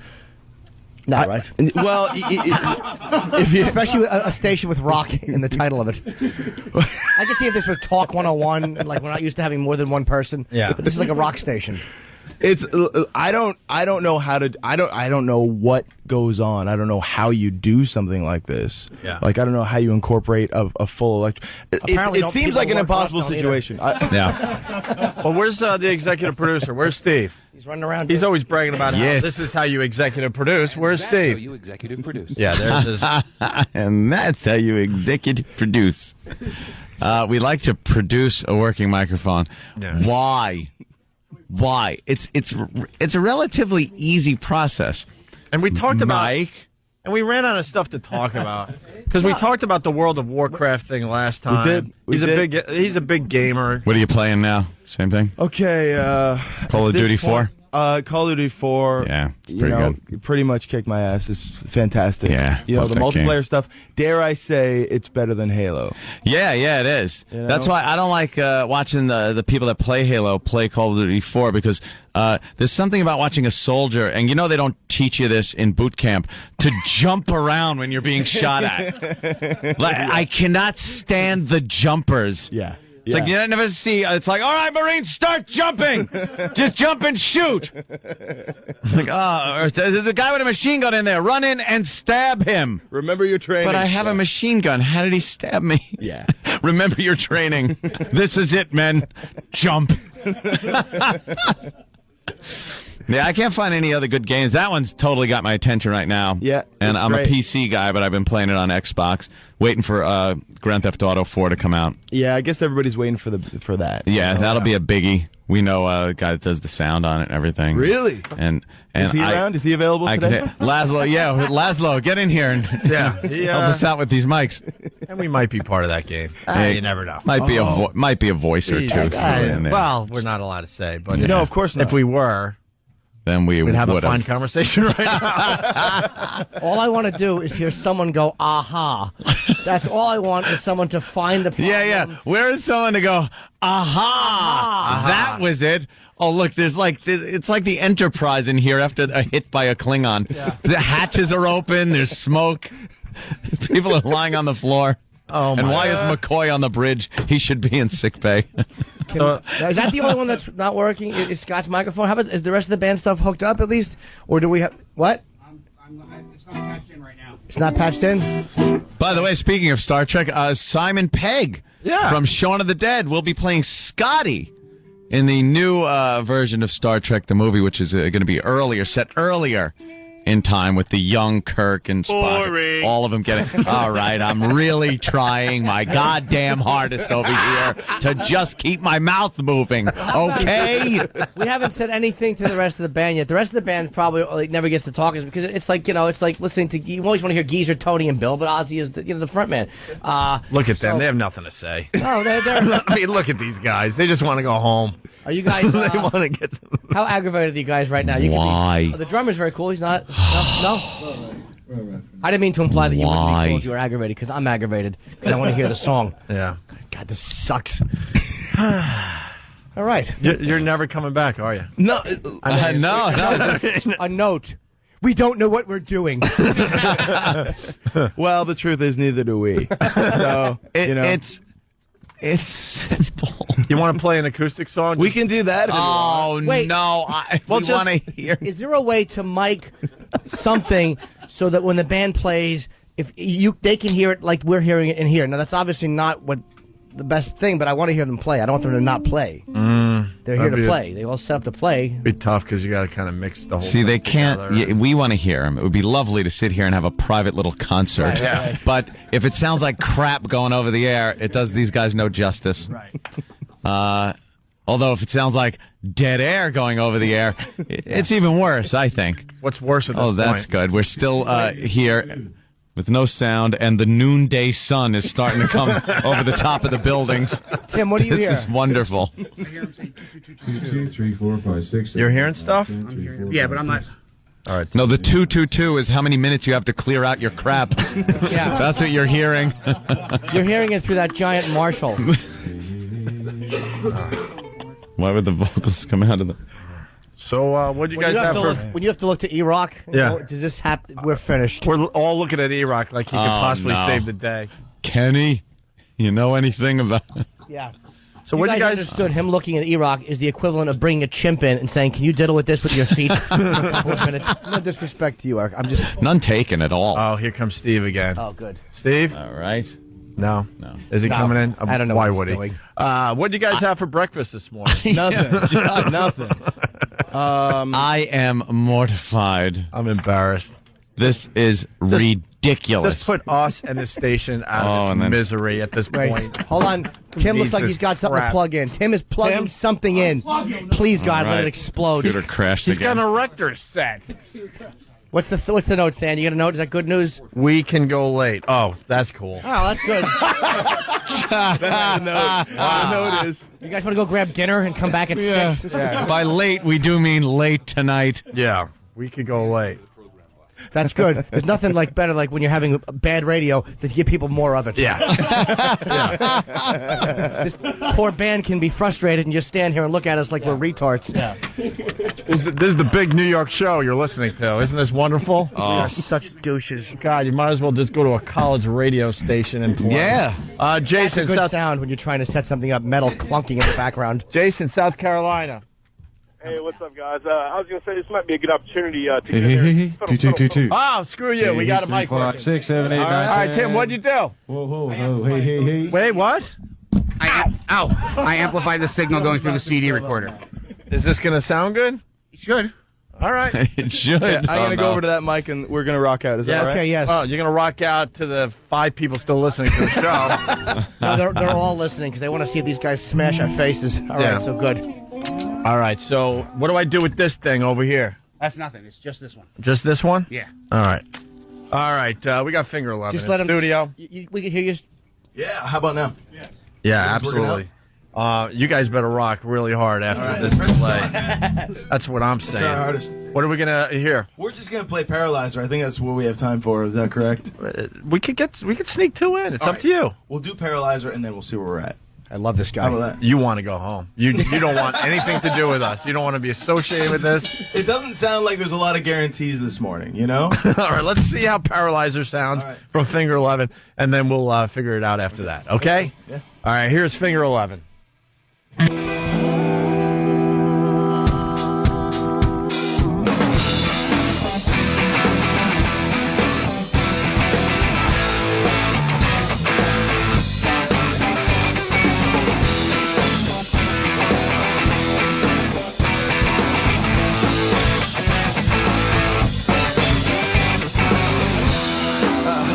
No, right? Well, if you, especially a station with rock in the title of it. I can see if this was Talk 101, and like we're not used to having more than one person. Yeah. But this is like a rock station. It's I don't know how to I don't know what goes on. I don't know how you do something like this. Yeah. Like I don't know how you incorporate a full electric. It seems like an impossible situation. Yeah. Well, where's the executive producer? Where's Steve? He's running around. He's always bragging about how this is how you executive produce. Where's Steve? How you executive produce. Yeah, there's his. And that's how you executive produce. We like to produce a working microphone. Yeah. Why? It's a relatively easy process. And we talked about Mike. And we ran out of stuff to talk about because we talked about the World of Warcraft thing last time. He's a big gamer. What are you playing now? Same thing. Okay. Call of Duty 4. Call of Duty 4. Yeah, pretty good. Pretty much kicked my ass. It's fantastic. Yeah, you know the love that multiplayer game. stuff. Dare I say it's better than Halo? Yeah, it is. You know? That's why I don't like watching the people that play Halo play Call of Duty 4 because there's something about watching a soldier, and you know they don't teach you this in boot camp, to jump around when you're being shot at. Like, I cannot stand the jumpers. Yeah. It's like you never see. It's like, all right, Marines, start jumping. Just jump and shoot. Like, there's a guy with a machine gun in there. Run in and stab him. Remember your training. But I have a machine gun. How did he stab me? Yeah. Remember your training. This is it, men. Jump. Yeah, I can't find any other good games. That one's totally got my attention right now. Yeah, and I'm great. a PC guy, but I've been playing it on Xbox, waiting for Grand Theft Auto 4 to come out. Yeah, I guess everybody's waiting for that. Yeah, that'll be a biggie. We know a guy that does the sound on it and everything. Really? And is he around? Is he available today? Laszlo, Laszlo, get in here and help us out with these mics. And we might be part of that game. You never know. Might be a voice or two thrown in there. Well, we're not allowed to say, but no, of course not. If we were, then we'd have a fine conversation right now. All I want to do is hear someone go, aha. That's all I want is someone to find the problem. Yeah. Where is someone to go, aha. That was it. Oh, look, it's like the Enterprise in here after a hit by a Klingon. Yeah. The hatches are open, there's smoke. People are lying on the floor. Oh, my and why God. is McCoy on the bridge? He should be in sickbay. Is that the only one that's not working? Is Scott's microphone? How about is the rest of the band stuff hooked up at least, or do we have what? It's not patched in right now. It's not patched in. By the way, speaking of Star Trek, Simon Pegg from Shaun of the Dead will be playing Scotty in the new version of Star Trek the movie, which is going to be set earlier in time with the young Kirk and Spock. Boring. All of them getting... All right, I'm really trying my goddamn hardest over here to just keep my mouth moving, okay? We haven't said anything to the rest of the band yet. The rest of the band probably never gets to talk because it's like, it's like listening to... You always want to hear Geezer, Tony, and Bill, but Ozzy is the front man. Look at them. They have nothing to say. No, they're... I mean, look at these guys. They just want to go home. Are you guys... they want to get some... How aggravated are you guys right now? Why? The drummer's very cool. He's not... No? I didn't mean to imply that you wouldn't be cool if you were aggravated, because I'm aggravated, because I want to hear the song. Yeah. God, this sucks. All right. You're never coming back, are you? No. No. A note. We don't know what we're doing. Well, the truth is, neither do we. So, It's simple. You want to play an acoustic song? We can do that if you want. Wait. no. We want to hear. Is there a way to mic something so that when the band plays, they can hear it like we're hearing it in here. Now that's obviously not what the best thing, but I want to hear them play. I don't want them to not play. They're here to play. They all set up to play. It'd be tough because you got to kind of mix the whole. See, they can't. We want to hear them. It would be lovely to sit here and have a private little concert. Right, yeah. But if it sounds like crap going over the air, it does these guys no justice. Right. Although if it sounds like dead air going over the air, it's even worse, I think. What's worse at this point? Oh, that's good. We're still here with no sound, and the noonday sun is starting to come over the top of the buildings. Tim, what do you hear? This is wonderful. 2, 3, 4, 5, 6. You're hearing stuff? Yeah, but I'm not. All right. No, the 222 is how many minutes you have to clear out your crap. Yeah. That's what you're hearing. You're hearing it through that giant Marshall. Why would the vocals come out of the... So, what do you guys have for... When you have to look to E-Rock, Yeah. does this happen? We're finished. We're all looking at E-Rock like he could possibly save the day. Kenny, you know anything about... Yeah. So what do you guys... understood him looking at E-Rock is the equivalent of bringing a chimp in and saying, can you diddle with this with your feet for a couple of minutes? No disrespect to you, Eric. I'm just... None taken at all. Oh, here comes Steve again. Oh, good. Steve? All right. No. Is he coming in? I don't know Why what would he's he? doing. What did you guys have for breakfast this morning? Nothing. Nothing. I am mortified. I'm embarrassed. This is ridiculous. Just put us and the station out of its misery at this point. Hold on. Tim looks like he's got something to plug in. Tim is plugging something in. Please, God, let it explode. Computer crashed He's again. got an erector set. What's the note, Stan? You got a note? Is that good news? We can go late. Oh, that's cool. Oh, that's good. That's the note. The note is. You guys want to go grab dinner and come back at 6? Yeah. By late, we do mean late tonight. Yeah, we could go late. That's good. There's nothing like better like when you're having bad radio to give people more of it. Yeah. This poor band can be frustrated and just stand here and look at us like we're retards. Yeah. This is the big New York show you're listening to. Isn't this wonderful? We are such douches. God, you might as well just go to a college radio station and play. Yeah. Jason, That's a good sound when you're trying to set something up, metal clunking in the background. Jason, South Carolina. Hey, what's up, guys? I was going to say this might be a good opportunity to get Hey, there. 2. Oh, screw you. We got a mic. 4, 5, 6, 7, 8, 9, 10. All right, Tim, what'd you do? Whoa. Hey. Wait, what? I amplified the signal going through the CD recorder. Is this going to sound good? It should. All right. It should. Yeah, I'm going to go over to that mic and we're going to rock out. Is that all right? Okay, yes. Oh, you're going to rock out to the 5 people still listening to the show. No, they're all listening because they want to see if these guys smash our faces. All right, so good. All right, so what do I do with this thing over here? That's nothing. It's just this one. Just this one? Yeah. All right. We got Finger 11 Just in let him. studio. We can hear you. Yeah, how about now? Yeah, Is this working absolutely. You guys better rock really hard after this play. That's what I'm saying. Try our hardest. What are we going to hear? We're just going to play Paralyzer. I think that's what we have time for. Is that correct? We could sneak 2 in. It's All up right. to you. We'll do Paralyzer and then we'll see where we're at. I love this guy. How about that? You want to go home. You don't want anything to do with us. You don't want to be associated with this. It doesn't sound like there's a lot of guarantees this morning, you know? All right, let's see how Paralyzer sounds from Finger 11, and then we'll figure it out after that, okay? Yeah. All right, here's Finger 11.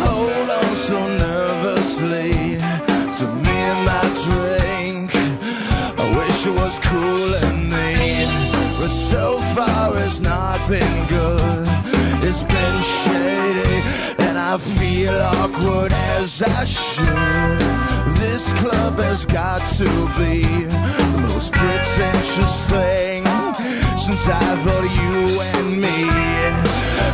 Hold on so nervously to me and my drink. I wish it was cool and me, but so far it's not been good. It's been shady and I feel awkward as I should. This club has got to be the most pretentious thing since I thought you and me.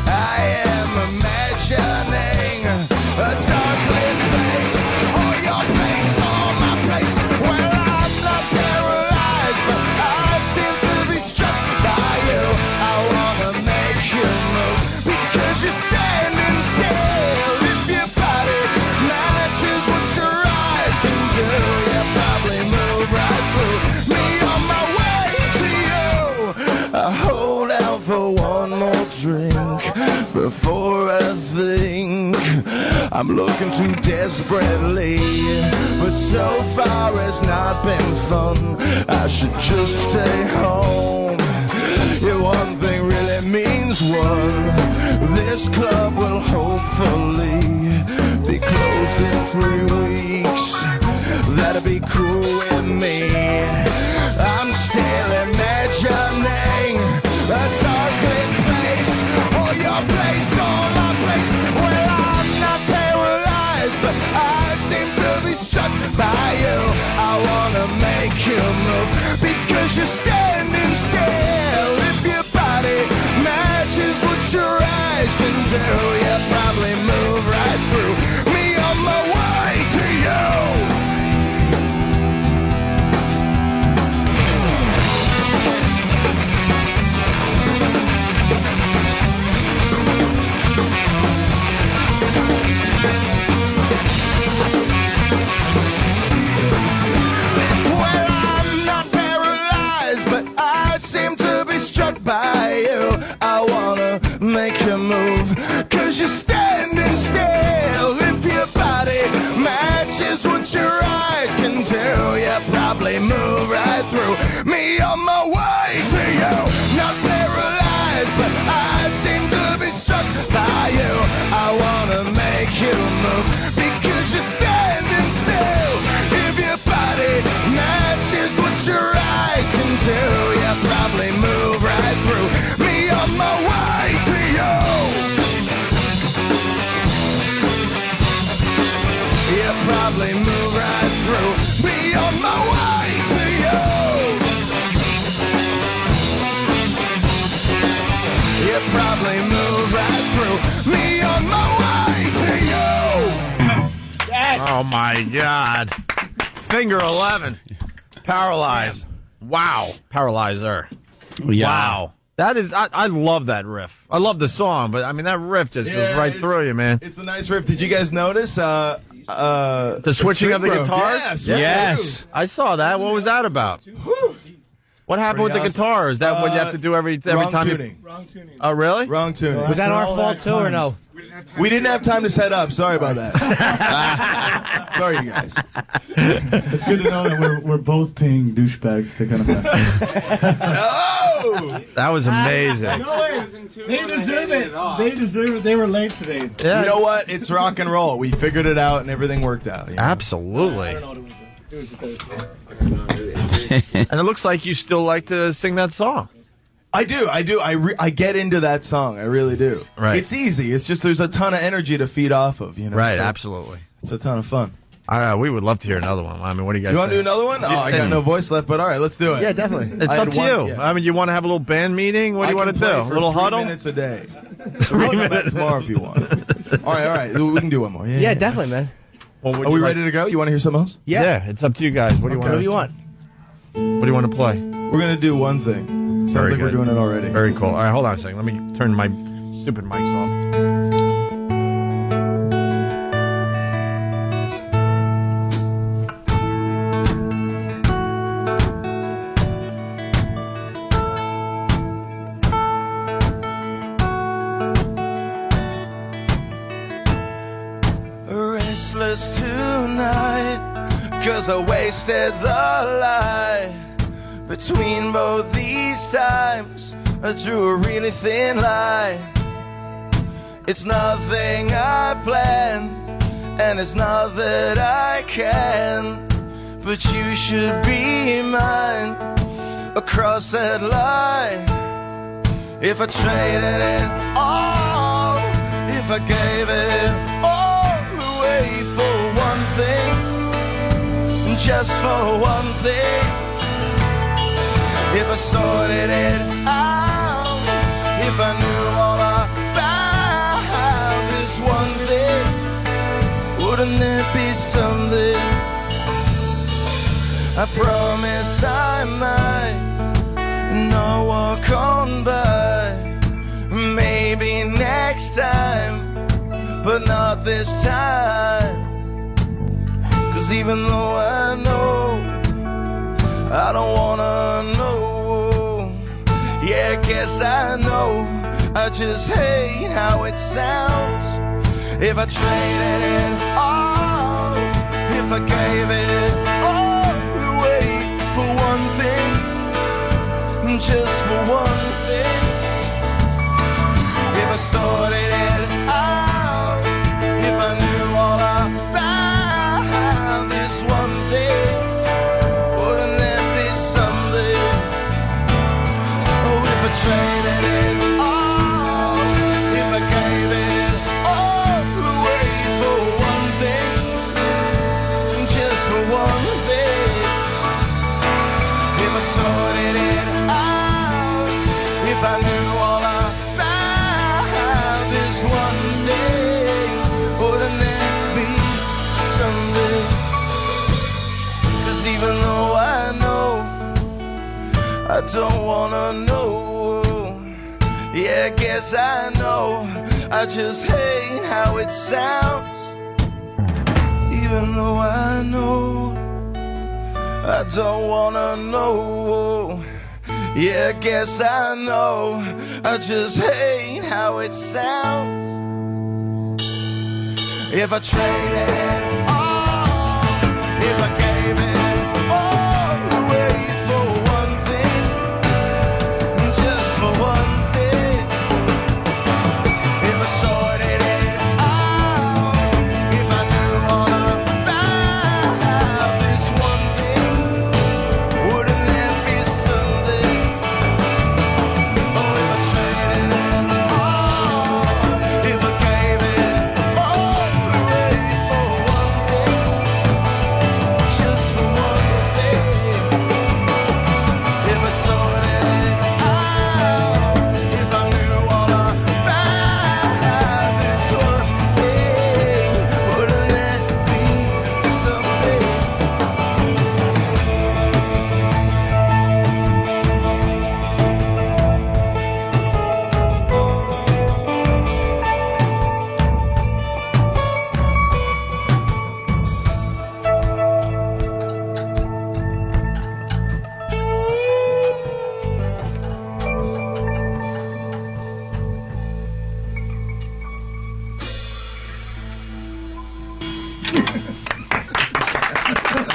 I am imagining a dark lit place, or your place, or my place. Well, I'm not paralyzed, but I seem to be struck by you. I wanna make you move because you're standing still. If your body matches what your eyes can do, you probably move right through me on my way to you. I hold out for one more drink before I I'm looking too desperately, but so far it's not been fun. I should just stay home. Yeah, one thing really means one. This club will hopefully be closed in 3 weeks. That'd be cool with me. I'm still imagining a darkling place, or your place, or my place. Well, I'm not paralyzed, but I seem to be struck by you. I wanna make you move because you're standing still. If your body matches what your eyes can do, you'll probably move right through me on my way to you. By you, I wanna make you move, cause you're standing still. If your body matches what your eyes can do, you'll probably move right through me on my way to you. Not paralyzed, but I seem to be struck by you. I wanna make you move, because you're standing still. If your body matches what your eyes can do, you'll probably move right through me on my way to you. You probably move right through me on my way to you. You probably move right through me on my way to you. Yes. Oh my God. Finger 11. Paralyzed. Wow. Paralyzer. Yeah. Wow. That is, I love that riff. I love the song, but I mean, that riff just goes right through you, man. It's a nice riff. Did you guys notice the switching of the guitars? Yes. I saw that. What was that about? What happened with the guitar? Is that what you have to do every time? Wrong tuning. Oh, really? Wrong tuning. Was that our fault too, or no? We didn't have time to set up. Sorry about that. Sorry, you guys. It's good to know that we're both paying douchebags to kind of mess. No! That was amazing. No way. They deserve it. They deserve it. They were late today. Yeah. You know what? It's rock and roll. We figured it out, and everything worked out. You know? Absolutely. And it looks like you still like to sing that song. I do. I get into that song. I really do. Right. It's easy. It's just there's a ton of energy to feed off of. You know. Right. So Absolutely. It's a ton of fun. We would love to hear another one. I mean, what do you guys? You want to do think? another one? Oh, I got no voice left, but all right, let's do it. Yeah, definitely. It's up to you. Yeah. I mean, you want to have a little band meeting? What do you want to do? A little 3 huddle? minutes a day. 3 minutes tomorrow if you want. All right. We can do one more. Yeah, definitely, man. Well, are we ready to go? You want to hear something else? Yeah. It's up to you guys. What do you want? What do you want? What do you want to play? We're gonna do one thing. Sounds Very like good. we're doing it already. Very cool. All right, hold on a second. Let me turn my stupid mics off. Restless tonight, 'cause I wasted the light. Between both these times, I drew a really thin line. It's nothing I planned, and it's not that I can, but you should be mine across that line. If I traded it all, if I gave it all away for one thing, just for one thing. If I sorted it out, if I knew all about this one thing, wouldn't there be something? I promise I might not walk on by. Maybe next time, but not this time. 'Cause even though I know, I don't wanna know. Yeah, I guess I know. I just hate how it sounds. if I traded it all, if I gave it all away for one thing, just for one thing, if I sorted it out, if I knew all about this one thing, wouldn't there be something? Oh, if I traded it all, if I gave it all away for one thing, just for one thing, if I sorted it out, if I knew all about this one thing, wouldn't there be something? 'Cause even though I know I don't wanna know, yeah, I guess I know, I just hate how it sounds. Even though I know I don't wanna know, yeah, I guess I know, I just hate how it sounds. If I traded all, if I gave it all away for one thing, just for one thing, if I sorted it out, if I knew all about this one thing, wouldn't there be something? Oh, if I traded it all, if I gave it all away for one thing, just for one thing, if I sorted it out, if I knew all about this one thing, wouldn't there be something?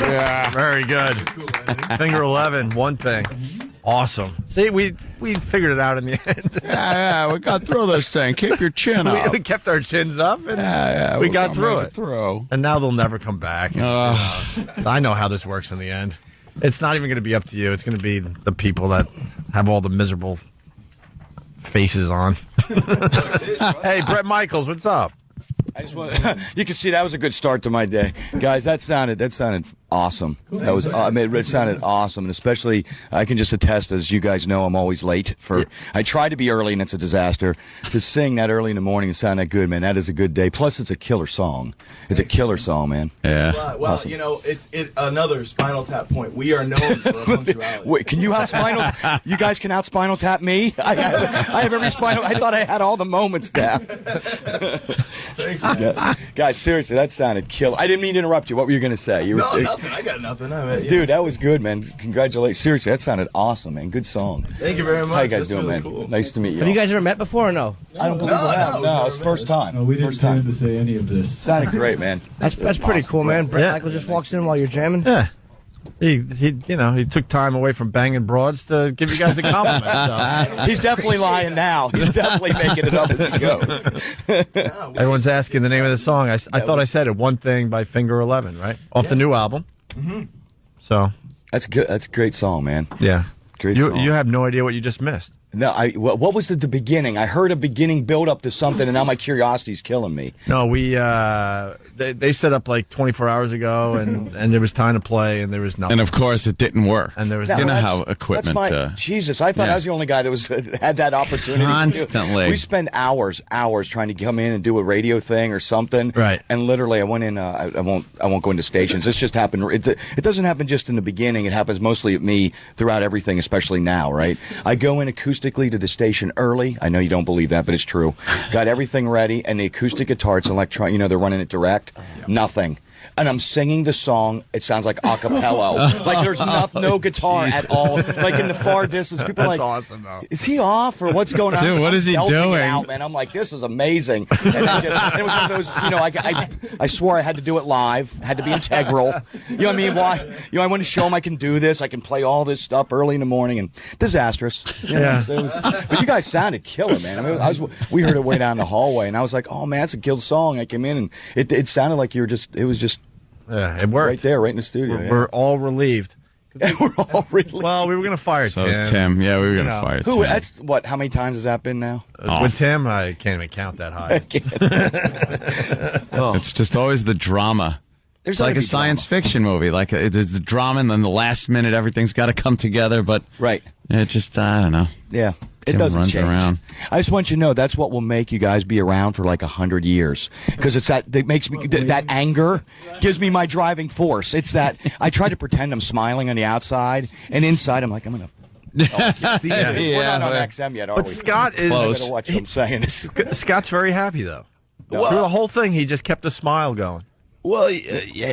Yeah, very good. Finger 11, one thing. Awesome. See, we figured it out in the end. Yeah, we got through this thing. Keep your chin up. We kept our chins up, and we got through it. And now they'll never come back. I know how this works in the end. It's not even going to be up to you. It's going to be the people that have all the miserable faces on. Hey, Brett Michaels, what's up? I just want you can see that was a good start to my day, guys. That sounded awesome. That was it sounded awesome, and especially I can just attest, as you guys know, I'm always late. I try to be early, and it's a disaster. To sing that early in the morning and sound that good, man, that is a good day. Plus, it's a killer song. It's a killer song, man. Yeah. Well, awesome. you know, it's another Spinal Tap point. We are known for punctuality. Wait, can you out Spinal? You guys can out Spinal Tap me? I have every Spinal. I thought I had all the moments down. Guys, seriously, that sounded killer. I didn't mean to interrupt you. What were you going to say? No, nothing. I got nothing. Dude, that was good, man. Congratulations. Seriously, that sounded awesome, man. Good song. Thank you very much. How you guys That's doing, really man? cool. Nice to meet you. Have you guys ever met before or no? I don't believe I have. No, it's first time. No, we didn't First time. plan to say any of this. Sounded great, man. That's pretty cool, man. Brett Yeah. Michaels just walks in while you're jamming. Yeah. He took time away from banging broads to give you guys a compliment. So. He's definitely lying now. He's definitely making it up as he goes. Everyone's asking the name of the song. I thought I said it. One Thing by Finger 11, right? Off the new album. Mm-hmm. So That's good. That's a great song, man. yeah, Great you song. you have no idea what you just missed. No, what was the beginning? I heard a beginning build up to something, and now my curiosity's killing me. No, they set up like 24 hours ago, and there was time to play, and there was nothing. And of course, it didn't work. And there was you know that's- how equipment. Jesus, I thought yeah. I was the only guy that was had that opportunity. Constantly. We spend hours trying to come in and do a radio thing or something. Right. And literally, I went in. I won't go into stations. This just happened. It doesn't happen just in the beginning. It happens mostly at me throughout everything, especially now. Right. I go in acoustically to the station early. I know you don't believe that, but it's true. Got everything ready, and the acoustic guitar, it's electronic. You know, they're running it direct. Nothing. and I'm singing the song. It sounds like a cappella. Like there's no guitar at all. Like in the far distance, people are That's like, awesome, though. Is he off or what's going on? Dude, what is he I'm belting it doing? Out, man. I'm like, this is amazing. And it was one of those, I swore I had to do it live, had to be integral. You know what I mean? Why? I want to show him I can do this. I can play all this stuff early in the morning and disastrous. But you guys sounded killer, man. I mean, we heard it way down the hallway, and I was like, oh man, that's a killed song. I came in and it sounded like it was just it worked right there, right in the studio. We're all relieved. We're all relieved. Well, we were going to fire So Tim. is Tim. Yeah, we were going to fire Who? Tim. That's what? How many times has that been now? With Tim, I can't even count that high. It's just always the drama. There's It's like gotta a be science fiction movie. Like there's the drama, and then the last minute, everything's got to come together. But it just I don't know. Yeah, Tim it doesn't runs change. around. I just want you to know that's what will make you guys be around for like 100 years, because it's that makes me that anger gives me my driving force. It's that I try to pretend I'm smiling on the outside, and inside I'm like I'm gonna. We're not on XM yet, are But we? Scott is. I better watch what I'm saying. Scott's very happy though. Well- Through the whole thing, he just kept a smile going. Well,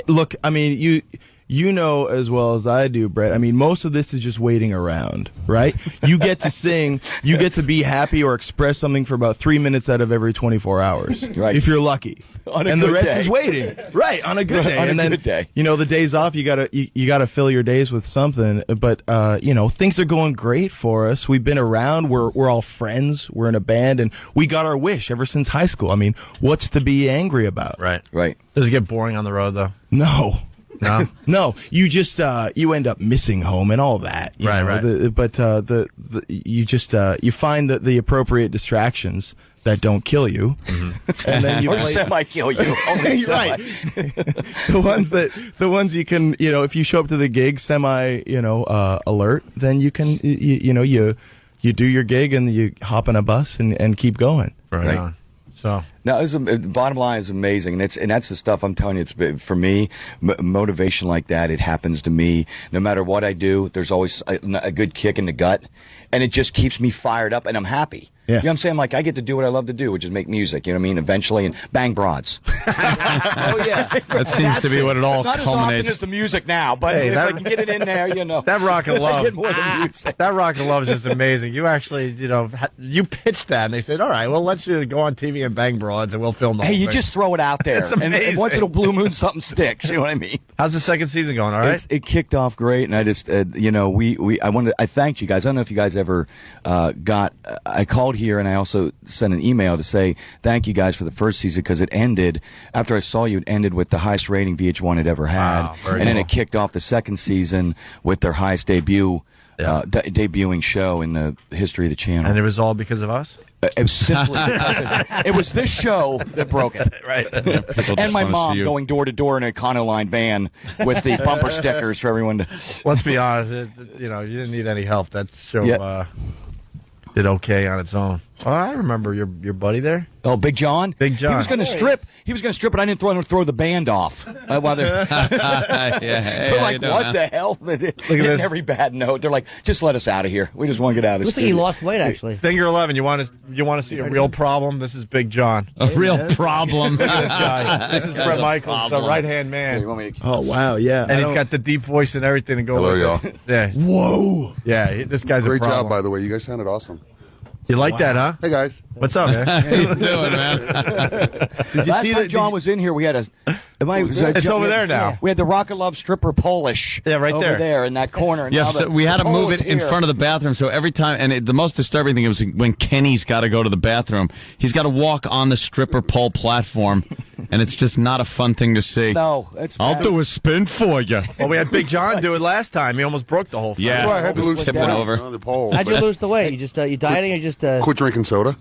look, I mean, you know as well as I do, Brett. I mean, most of this is just waiting around, right? You get to sing, you get to be happy or express something for about 3 minutes out of every 24 hours, Right. if you're lucky. On a and the good rest day. is waiting, right? On a good day, On a and then good day. you know the days off, you gotta fill your days with something. But things are going great for us. We've been around. We're all friends. We're in a band, and we got our wish ever since high school. I mean, what's to be angry about? Right. Right. Does it get boring on the road though? No. No. No, you just you end up missing home and all that. You know, Right. But you just you find the appropriate distractions that don't kill you, and then you Or play semi-kill you. Only You're right. the ones you can if you show up to the gig semi alert, then you can you do your gig and you hop on a bus and keep going. Right on. So now, the bottom line is amazing, and that's the stuff I'm telling you. It's for me, motivation like that. It happens to me no matter what I do. There's always a good kick in the gut, and it just keeps me fired up, and I'm happy. Yeah. You know what I'm saying? Like, I get to do what I love to do, which is make music, you know what I mean? Eventually, and bang broads. Oh, yeah. That seems to be what it all Not as often culminates. as the music now, but Hey, if that- I can get it in there, that rock and I love, get more than music. that rock and love is just amazing. You actually, you pitched that, and they said, "All right, well, let's go on TV and bang broads, and we'll film the Hey, whole you thing." just throw it out there. It's and amazing. once in a blue moon, something sticks. You know what I mean? How's the second season going? All right. It kicked off great, and I just, I thanked you guys. I don't know if you guys ever I called here, and I also sent an email to say thank you guys for the first season, because it ended after I saw you. It ended with the highest rating VH1 had ever had, Wow, very and then cool. it kicked off the second season with their highest debuting show in the history of the channel. And it was all because of us. It was simply it was this show that broke it. Right. People And just my wanna see mom you. going door to door in a Econoline van with the bumper stickers for everyone to. Let's be honest. You didn't need any help. That show Yeah. did okay on its own. Oh, I remember your buddy there. Oh, Big John. Big John. He was going to strip. He was going to strip, but I didn't throw the band off. While they're they're like, what the hell? Hitting this. every bad note. They're like, just let us out of here. We just want to get out of this. Looks like he lost weight, actually. Finger 11. You want to see a real problem? This is Big John. A real problem. Look at this guy. This is Brett Michaels, the right hand man. Oh wow, yeah. And he's got the deep voice and everything to go Hello, with y'all. it. Yeah. Whoa. Yeah, this guy's Great a problem. job, by the way. You guys sounded awesome. You like that, huh? Hey, guys. What's up, man? How you doing, man? Did you see that John was in here? We had It's over there now. We had the Rock and Love stripper Polish. Yeah, right over there in that corner. And Yeah, now so the we had to move Polish it in here. front of the bathroom. So every time, and the most disturbing thing was when Kenny's got to go to the bathroom, he's got to walk on the stripper pole platform, and it's just not a fun thing to see. No, it's I'll bad. do a spin for you. Well, we had Big John do it last time. He almost broke the whole thing. Yeah, That's why I had to lose tipping weight over. on the pole. How'd you but lose the weight? You just you dieting or just Quit drinking soda.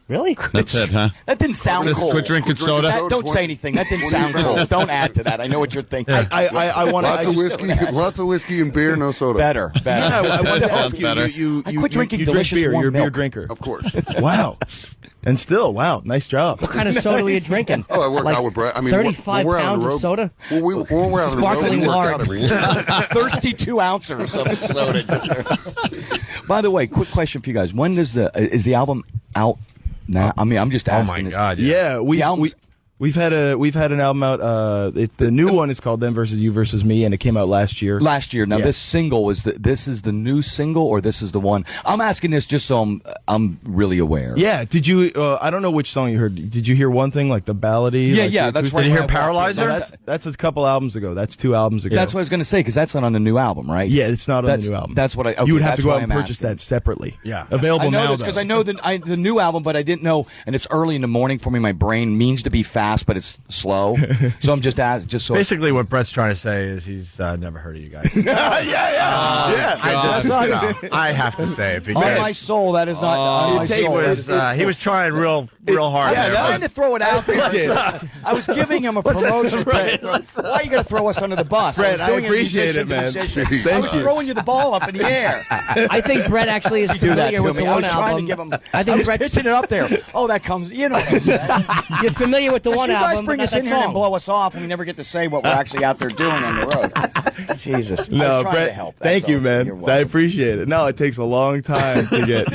really? That's it, huh? That didn't sound Just cool. quit drinking soda. Don't say anything. That didn't sound cool. Don't add to that. I know what you're thinking. I want Lots of whiskey and beer, no soda. Better. I wanted to Sounds ask better. you. I quit drinking you drink delicious beer. warm You're a beer milk. drinker. Of course. Wow. And still, wow, nice job. What kind of soda were you drinking? Oh, I work Like out with Brett. I mean, 35 when we're out on pounds the of road, soda? Well, when we're out on the road, Sparkling we work hard. out every week. 32 ounces of soda. Just there. By the way, quick question for you guys: when is the album out now? I mean, I'm just Oh asking. my this. God! Yeah, The album's We've had an album out. The new one is called Them Versus You Versus Me, and it came out last year. Last year. Now Yeah. this single this is the new single, or this is the one? I'm asking this just so I'm really aware. Yeah. Did you? I don't know which song you heard. Did you hear one thing like the ballady? Yeah, like yeah, the that's acoustic- right. Did you hear Paralyzer? That's a couple albums ago. That's 2 albums ago. That's what I was going to say, because that's not on the new album, right? Yeah, it's not on the new album. That's what I. Okay, you would have that's to go why out and I'm purchase asking. that separately. Yeah. Available I know now. this because I know the new album, but I didn't know, and it's early in the morning for me. My brain means to be fast, but it's slow. So I'm just so. Basically, what Brett's trying to say is he's never heard of you guys. I have to say it because on my soul, that is not. on my soul, he was trying real hard. I was trying to throw it out there. I was giving him a promotion. Right. Why are you going to throw us under the bus? Fred, I doing a appreciate it, musician man. position. Thank I was you. throwing you the ball up in the air. I think Brett actually is Do that familiar to with me. the I one was trying to album. give him. I think was Brett's pitching it up there. Oh, that comes. You know. You're familiar with the one You guys album, bring but us not in that here and song. blow us off, and we never get to say what we're actually out there doing on the road. Jesus. I No, was trying Brett. to help. Thank That's you, all. man. You're I welcome. appreciate it. No, it takes a long time to get.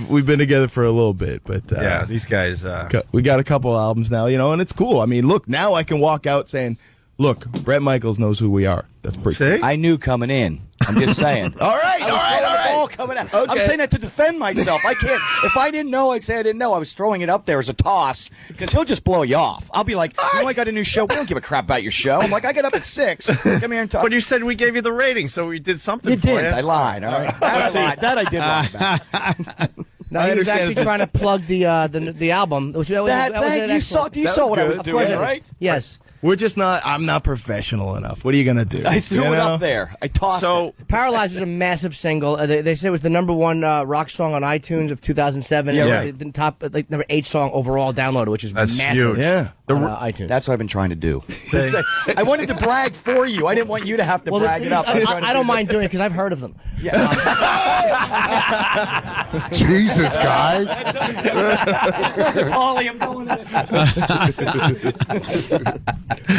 We've been together for a little bit, but Yeah, these guys. we got a couple albums now, and it's cool. I mean, look, now I can walk out saying, "Look, Brett Michaels knows who we are." That's pretty. See? I knew coming in. I'm just saying. All right, I was throwing the ball coming out. I'm Okay. saying that to defend myself. I can't. If I didn't know, I'd say I didn't know. I was throwing it up there as a toss because he'll just blow you off. I'll be like, I got a new show. We don't give a crap about your show. I'm like, I get up at 6. Come here and talk. But you said we gave you the rating, so we did something. You for did. you. I lied. All right. That I lied. That I did lie about. No, he was actually trying to plug the album. Which, that was an excellent- You saw what I was Of doing, course I did. right? Yes. We're just not. I'm not professional enough. What are you gonna do? I threw You it know? up there. I tossed So it. Paralyzed was a massive single. They said it was the #1 rock song on iTunes of 2007. Yeah. It was the top number 8 song overall downloaded, which is That's massive. huge. Yeah. On iTunes. That's what I've been trying to do. I wanted to brag for you. I didn't want you to have to Well, brag it up. was trying to I don't do mind doing it because I've heard of them. Jesus, guys. Paulie, I'm going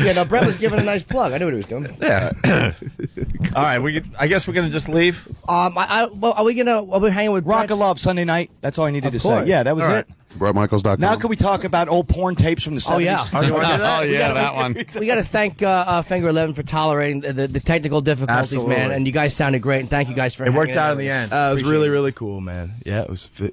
Yeah, no, Brett was giving a nice plug. I knew what he was doing. Yeah. All right. I guess we're gonna just leave. Well, are we hanging with Rock Brett? of Love Sunday night. That's all I needed to course. say. Yeah, that was All right. it. BrettMichaels.com. Now can we talk about old porn tapes from the 70s? Oh, yeah. Oh, you want to do that? Oh yeah, that one. We got to thank Finger 11 for tolerating the technical difficulties, Absolutely. man. And you guys sounded great. And thank you guys for It worked hanging out in the end. It was Appreciate really, it. really cool, man. Yeah, it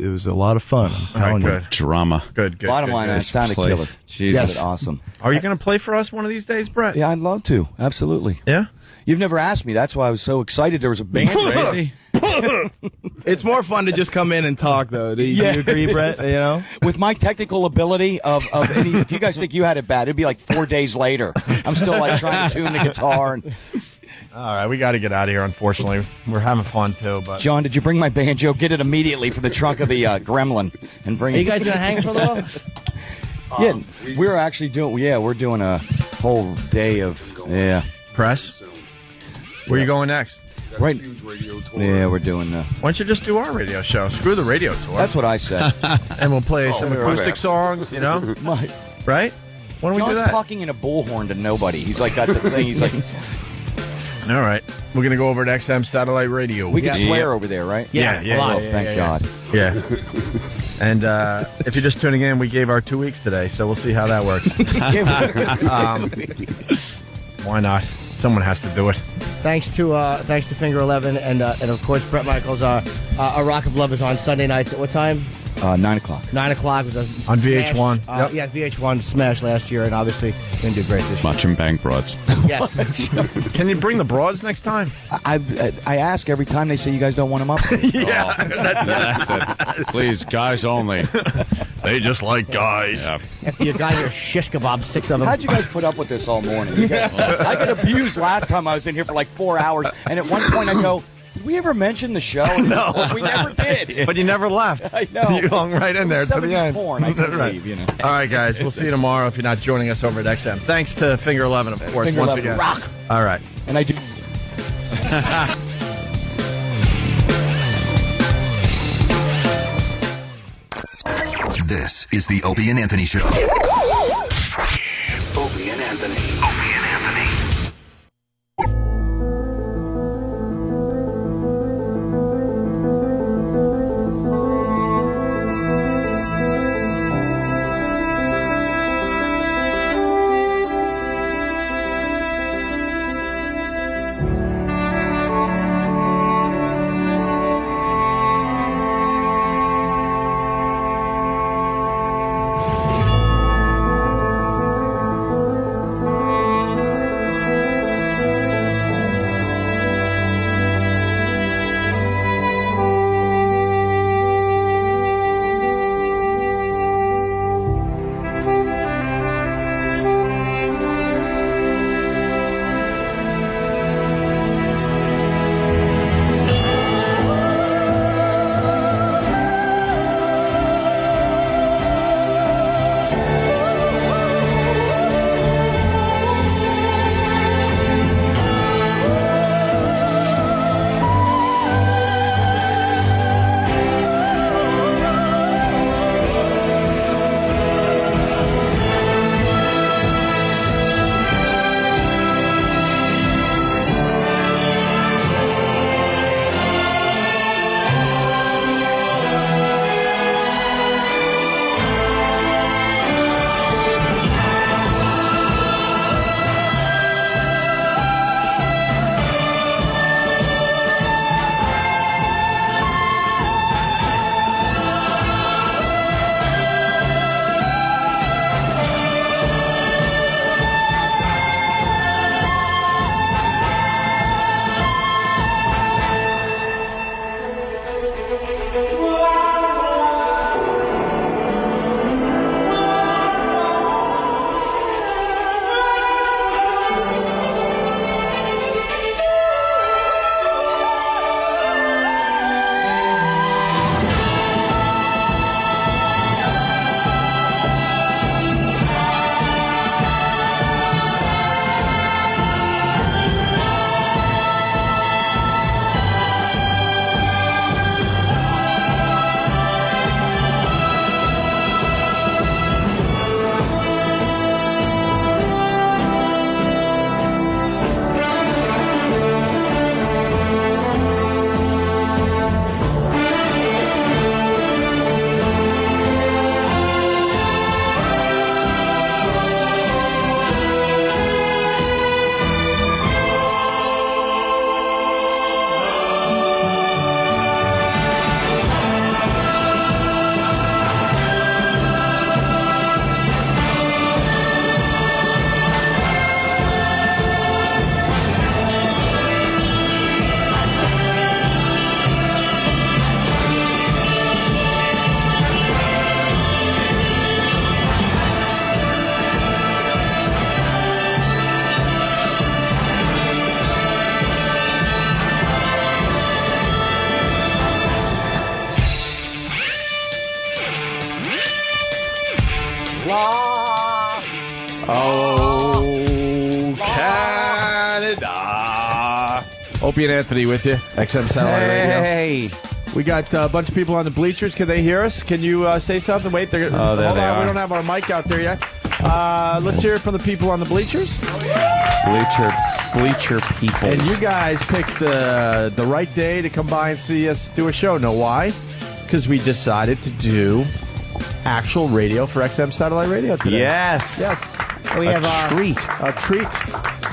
was a lot of fun. I'm telling you. Good. Drama. Good. Bottom good, line, good. it sounded place. killer. Jesus. Sounded awesome. Are you going to play for us one of these days, Brett? Yeah, I'd love to. Absolutely. Yeah? You've never asked me. That's why I was so excited there was a band. Crazy. It's more fun to just come in and talk, though. Do you agree, Brett? You know, With my technical ability of any, if you guys think you had it bad, it'd be like 4 days later. I'm still like trying to tune the guitar. And All right, we got to get out of here, unfortunately. We're having fun, too. But John, did you bring my banjo? Get it immediately from the trunk of the Gremlin and bring Are it. you guys going to hang for a little? Yeah, we're actually doing. Yeah, we're doing a whole day of press? Where are you going next? Right. Yeah, we're doing. Why don't you just do our radio show? Screw the radio tour. That's what I said. And we'll play some right. acoustic songs, you know? My, Right? Why don't we do John's that? talking in a bullhorn to nobody. He's like got the thing. He's like, All right. We're going to go over to XM Satellite Radio. we can swear over there, right? Yeah. Oh, thank God. Yeah. And if you're just tuning in, we gave our 2 weeks today, so we'll see how that works. Why not? Someone has to do it. Thanks to Finger 11 and of course Brett Michaels. A Rock of Love is on Sunday nights at what time? 9 o'clock. 9 o'clock was a On smash. VH1. Yep. Yeah, VH1 smash last year, and obviously didn't do great this year. Watching bank broads. Yes. Can you bring the broads next time? I ask every time they say you guys don't want them up. Yeah, That's it. Please, guys only. They just like guys. Yeah. After you got your shish kebab, 6 of them. How'd you guys put up with this all morning? I got abused last time I was in here for like 4 hours, and at one point I go, did we ever mention the show? No. We never did. But you never left. I know. You hung right in there to the 70s end. porn. I couldn't Right. leave, you know. All right, guys. We'll see you tomorrow if you're not joining us over at XM. Thanks to Finger 11, of course, Finger once 11, again. rock. All right. And I do. This is the Opie and Anthony Show. Opie and Anthony. Opie and Anthony. Oh, Canada. Opie and Anthony with you. XM Satellite Radio. Hey. We got a bunch of people on the bleachers. Can they hear us? Can you say something? Wait, there hold they on. are. We don't have our mic out there yet. Let's hear it from the people on the bleachers. Bleacher people. And you guys picked the right day to come by and see us do a show. Know why? Because we decided to do actual radio for XM Satellite Radio today. Yes. We have a treat.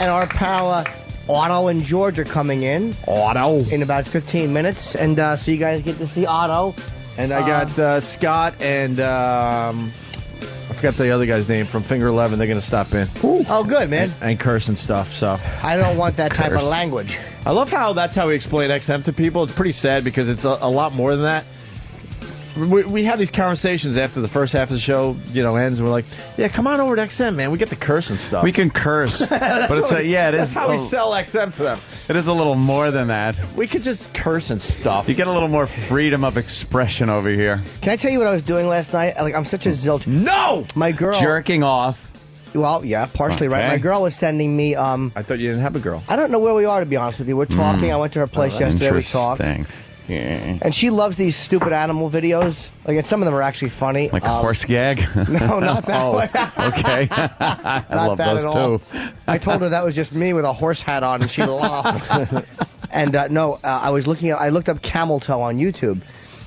And our pal Otto and George are coming in. In about 15 minutes. And so you guys get to see Otto. And I got Scott and I forgot the other guy's name from Finger 11. They're going to stop in. Oh, good, man. And curse and stuff. So I don't want that type of language. I love how that's how we explain XM to people. It's pretty sad because it's a lot more than that. We have these conversations after the first half of the show, ends, and we're like, yeah, come on over to XM, man. We get to curse and stuff. We can curse. But it's it is. That's how we sell XM to them. It is a little more than that. We could just curse and stuff. You get a little more freedom of expression over here. Can I tell you what I was doing last night? Like, I'm such a zilch. No! My girl. Jerking off. Well, yeah, partially right. My girl was sending me. I thought you didn't have a girl. I don't know where we are, to be honest with you. We're talking. I went to her place yesterday. We talked. Yeah. And she loves these stupid animal videos. Like, and some of them are actually funny. Like a horse gag? No, not that one. Okay. I love that those too. I told her that was just me with a horse hat on, and she laughed. And I looked up camel toe on YouTube,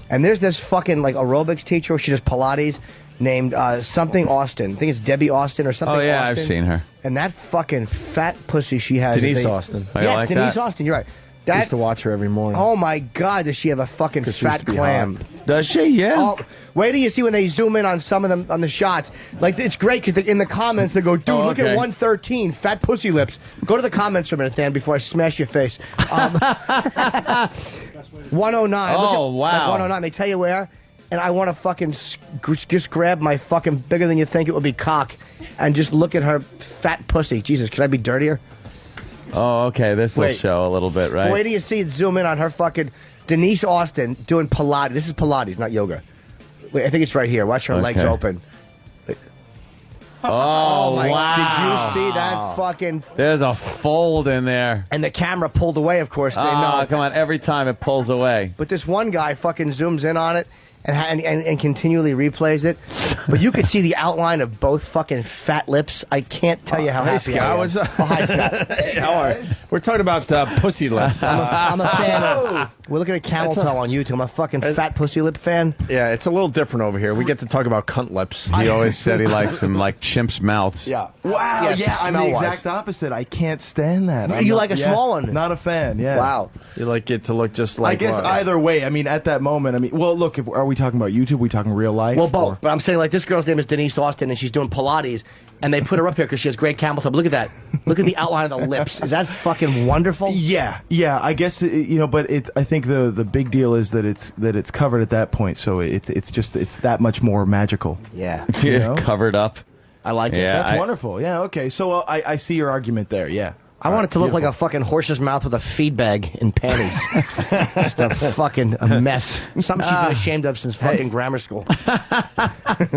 and there's this fucking like aerobics teacher. She does Pilates, named something Austin. I think it's Debbie Austin or something. Oh yeah, Austin. I've seen her. And that fucking fat pussy she has. Denise Austin. Oh, yes, like Denise that? Austin. You're right. I used to watch her every morning. Oh my God, does she have a fucking fat clam? Does she? Yeah. Oh, wait till you see when they zoom in on some of them on the shots. Like, it's great because in the comments they go, dude, look at 113, fat pussy lips. Go to the comments for a minute, Dan, before I smash your face. 109. Oh, wow. Like 109. They tell you where. And I want to fucking just grab my fucking bigger than you think it would be cock and just look at her fat pussy. Jesus, could I be dirtier? Oh, okay. This will show a little bit, right? Wait till you see it zoom in on her fucking Denise Austin doing Pilates. This is Pilates, not yoga. Wait, I think it's right here. Watch her legs open. Oh, my! wow. Did you see that fucking? There's a fold in there. And the camera pulled away, of course. Oh, come on. Every time it pulls away. But this one guy fucking zooms in on it and continually replays it. But you could see the outline of both fucking fat lips. I can't tell you how happy I was. Hi, Scott. Hey, how are you? We're talking about pussy lips. I'm a fan of... We're looking at camel toe on YouTube. I'm a fucking fat pussy lip fan. Yeah, it's a little different over here. We get to talk about cunt lips. He always said he likes them like chimps' mouths. Yeah. Wow. Yes, yeah, I'm the smell-wise. exact opposite. I can't stand that. You like a small one? Not a fan. Yeah. Wow. You like it to look just like. I guess either way. I mean, at that moment. Well, look. Are we talking about YouTube? Are we talking real life? Well, both. But I'm saying, like, this girl's name is Denise Austin, and she's doing Pilates, and they put her up here because she has great camel toe. But look at that. Look at the outline of the lips. Is that fucking wonderful? Yeah. I guess but I think the big deal is that it's covered at that point, so it's that much more magical. Yeah. Covered up. I like it. Yeah, that's wonderful. Yeah. Okay. So I see your argument there. Yeah. I want it to look like a fucking horse's mouth with a feed bag and panties. Just a fucking mess. Something she's been ashamed of since fucking grammar school.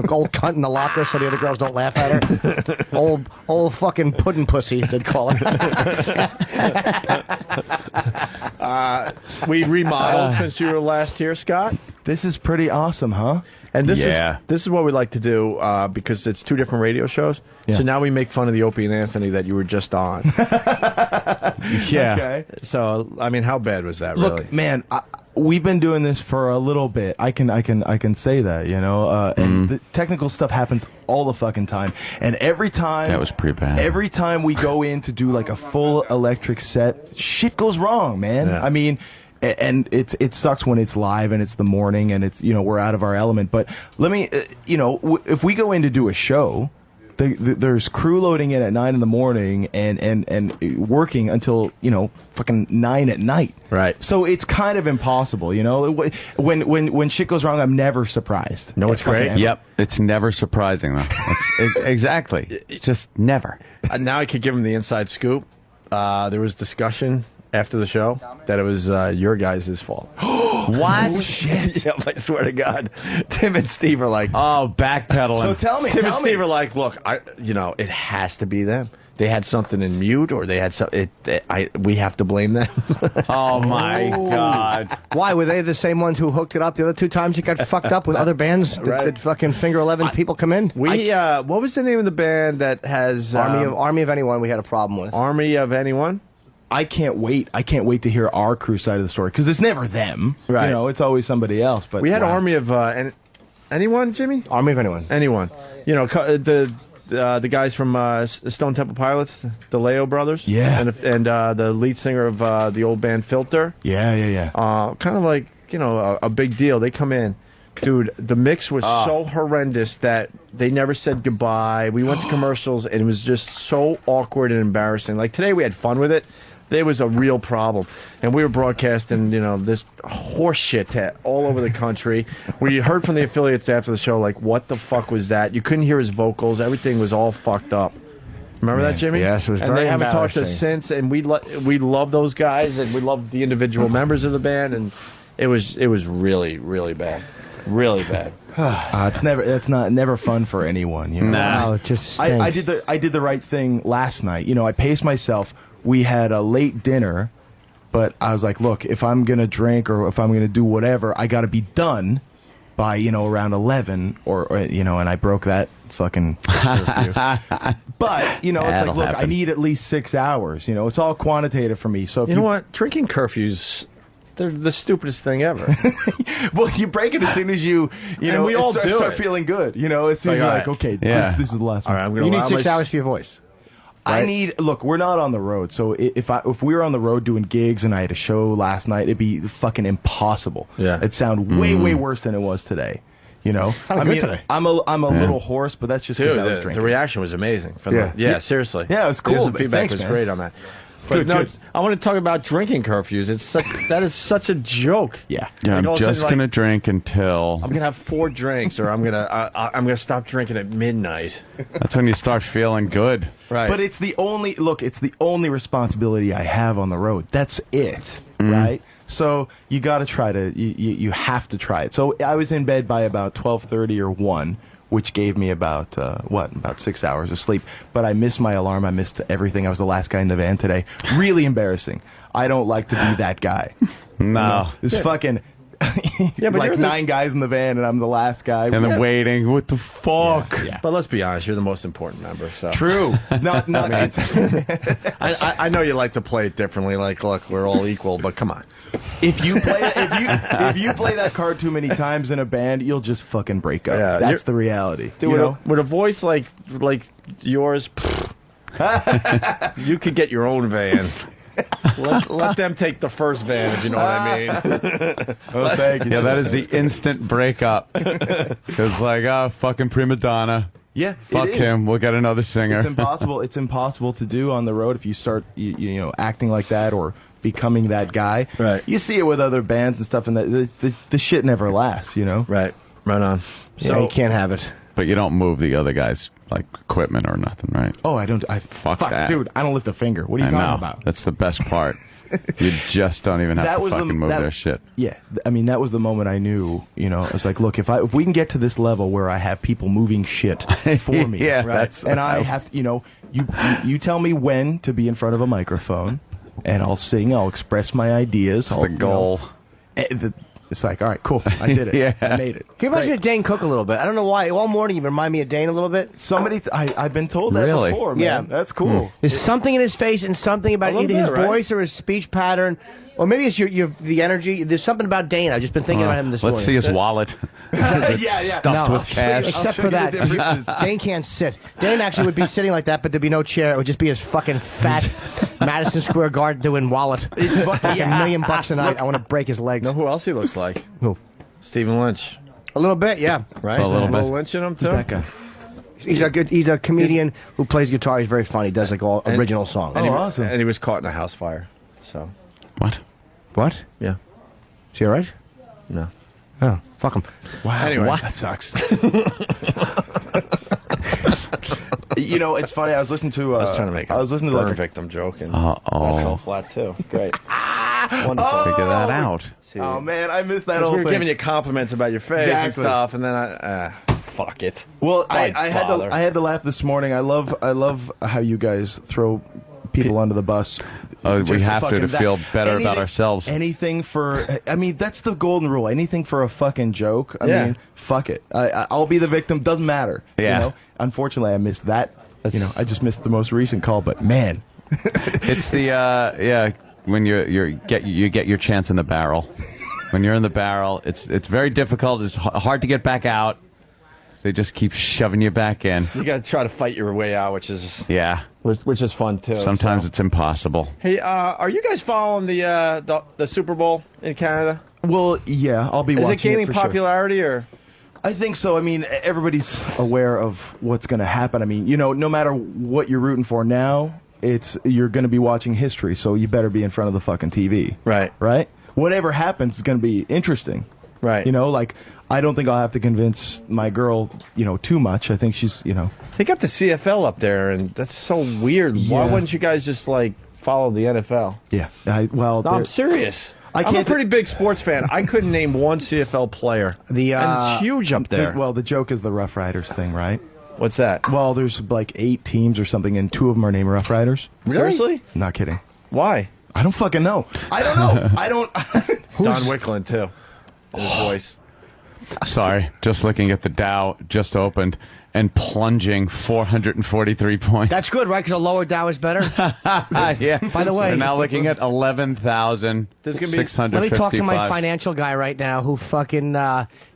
Old cunt in the locker so the other girls don't laugh at her. Old fucking puddin' pussy, they'd call her. We remodeled since you were last here, Scott. This is pretty awesome, huh? And this is what we like to do because it's two different radio shows. Yeah. So now we make fun of the Opie and Anthony that you were just on. Yeah. Okay. So I mean, how bad was that? Really? Look, man, we've been doing this for a little bit. I can say that, and the technical stuff happens all the fucking time. And every time that was pretty bad. Every time we go in to do like a full electric set, shit goes wrong, man. Yeah. I mean. And it sucks when it's live and it's the morning and it's we're out of our element. But let me if we go in to do a show, there's crew loading in at 9 in the morning and working until fucking 9 at night. Right. So it's kind of impossible. When shit goes wrong, I'm never surprised. No, it's great. Yep, it's never surprising though. Exactly. It's just never. Now I could give him the inside scoop. There was discussion after the show that it was your guys' fault. What? Oh, shit. Yeah, I swear to God. Tim and Steve are like, oh, backpedaling. So tell me, Tim and Steve are like, look, it has to be them. They had something in mute, or they had something. We have to blame them. Oh my God! Why were they the same ones who hooked it up the other 2 times? It got fucked up with other bands that fucking Finger 11 people come in. What was the name of the band that has Army of Anyone? We had a problem with Army of Anyone. I can't wait. I can't wait to hear our crew side of the story because it's never them. Right. You know, it's always somebody else. But we had wow. Army of Anyone, Jimmy. Army of Anyone. Anyone. You know the guys from Stone Temple Pilots, the Leo brothers. Yeah. And the lead singer of the old band Filter. Yeah. Kind of like, a big deal. They come in. Dude, the mix was so horrendous that they never said goodbye. We went to commercials, and it was just so awkward and embarrassing. Like, today we had fun with it. There was a real problem. And we were broadcasting, this horse shit all over the country. We heard from the affiliates after the show, like, what the fuck was that? You couldn't hear his vocals. Everything was all fucked up. Remember that, Jimmy? Yes, it was and very they haven't talked to us embarrassing. since, and we love those guys, and we love the individual members of the band, and it was really, really bad. Really bad. It's never fun for anyone. You know? Nah. It just stinks. I did the right thing last night. I paced myself. We had a late dinner, but I was like, look, if I'm going to drink or if I'm going to do whatever, I got to be done by, around 11 or and I broke that fucking curfew. But, it's like, look, I need at least 6 hours. It's all quantitative for me. So if you know what? Drinking curfews, they're the stupidest thing ever. Well, you break it as soon as you and we all start feeling good. As soon as you're like, okay, this is the last one. All right, I'm gonna you need 6 hours for your voice. Right? Look, we're not on the road, so if we were on the road doing gigs and I had a show last night, it'd be fucking impossible. Yeah. It'd sound way worse than it was today. I mean, today. I'm a little hoarse, but that's just because I was drinking. The reaction was amazing. Seriously. Yeah, it was cool. The feedback Thanks, was man. great on that. But Good. I want to talk about drinking curfews. That is such a joke. Yeah. Yeah, Like, all I'm of a just sudden, gonna drink until. I'm gonna have 4 drinks, or I'm gonna stop drinking at midnight. That's when you start feeling good. Right. But it's the only responsibility I have on the road. That's it, right? So you got to try to you have to try it. So I was in bed by about 12:30 or 1, which gave me about 6 hours of sleep. But I missed my alarm. I missed everything. I was the last guy in the van today. Really embarrassing. I don't like to be that guy. No. This fucking but like you're 9 guys in the van, and I'm the last guy. And then waiting. What the fuck? Yeah. But let's be honest, you're the most important member. So True. Not. I know you like to play it differently. Like, look, we're all equal, but come on. If you play that card too many times in a band, you'll just fucking break up. Yeah, That's the reality. Dude, with a voice like yours, you could get your own van. Let them take the first van, if you know what I mean. Oh, thank you. Yeah, that is the instant breakup. Because fucking prima donna. Yeah, Fuck it is. him. We'll get another singer. It's impossible. It's impossible to do on the road if you start, acting like that or becoming that guy. Right. You see it with other bands and stuff, and the shit never lasts. Right. Right on. So you can't have it. But you don't move the other guy's equipment or nothing, right? Oh, I don't. Fuck that, dude. I don't lift a finger. What are you talking about? That's the best part. You just don't even have to fucking move their shit. Yeah, I mean that was the moment I knew. I was like, look, if we can get to this level where I have people moving shit for me, Yeah, right? that's and what I I have, you tell me when to be in front of a microphone, and I'll sing. I'll express my ideas. That's the goal. It's like, all right, cool. I did it. Yeah. I made it. He reminds me of Dane Cook a little bit. I don't know why. All morning you remind me of Dane a little bit. I've been told that Really? before, man. Yeah. That's cool. There's something in his face and something about either his voice or his speech pattern. Or maybe it's the energy. There's something about Dane. I've just been thinking about him this morning. Let's see his wallet. Stuffed with cash. Except for that, Dane can't sit. Dane actually would be sitting like that, but there'd be no chair. It would just be his fucking fat Madison Square Garden doing wallet. It's fucking $1 million a night. I want to break his legs. Know who else he looks like? Who? Stephen Lynch. A little bit, yeah. Right? A little bit. Lynch in him, too? That guy. He's a comedian who plays guitar. He's very funny. He does all original songs. Awesome. And he was caught in a house fire. So, What? yeah. Is he all right? No. Oh, fuck him. Wow. Anyway. That sucks. It's funny. I was listening to. I was trying to make a I was listening to burn victim joke, and that fell flat, too. Great. Wonderful. Figure that out. Oh man, I missed that 'Cause whole we were thing. giving you compliments about your face and Exactly. stuff, and then fuck it. Well, Why I had bother? to laugh this morning. I love how you guys throw people under the bus. Oh, we Just have fucking to feel better about ourselves. Anything for, I mean, that's the golden rule. Anything for a fucking joke. I Yeah. mean, fuck it. I'll be the victim. Doesn't matter. Yeah. You know? Unfortunately, I missed that. I just missed the most recent call. But man, It's the when you get your chance in the barrel. When you're in the barrel, it's very difficult. It's hard to get back out. They just keep shoving you back in. You got to try to fight your way out, which is which is fun too. Sometimes so. it's impossible. Hey, are you guys following the Super Bowl in Canada? well, yeah, I'll be. Is watching it gaining for sure. popularity or? I think so. I mean, everybody's aware of what's going to happen. I mean, you know, no matter what you're rooting for now, you're going to be watching history, so you better be in front of the fucking TV. Right. Right? Whatever happens is going to be interesting. Right. You know, like, I don't think I'll have to convince my girl, you know, too much. I think she's, you know. They got the CFL up there, and that's so weird. Why Yeah. wouldn't you guys just, like, follow the NFL? Yeah. No, I'm serious. I'm a pretty big sports fan. I couldn't name one CFL player. And it's huge up there. The joke is the Rough Riders thing, right? What's that? Well, there's like 8 teams or something, and 2 of them are named Rough Riders. Really? Seriously? Not kidding. Why? I don't fucking know. I don't know. I don't. Don Wicklund, too. His voice. Sorry, just looking at the Dow just opened and plunging 443 points. That's good, right? Because a lower Dow is better. Yeah. By the way, we're now looking at 11,655. Let me talk to my financial guy right now who fucking,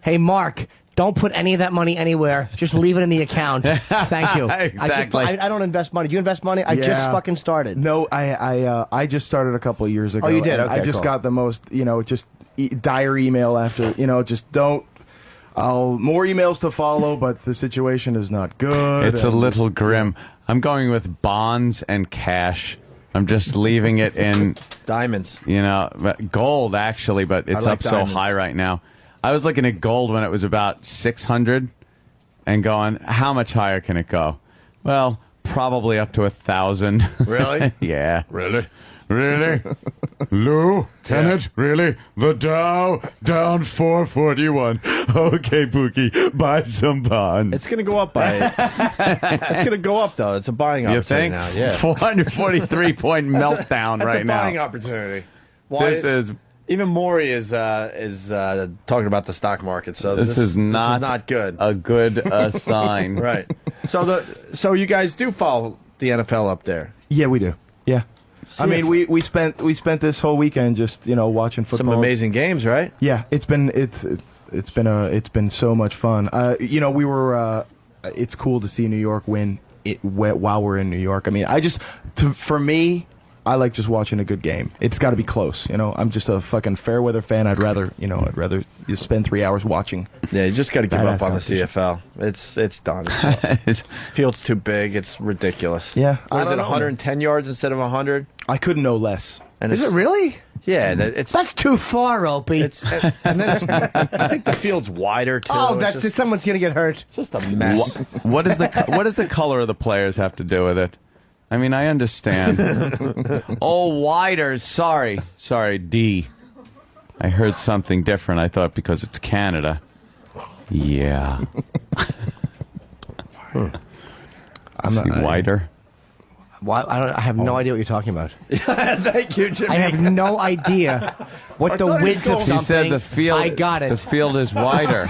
hey, Mark, don't put any of that money anywhere. Just leave it in the account. Thank you. Exactly. I don't invest money. Do you invest money? I just fucking started. No, I just started a couple of years ago. Oh, you did? and Okay, I just cool. got the most, you know, just dire email after, you know, just don't. More emails to follow, but the situation is not good. It's a little grim. I'm going with bonds and cash. I'm just leaving it in diamonds. You know, gold actually, but it's I like up so diamonds. high right now. I was looking at gold when it was about 600 and going, how much higher can it go? Well, probably up to 1,000. Really? Yeah. Really? Really? Lou, can it? Really? The Dow down 441. Okay, Pookie, buy some bonds. It's going to go up by... it's going to go up, though. It's a buying You opportunity think? now. Yeah. 443-point meltdown That's right a now. buying opportunity. This is... Even Maury is talking about the stock market, so This is not good. a good sign. Right. So you guys do follow the NFL up there? Yeah, we do. Yeah. I mean, we spent this whole weekend just, you know, watching football. Some amazing games, right? Yeah, it's been so much fun. You know, we were. It's cool to see New York win while we're in New York. I mean, for me, I like just watching a good game. It's got to be close. You know, I'm just a fucking fair weather fan. I'd rather just spend 3 hours watching. Yeah, you just got to give Badass up on the competition. CFL. It's done. Field's too big. It's ridiculous. Yeah, What I is don't it? know. 110 yards instead of 100? I couldn't know less. And Is it really? Yeah, That's too far, Opie. and then I think the field's wider too. Oh, It's that's just, someone's gonna get hurt. just a mess. What does the color of the players have to do with it? I mean, I understand. Widers. Sorry, D. I heard something different. I thought because it's Canada. Yeah. I'm not wider. Why? I have no idea what you're talking about. Thank you, Jimmy. I have no idea what the width of something. He said the field. I got it. The field is wider.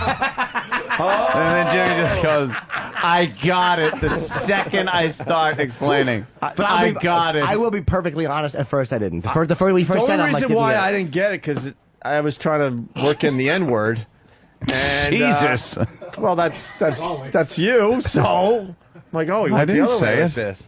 And then Jimmy just goes, "I got it." The second I start explaining, I got it. I will be perfectly honest. At first, I didn't. The first we first The said, only I'm like, reason didn't why get it. I didn't get it because I was trying to work in the N word. And, Jesus. Well, that's you. So, I'm like, oh, he I went the didn't other say way it. with this.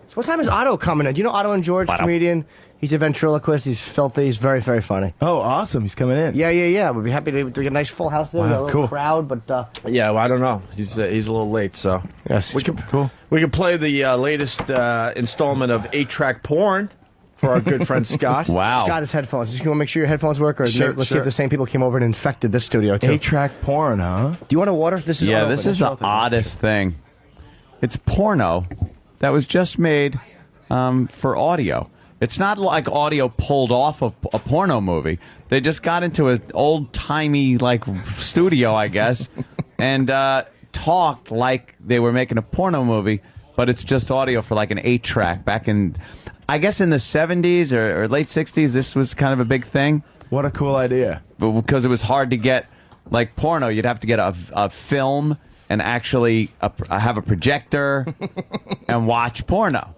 So what time is Otto coming in? Do you know Otto and George, comedian? He's a ventriloquist. He's filthy. He's very, very funny. Oh, awesome! He's coming in. Yeah. We'd be happy to get a nice full house there. Wow, We got a little cool. crowd, but Yeah, well, I don't know. He's a little late, so yes, we can cool. We can play the latest installment of 8-Track Porn for our good friend Scott. Wow. Scott has headphones. Just want to make sure your headphones work, or Sure, let's see sure. if the same people came over and infected this studio too. 8-track porn, huh? Do you want a water? This is Yeah, unopened. this is the oddest thing. It's porno that was just made for audio. It's not like audio pulled off of a porno movie. They just got into an old-timey, like, studio, I guess, and talked like they were making a porno movie, but it's just audio for, like, an 8-track. Back in, I guess in the 70s or late 60s, this was kind of a big thing. What a cool idea. But because it was hard to get, like, porno, you'd have to get a film and actually have a projector and watch porno.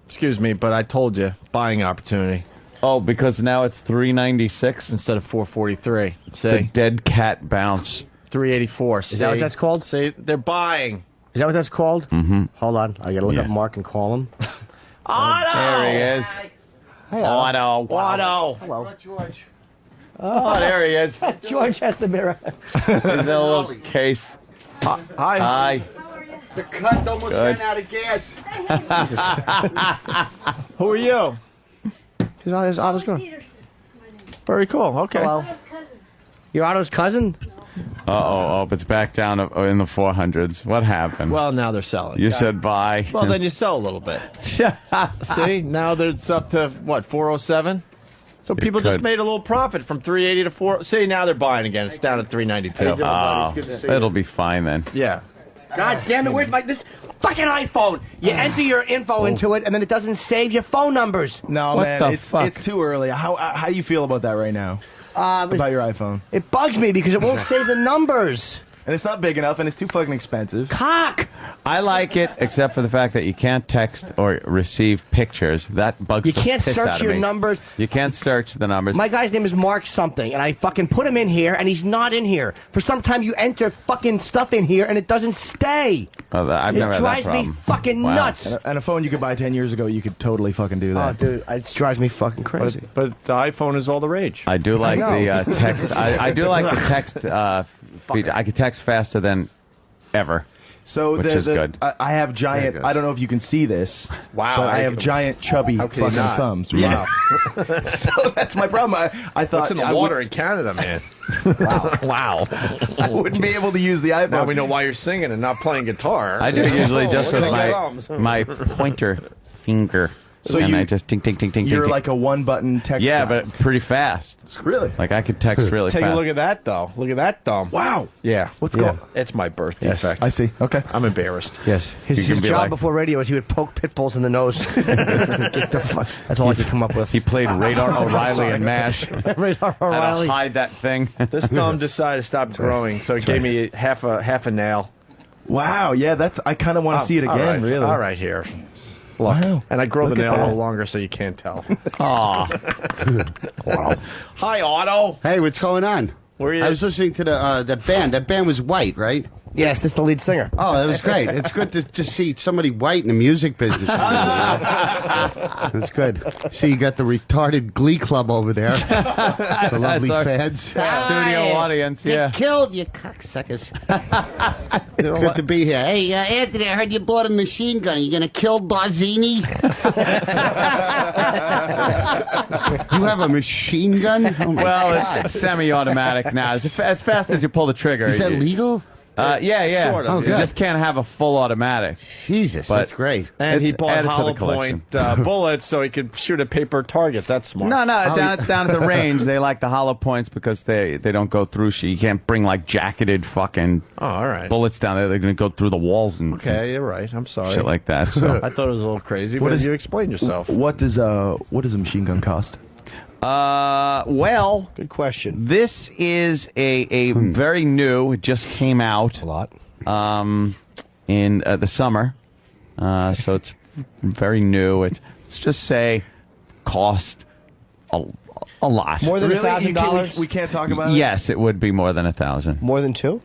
Excuse me, but I told you, buying opportunity. Oh, because now it's $396 instead of $443. See, the dead cat bounce. $384. Is that what that's called? See, they're buying. Is that what that's called? Mm-hmm. Hold on, I gotta look up Mark and call him. Otto! There he is. Hey, Otto. Otto. Hello, George. Oh, there he is. George has the mirror. There's a little case. Hi. Hi. The cunt almost Good. ran out of gas. Who are you? He's Otto's girl. Very cool. Okay. Hello. You're Otto's cousin? Oh, it's back down in the 400s. What happened? Well, now they're selling. You said buy. Well, then you sell a little bit. See, now it's up to, what, 407? So people just made a little profit from 380 to 4. See, now they're buying again. It's down at 392. Oh, it'll be fine then. Yeah. God damn it, where's this fucking iPhone? You enter your info into it, and then it doesn't save your phone numbers. No, What man, the it's fuck? it's too early. How do you feel about that right now? About your iPhone? It bugs me because it won't save the numbers. And it's not big enough, and it's too fucking expensive. Cock! I like it, except for the fact that you can't text or receive pictures. That bugs You the can't piss search out of your me. numbers. You can't search the numbers. My guy's name is Mark something, and I fucking put him in here, and he's not in here. For some time, you enter fucking stuff in here, and it doesn't stay. Oh, I've never It had that drives me problem. fucking Wow. nuts. And a phone you could buy 10 years ago, you could totally fucking do that. Oh, dude, it drives me fucking crazy. But the iPhone is all the rage. I do like I know. the text. I do like the text. Feed. I could text faster than ever. So which is good. I have giant. I don't know if you can see this. Wow, but I I have can- giant, chubby How can you fucking not? thumbs. Yeah. So that's my problem. I thought What's in the I water in Canada, man? Wow. I wouldn't be able to use the iPhone. Now we know why you're singing and not playing guitar. I do usually just Look with at those thumbs. my pointer finger. So and you- I just ting ting ting ting. You're ting, like a one-button text. yeah, guy. but pretty fast. Really? Like I could text really Take fast. a look at that, though. Look at that thumb. Wow. Yeah. What's going? It's my birth Yes, defect. I see. Okay. I'm embarrassed. Yes. You His can be job like- before radio was he would poke pit bulls in the nose. Get the fuck- That's all I could come up with. He played Radar O'Reilly and MASH. Radar Had O'Reilly. to hide that thing. This thumb decided to stop growing, so it gave me half a nail. Wow. Yeah, that's. I kind of want to see it All again. right, Really. All right, here. Look. Wow. And I grow Look the at nail a that. little longer, so you can't tell. Aw. Wow. Hi, Otto. Hey, what's going on? Where are you? I was listening to the band. That band was white, right? Yes, this is the lead singer. Oh, that was great. It's good to just see somebody white in the music business. That's good. See, you got the retarded Glee Club over there. The lovely That's our fans. Studio audience, Get yeah. killed, you cocksuckers. It's good to be here. Hey, Anthony, I heard you bought a machine gun. Are you going to kill Barzini? You have a machine gun? Oh my Well, God. it's semi-automatic now. As fast as you pull the trigger. Is that you- legal? Yeah. Sort of, Oh, You good. just can't have a full automatic. Jesus, But- that's great. And he It's bought added to the hollow collection. point bullets so he could shoot at paper targets. That's smart. No, down at the range, they like the hollow points because they don't go through shit. You can't bring like jacketed fucking Oh, all right. bullets down there. They're going to go through the walls and Okay, you're right. I'm sorry. shit like that. So. I thought it was a little crazy, What but is- you explained yourself. What does a machine gun cost? Well, Good question. this is a very new. It just came out A lot. in the summer, so it's very new. Let's just say cost a lot. More than Really? $1,000? We can't talk about it? Yes, it would be more than 1,000. More than 2?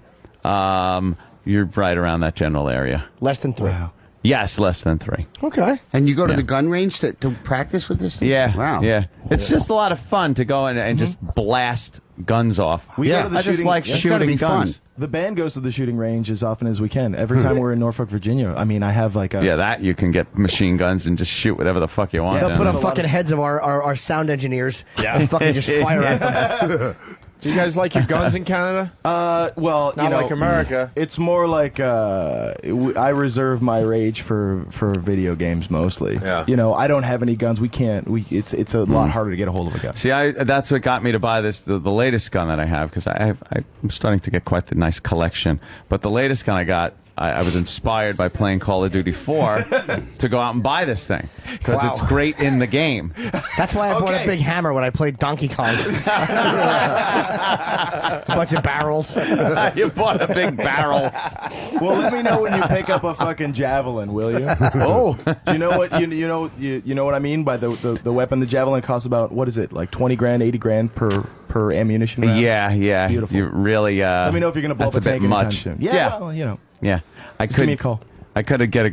You're right around that general area. Less than 3. Wow. Yes, less than 3. Okay. And you go to the gun range to practice with this thing? Yeah. Wow. Yeah. It's just a lot of fun to go in and just blast guns off. We Yeah. go to the I just shooting- like That's gotta shooting be fun. guns. The band goes to the shooting range as often as we can. Every time we're in Norfolk, Virginia. I mean, I have like a. Yeah, that you can get machine guns and just shoot whatever the fuck you want. Yeah, They'll down put there. on fucking heads of our sound engineers and fucking just fire at them. Do you guys like your guns in Canada? Well, Not like America. It's more like I reserve my rage for video games mostly. Yeah. I don't have any guns. We can't. It's a lot harder to get a hold of a gun. See, that's what got me to buy the latest gun that I have, because I'm starting to get quite the nice collection. But the latest gun I got, I was inspired by playing Call of Duty 4 to go out and buy this thing, because it's great in the game. That's why I bought a big hammer when I played Donkey Kong. A bunch of barrels. You bought a big barrel. Well, let me know when you pick up a fucking javelin, will you? Oh, do you know what you know what I mean by the weapon? The javelin costs about, what is it, like 20 grand, 80 grand per ammunition round? Yeah. Beautiful. You really. Let me know if you're gonna blow up a tank anytime much. soon. Yeah. Well, Yeah, give me a call. I could get a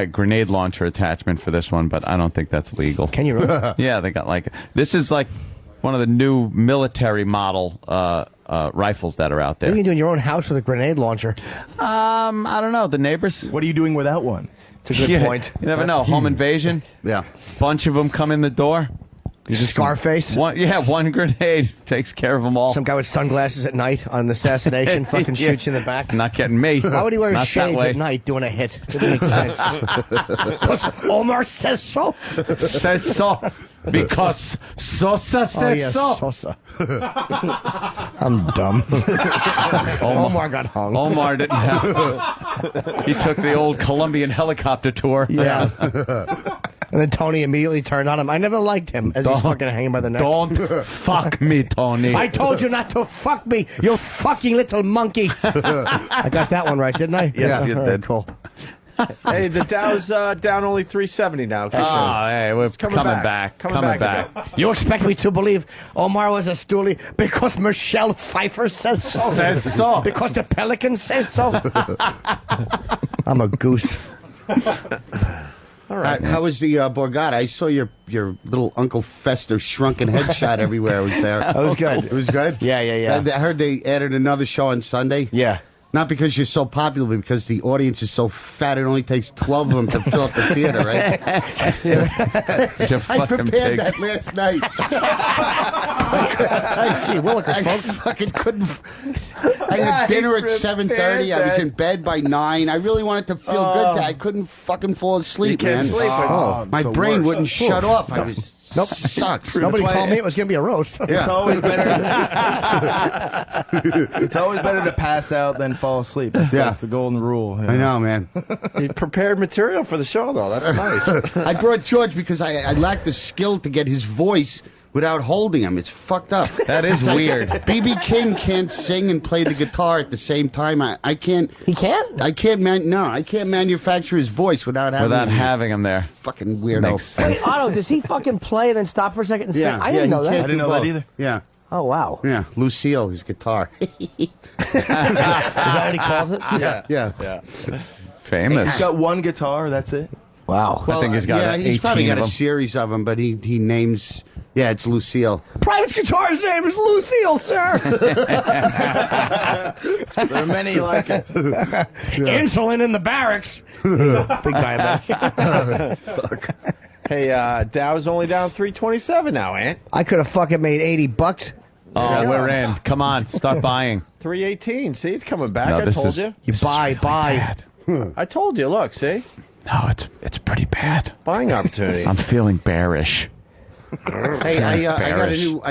grenade launcher attachment for this one, but I don't think that's legal. Can you really? Yeah, they got this is like one of the new military model rifles that are out there. What are you doing in your own house with a grenade launcher? I don't know. The neighbors. What are you doing without one? It's a good point. You never know. Home invasion. Yeah. Bunch of them come in the door. You just Scarface? One grenade takes care of them all. Some guy with sunglasses at night on an assassination fucking shoots you in the back. Not getting me. Why would he wear Not shades that way. at night doing a hit? It doesn't make sense. Because Omar says so. Says so. Because Sosa says so. Sosa. I'm dumb. Omar got hung. Omar didn't have. He took the old Colombian helicopter tour. Yeah. And then Tony immediately turned on him. I never liked him as he's fucking hanging by the neck. Don't fuck me, Tony. I told you not to fuck me, you fucking little monkey. I got that one right, didn't I? Yes, you All did. right, cool. Hey, the Dow's down only 370 now. Hey, we're coming back. Coming back. You expect me to believe Omar was a stoolie because Michelle Pfeiffer says so? Says so. Because the Pelican says so? I'm a goose. All right. How was the Borgata? I saw your little Uncle Fester shrunken headshot everywhere. Was there? That was good. It was good. Yeah. I heard they added another show on Sunday. Yeah. Not because you're so popular, but because the audience is so fat. It only takes 12 of them to fill up the theater, right? I prepared that last night. Gee, Willikers, I fucking couldn't. I had dinner at 7:30. I was in bed by 9. I really wanted to feel good. I couldn't fucking fall asleep, You can't man. sleep. My brain wouldn't shut off. I was. Nope. Sucks. Nobody told me it was going to be a roast. Yeah. It's always better. It's always better to pass out than fall asleep. That's the golden rule. I know, man. You prepared material for the show, though. That's nice. I brought George because I lack the skill to get his voice without holding him. It's fucked up. That is weird. B.B. King can't sing and play the guitar at the same time. I can't. He can't? I can't manufacture his voice without having him there. Fucking weirdo. Makes sense. Wait, Otto, does he fucking play and then stop for a second and sing? I didn't know that. I didn't know that either. Yeah. Oh, wow. Yeah. Lucille, his guitar. Is that what he calls it? Yeah. Famous. He's got one guitar. That's it. Wow. I think he's got he's probably 18 got of a them. series of them, but he names. Yeah, it's Lucille. Private guitar's name is Lucille, sir. There are many like it. Insulin in the barracks. Big diabetic. Hey, Dow's only down 327 now, Ant. I could have fucking made $80. Oh, we're in. Come on, start buying. 318. See, it's coming back. No, I this told is- you. You buy. Bad. I told you. Look, see? No, it's pretty bad. Buying opportunity. I'm feeling bearish. Hey, I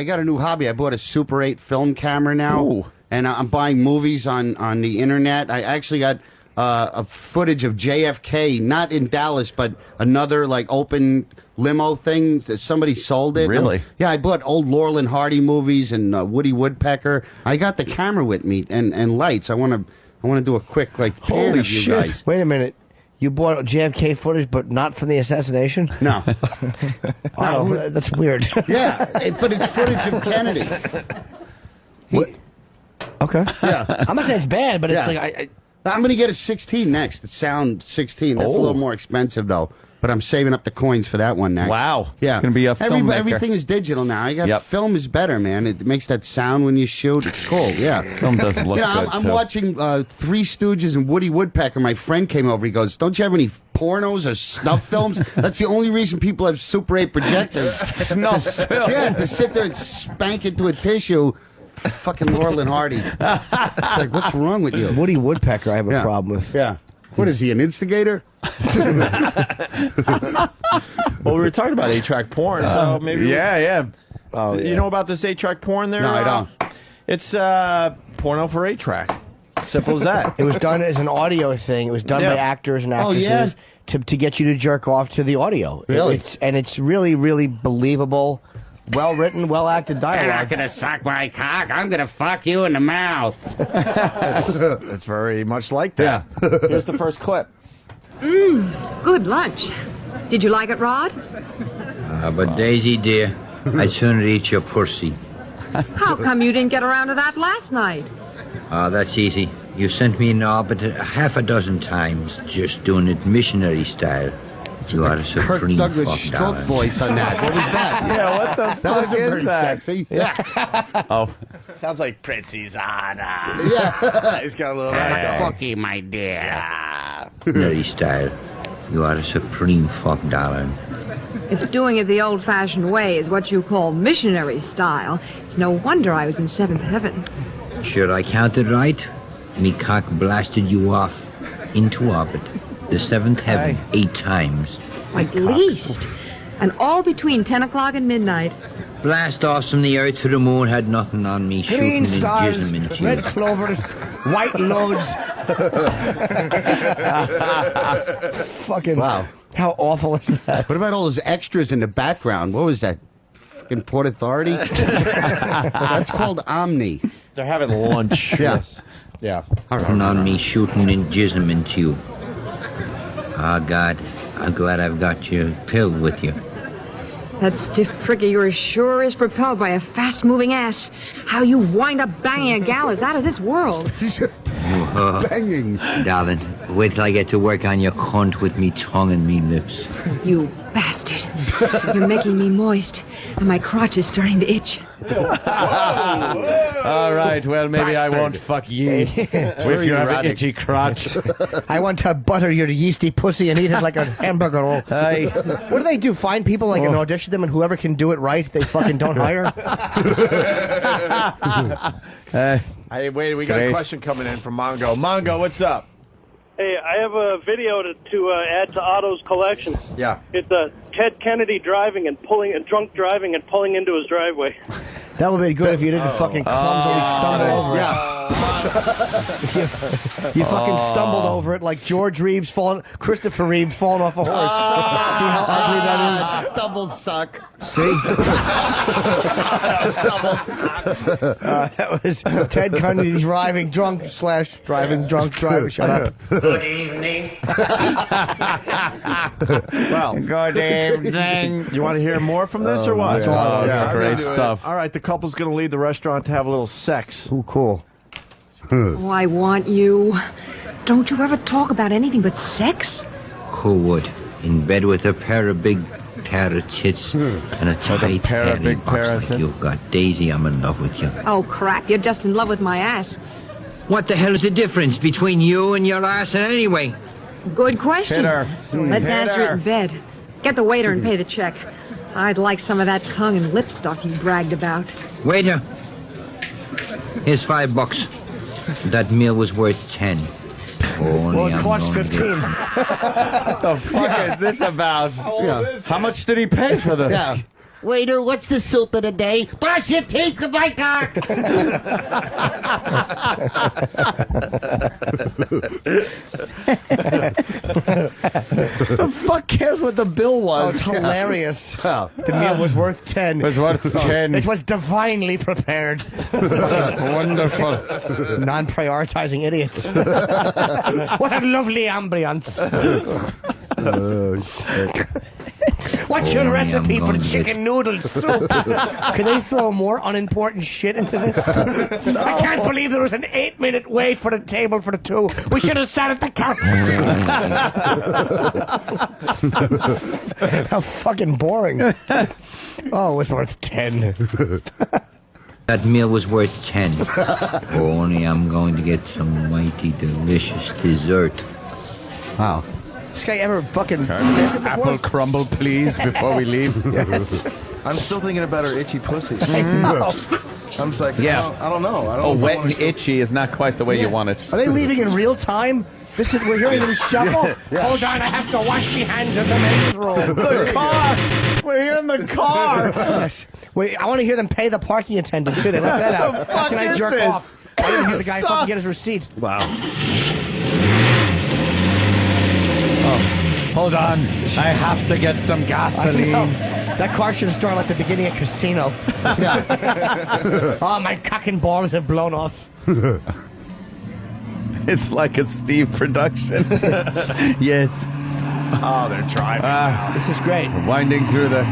got a new hobby. I bought a Super 8 film camera now, Ooh. and I'm buying movies on the internet. I actually got a footage of JFK, not in Dallas, but another like open limo thing that somebody sold it. Really? Yeah, I bought old Laurel and Hardy movies and Woody Woodpecker. I got the camera with me and lights. I want to do a quick like pan Holy of you shit. guys. Wait a minute. You bought JFK footage, but not from the assassination? No. Oh, that's weird. Yeah, but it's footage of Kennedy. Okay. Yeah. I'm not saying it's bad, but it's Yeah. like I'm going to get a 16 next. The Sound 16. That's a little more expensive, though. But I'm saving up the coins for that one next. Wow. Yeah. Gonna be a filmmaker. Everything is digital now. Yep. Film is better, man. It makes that sound when you shoot. It's cool. Yeah. Film does look You know, good, I'm too. watching Three Stooges and Woody Woodpecker. My friend came over. He goes, "Don't you have any pornos or snuff films?" That's the only reason people have Super 8 projectors. Snuff film. Yeah, to sit there and spank into a tissue fucking Laurel and Hardy. It's like, what's wrong with you? Woody Woodpecker, I have a problem with. Yeah. What is he, an instigator? Well, we were talking about 8-track porn, so maybe. Yeah. Oh, you know about this 8-track porn there? No, I don't. It's porno for 8-track. Simple as that. It was done as an audio thing. It was done by actors and actresses to get you to jerk off to the audio. Really? It's really, really believable, well written, well acted dialogue. You're not gonna suck my cock. I'm gonna fuck you in the mouth. It's very much like that. Yeah. Here's the first clip. Good lunch. Did you like it, Rod? But Daisy, dear, I'd sooner eat your pussy. How come you didn't get around to that last night? That's easy. You sent me in orbit half a dozen times, just doing it missionary style. You are a Kirk supreme Douglas fuck stroke darling. voice on that. What was that? Yeah, what the That fuck wasn't is very that? sexy. Yeah. Oh, sounds like Princess Anna. Yeah. He's got a little echo. Cookie, my dear. Missionary style. You are a supreme fuck darling. If doing it the old-fashioned way is what you call missionary style, it's no wonder I was in seventh heaven. Sure I counted right? Me cock blasted you off into orbit. The seventh heaven 8 times. At least. And all between 10 o'clock and midnight. Blast off from the earth to the moon had nothing on me. Green shooting stars, and jizzing into red you. clovers, white loads. Fucking Wow. How awful is that? What about all those extras in the background? What was that? Fucking Port Authority? That's called Omni. They're having lunch. Yes. Yeah. Nothing on me shooting and jizzing into you. Ah, God, I'm glad I've got your pill with you. That stiff prick of yours sure is propelled by a fast-moving ass. How you wind up banging a gal is out of this world. Banging. Darling, wait till I get to work on your cunt with me tongue and me lips. You bastard. You're making me moist, and my crotch is starting to itch. All right, well, maybe I won't fuck ye with your itchy crotch. I want to butter your yeasty pussy and eat it like a hamburger roll. What do they do? Find people like and audition them, and whoever can do it right, they fucking don't hire? Hey, wait, we got a question coming in from Mongo. Mongo, what's up? Hey, I have a video to add to Otto's collection. Yeah. It's Ted Kennedy driving and drunk driving and pulling into his driveway. That would be good if you didn't fucking clumsily stumble over it. You fucking stumbled over it like George Reeves Christopher Reeves falling off a horse. See how ugly that is? Double suck. See? That was Ted Kennedy driving drunk / driving drunk driver. Shut up. Good evening. Well, good evening. You want to hear more from this or what? Oh, that's great stuff. All right, the couple's going to leave the restaurant to have a little sex. Ooh, cool. Oh, I want you. Don't you ever talk about anything but sex? Who would? In bed with a pair of big carrot tits and a tight hairy box like you've got. Daisy, I'm in love with you. Oh, crap. You're just in love with my ass. What the hell is the difference between you and your ass anyway? Good question. Hit her. Let's Hit answer her. it in bed. Get the waiter and pay the check. I'd like some of that tongue and lip stuff you bragged about. Waiter, here's $5. That meal was worth 10. Only Well, it I'm cost going to 15. get- What the fuck is this about? How much did he pay for this? Yeah. Waiter, what's the soup of the day? Brush your teeth with my cock! The fuck cares what the bill Oh, was? it's hilarious. The meal was worth 10. It was worth 10. It was divinely prepared. Wonderful. Non-prioritizing idiots. What a lovely ambiance. What's your recipe for chicken noodle soup? Can they throw more unimportant shit into this? I can't believe there was an 8-minute wait for the table for the two. We should have sat at the counter. How fucking boring. Oh, it was worth 10. That meal was worth 10. Only I'm going to get some mighty delicious dessert. Wow. This guy ever fucking snapped it before? Apple crumble, please, before we leave. Yes. I'm still thinking about her itchy pussy. I know. I'm just like, Yeah. I don't know. I don't Oh, know if I wet wanna and itchy is not quite the way you want it. Are they leaving in real time? We're hearing them shuffle. Yeah. Hold on, I have to wash my hands in the men's room. The car. We're here in the car. Yes. Wait, I want to hear them pay the parking attendant too. They left that out. How can I jerk off? I didn't hear the guy fucking get his receipt. Wow. Oh, hold on. I have to get some gasoline. That car should have started like the beginning of Casino. Oh, my cock and balls have blown off. It's like a Steve production. Yes. Oh, they're driving now. This is great. We're winding through the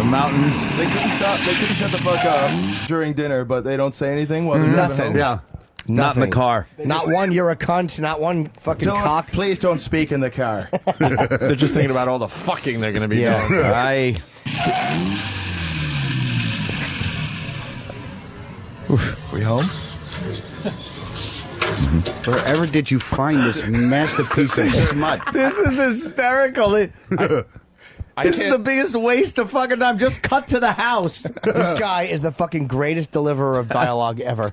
mountains. They couldn't stop. They couldn't shut the fuck up during dinner, but they don't say anything while they're driving Nothing. home? Yeah. Not in the car. Not one, you're a cunt. Not one fucking cock. Please don't speak in the car. They're just thinking about all the fucking they're going to be doing. We home? Wherever did you find this masterpiece of smut? This is hysterical. This is the biggest waste of fucking time. Just cut to the house. This guy is the fucking greatest deliverer of dialogue ever.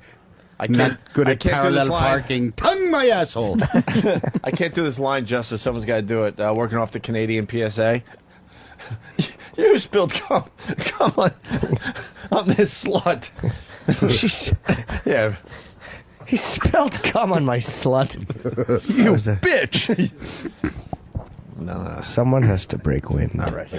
I Not good at do this parallel line. parking. Tongue my asshole. I can't do this line justice. Someone's got to do it. Working off the Canadian PSA. You spilled cum on this slut. Yeah. He spilled cum on my slut. You bitch. No. Someone has to break wind. All right.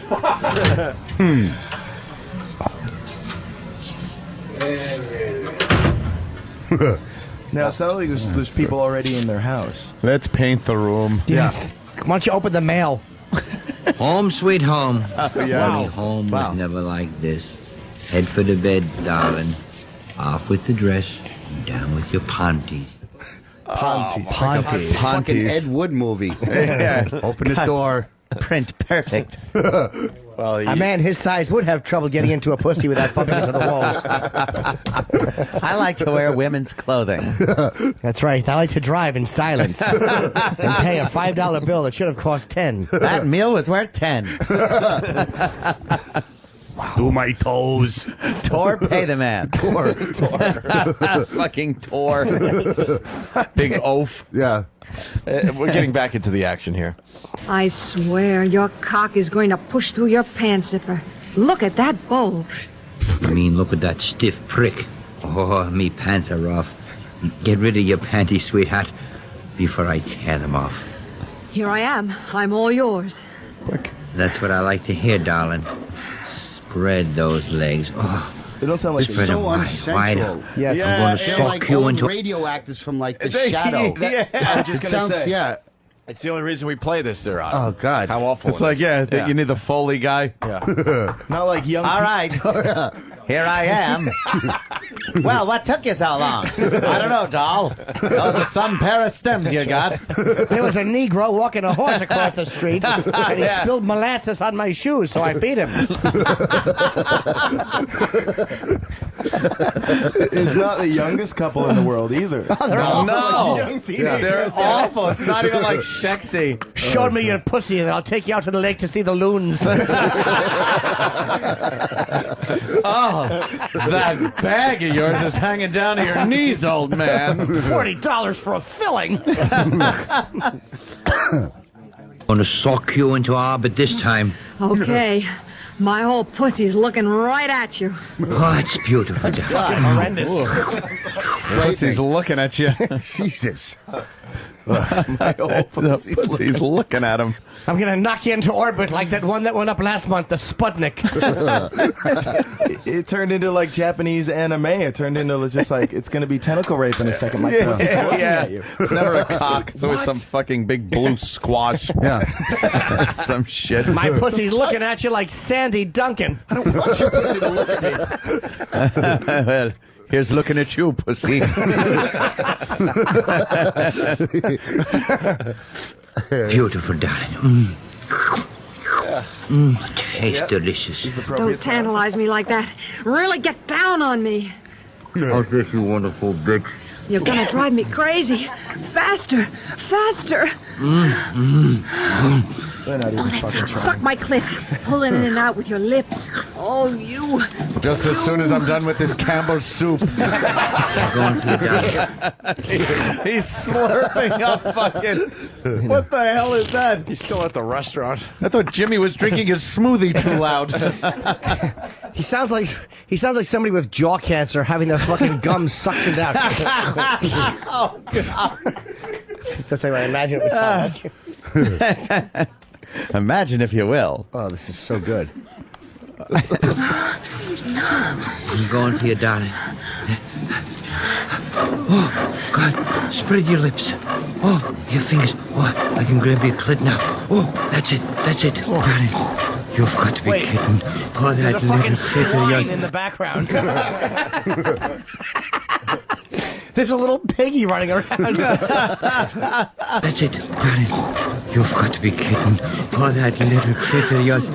Now, it sounds like there's people already in their house. Let's paint the room. Yes. Why don't you open the mail? Home sweet home. Yes. Wow. Home was never like this. Head for the bed, darling. Off with the dress. Down with your panties. Fucking Ed Wood movie. Yeah. Open the door. Print perfect. Well, A man his size would have trouble getting into a pussy without bumping into the walls. I like to wear women's clothing. That's right. I like to drive in silence and pay a $5 bill that should have cost 10. That meal was worth 10. Do my toes. Tor, pay the man. Tor. Fucking Tor. Big oaf. Yeah. We're getting back into the action here. I swear your cock is going to push through your pants zipper. Look at that bulge. You mean look at that stiff prick? Oh, me pants are off. Get rid of your panties, sweetheart, before I tear them off. Here I am. I'm all yours. That's what I like to hear, darling. Spread those legs. Oh, They don't sound like spread them So wide, unsexual. wider. Yeah, I'm Yeah, going to they're suck like you old into... radio actors from like The Shadow. I was just It gonna sounds, say. yeah. It's the only reason we play this, there. Oh, God. How awful It's it like, is. yeah, you need the Foley guy. Yeah. Not like young. All right. Here I am. Well, what took you so long? I don't know, doll. Those are some pair of stems you got. There was a Negro walking a horse across the street, and he spilled molasses on my shoes, so I beat him. It's not the youngest couple in the world either. No. Young teenagers. They're awful. It's not even like sexy. Show me your pussy, and I'll take you out to the lake to see the loons. Oh, that bag of yours is hanging down to your knees, old man. $40 for a filling. Going to sock you into orbit this time. Okay. My whole pussy's looking right at you. Oh, it's beautiful. Horrendous. Pussy's looking at you. Jesus. My whole pussy's looking at him. I'm going to knock you into orbit like that one that went up last month, the Sputnik. It turned into like Japanese anime. It turned into just like it's going to be tentacle rape in a second. My pussy's looking at you. It's never a cock. It's always some fucking big blue squash. Yeah. Some shit. My pussy's looking at you like Sandy Duncan. I don't want your pussy to look at me. Well, here's looking at you, pussy. Beautiful, darling. Tastes delicious. Don't tantalize me like that. Really get down on me. How's this, you wonderful bitch? You're gonna drive me crazy. Faster, faster. Suck my clit. Pull it in and out with your lips. Oh, you. Just as soon as I'm done with this Campbell's soup. Going to the doctor. He's slurping up fucking. What the hell is that? He's still at the restaurant. I thought Jimmy was drinking his smoothie too loud. He sounds like somebody with jaw cancer having their fucking gums suctioned out. Oh God! That's how I imagine it would sound like. Imagine if you will. Oh, this is so good. I'm going to you, darling. Oh, God, spread your lips. Oh, your fingers. Oh, I can grab your clit now. Oh, that's it, darling. You've got to be kidding. Oh, There's that a fucking little clit of swine yours. in the background. There's a little piggy running around. That's it, darling. You've got to be kidding. Oh, that little clit of yours.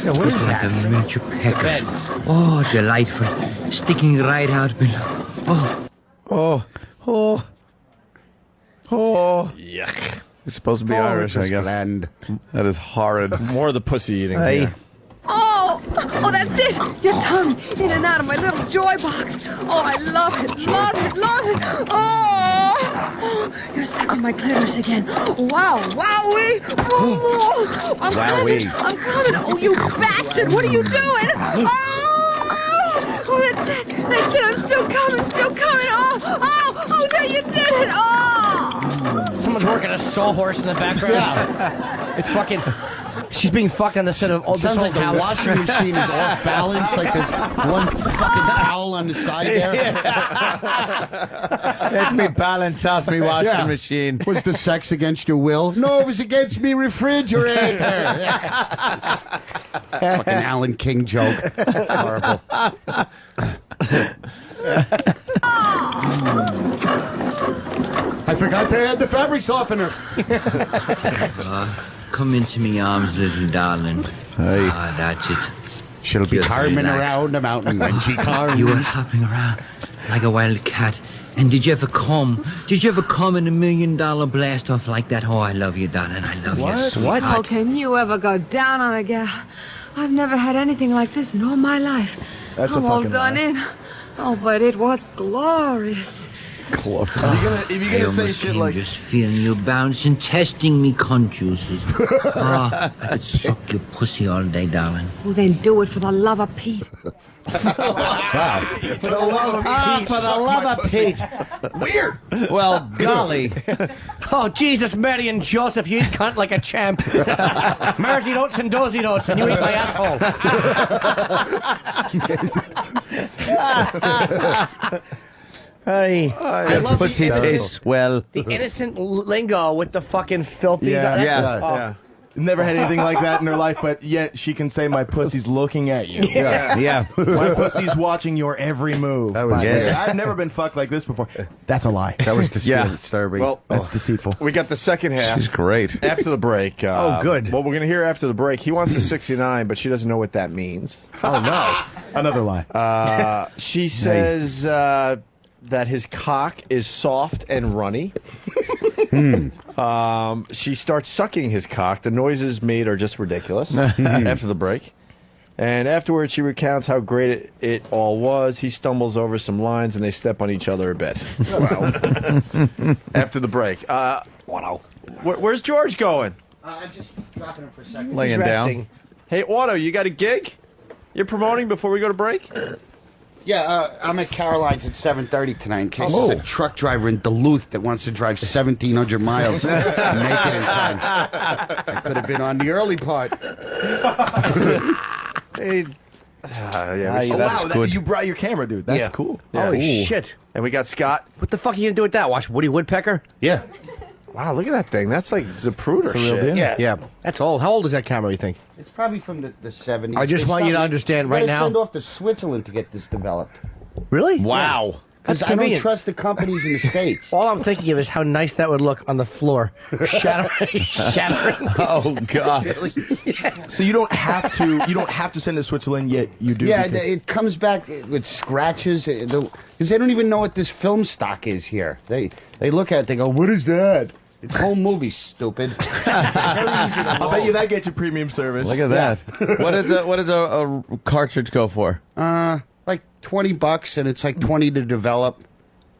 Yeah, what is that? Like a miniature pecker. Oh, delightful. Sticking right out below. Oh. Yuck. It's supposed to be Irish, I guess. That is horrid. More of the pussy eating. Here. Oh, that's it. Your tongue in and out of my little joy box. Oh, I love it. Oh, you're sucking my clitoris again. Wow, wowee. Oh, I'm coming. Oh, you bastard. What are you doing? Oh, that's it. I'm still coming. Oh, there you did it. Oh. Someone's working a sawhorse in the background. Yeah. It's fucking. She's being fucked on the set of Sounds like the washing machine is off balance. Like there's one fucking towel on the side there. Let me balance out my washing machine. Was the sex against your will? No, it was against me refrigerator. Fucking Alan King joke. Horrible. I forgot to add the fabric softener. Come into me arms, little darling. Hey. Ah, that's it. She'll be carving around the mountain when she carves. You were hopping around like a wild cat. And did you ever come? Did you ever come in $1 million blast off like that? Oh, I love you, darling. I love you. What? How can you ever go down on a gal? I've never had anything like this in all my life. That's I'm a all fucking done lie. in. Oh, but it was glorious. If you're gonna say shit like just feeling you bouncing, testing me cunt juices. I could suck your pussy all day, darling. Well, then do it for the love of Pete. Wow. For the love of Pete. Weird. Well, golly. Oh, Jesus, Mary and Joseph, you eat cunt like a champ. Mersey notes and dozy notes, and you eat my asshole. Hey, I love pussy tastes well. The innocent lingo with the fucking filthy. Yeah. Never had anything like that in her life, but yet she can say my pussy's looking at you. Yeah. My pussy's watching your every move. That was I've never been fucked like this before. That's a lie. That was disturbing. Well, That's deceitful. we got the second half. She's great. After the break. Good. What we're going to hear after the break, he wants a 69, but she doesn't know what that means. Oh, no. Another lie. She says that his cock is soft and runny. She starts sucking his cock. The noises made are just ridiculous after the break. And afterwards, she recounts how great it all was. He stumbles over some lines, and they step on each other a bit. Wow. After the break. Wow. Where's George going? I'm just dropping him for a second. Laying down. Hey, Otto, you got a gig? You're promoting before we go to break? Yeah, I'm at Caroline's at 7:30 tonight in case there's a truck driver in Duluth that wants to drive 1,700 miles and make it in time. I could have been on the early part. Hey, wow, you brought your camera, dude. That's cool. Yeah. Holy shit. And we got Scott. What the fuck are you going to do with that? Watch Woody Woodpecker? Yeah. Wow, look at that thing. That's like Zapruder shit. Yeah. That's old. How old is that camera, you think? It's probably from the 70s. I just want you to understand right now. Send off to Switzerland to get this developed. Really? Wow. Because I don't trust the companies in the States. All I'm thinking of is how nice that would look on the floor. Shattering. Oh, God. So you don't have to send to Switzerland, yet you do. Yeah, it comes back with scratches. Because they don't even know what this film stock is here. They look at it, they go, what is that? It's home movies, stupid. I'll bet you that gets you premium service. Look at that. What does a cartridge go for? Like $20, and it's like 20 to develop.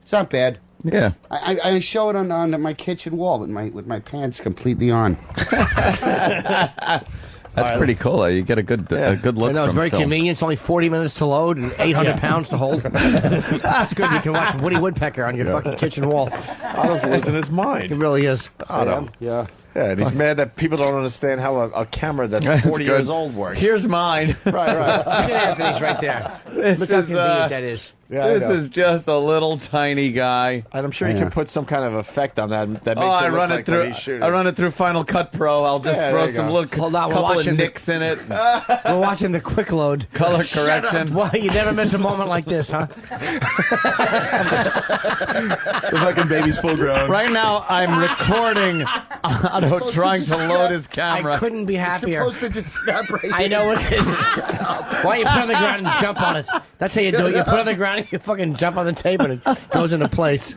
It's not bad. Yeah. I show it on my kitchen wall with my pants completely on. That's pretty cool. You get a good look. I know, it's from very film. convenient. It's only 40 minutes to load and 800 pounds to hold. That's good. You can watch Woody Woodpecker on your fucking kitchen wall. Otto's losing his mind. It really is. Otto. Yeah. Yeah, and he's mad that people don't understand how a camera that's 40 years old works. Here's mine. Right. Look at Anthony's right there. Look how convenient that is. Yeah, this is just a little tiny guy. And I'm sure you can put some kind of effect on that makes I it look run like it through. when he's shooting. I run it through Final Cut Pro. I'll just Yeah, throw there you some go. little Hold on, we're couple of watching nicks in it. We're watching the quick load. Color correction. Why you never miss a moment like this, huh? The fucking baby's full grown. Right now, I'm recording Otto trying to load his camera. I couldn't be happier. It's supposed to just snap right I know it is. Why don't you put it on the ground and jump on it? That's how you do it. You put it on the ground and you fucking jump on the tape and it goes into place.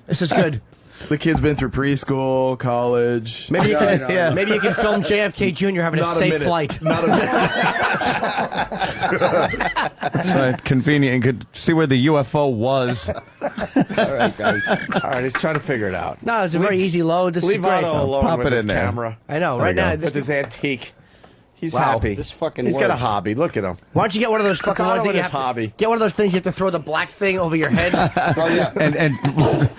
This is good. The kid's been through preschool, college. Maybe you can, maybe you can film JFK Jr. having Not a a safe minute. flight. Not a minute. That's right. Convenient. You could see where the UFO was. All right, guys. All right, he's trying to figure it out. No, it's a very easy load. This is Leave great. Otto alone Pop with it his in there. camera. I know. There Right you now, With his antique. He's Wow. happy. This fucking He's got a works. hobby. Look at him. why don't you get one of those fucking Otto ones that and you his have hobby. Get one of those things you have to throw the black thing over your head. Oh, yeah. and